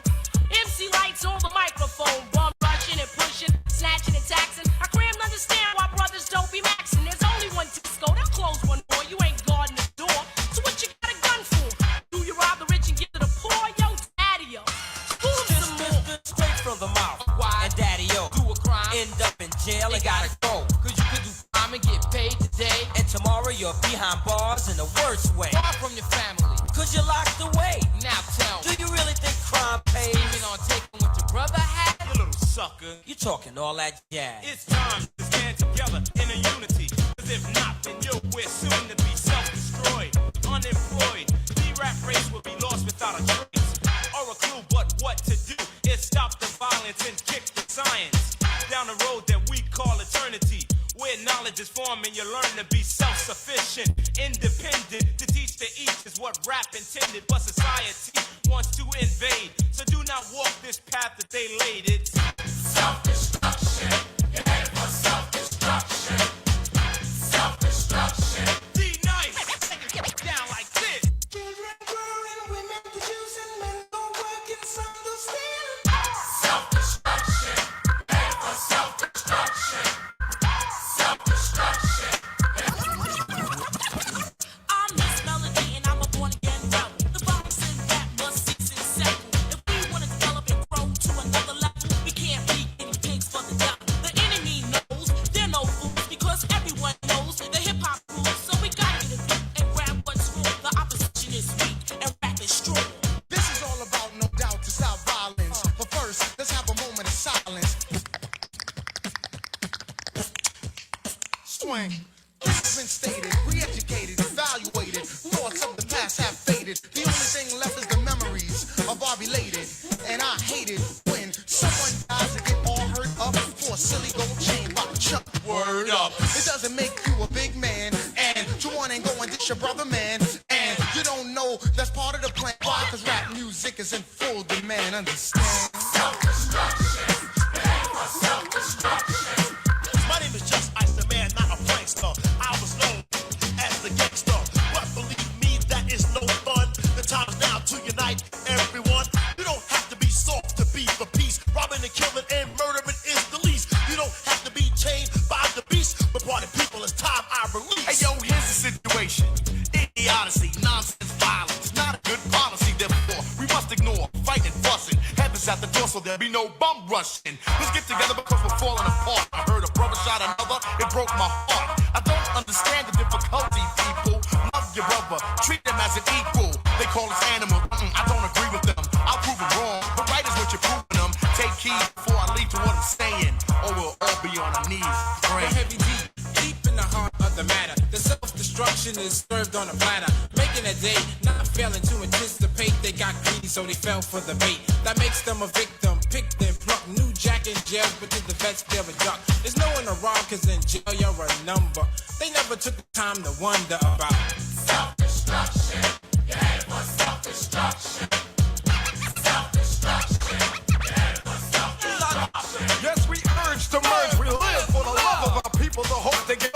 MC lights on the microphone, bum rushing and pushing, snatching and taxing. I can't understand why brothers don't be maxing. There's only one disco, they'll close one door. You ain't guarding the door, so what you got a gun for? Do you rob the rich and give to the poor? Yo, daddy-o. Who's some more? Straight from the mouth. Why? And daddy-o. Do a crime, end up in jail and gotta go. Cause you could do crime and get paid today, and tomorrow you're behind bars in the worst way. Far from your family, cause you're locked away. Now tell me, do you really think crime pays? Scheming on taking what your brother had? You little sucker. You talking all that jazz. It's time to stand together in a unity. Cause if not, then knowledge is forming, you learn to be self-sufficient, independent. To teach the each is what rap intended, but society wants to invade. So do not walk this path that they laid. It's self-destruction. You're headed for self-destruction. Self-destruction. D-Nice. Take it down like this. Children growing, women producing, men go working, some go stealing. Self-destruction. You're headed for self-destruction. Self-destruction. I'm Miss Melody and I'm a born-again rebel. The bombs in rap must cease and settle. If we want to develop and grow to another level, we can't be any pigs for the devil. The enemy knows they're no fools because everyone knows the hip-hop rules. So we gotta get it and grab what's wrong. The opposition is weak and rap is strong. This is all about, no doubt, to stop violence. But first, let's have a moment of silence. Swing. This has been stated, re-educated, evaluated. Thoughts of the past have faded. The only thing left is the memories of our related. And I hate it when someone dies to get all hurt up for a silly gold chain by Chuck. Word up. It doesn't make you a big man. And you want and go and dish your brother, man. And you don't know that's part of the plan. Why? Cause rap music is in full demand. Understand? Self-destruction. Self-destruction. My name is Just Ice, the man, not a prankster. I was known as the gangster, but believe me, that is no fun. The time's now to unite everyone. You don't have to be soft to be for peace. Robbing and killing and murdering is the least. You don't have to be chained by the beast. But party people, it's time I release. Hey yo, here's the situation. Idiocy, nonsense, violence, not a good policy. Therefore, we must ignore fighting, fussing. Heaven's at the door, so there'll be no bum rushing. Let's get together because we're falling apart. I heard a brother shot another, it broke my heart. I don't understand the difficulty, people. Love your brother, treat them as an equal. They call us animals, I don't agree with them. I'll prove it wrong, but right is what you're proving them. Take heed before I lead to what I'm saying, or we'll all be on our knees The praying. heavy deep in the heart of the matter. The self-destruction is served on a platter. Making a day, not failing to anticipate. They got greedy, so they fell for the bait. That makes them a victim, picked and plucked. New jack in jail, but did the vets still a duck? There's no one to rob, cause in jail you're a number. They never took the time to wonder about Self-destruction. You're headed for self-destruction. Self-destruction. You're headed for self-destruction. Yes, we urge to merge. We live for the love of our people, the hope they get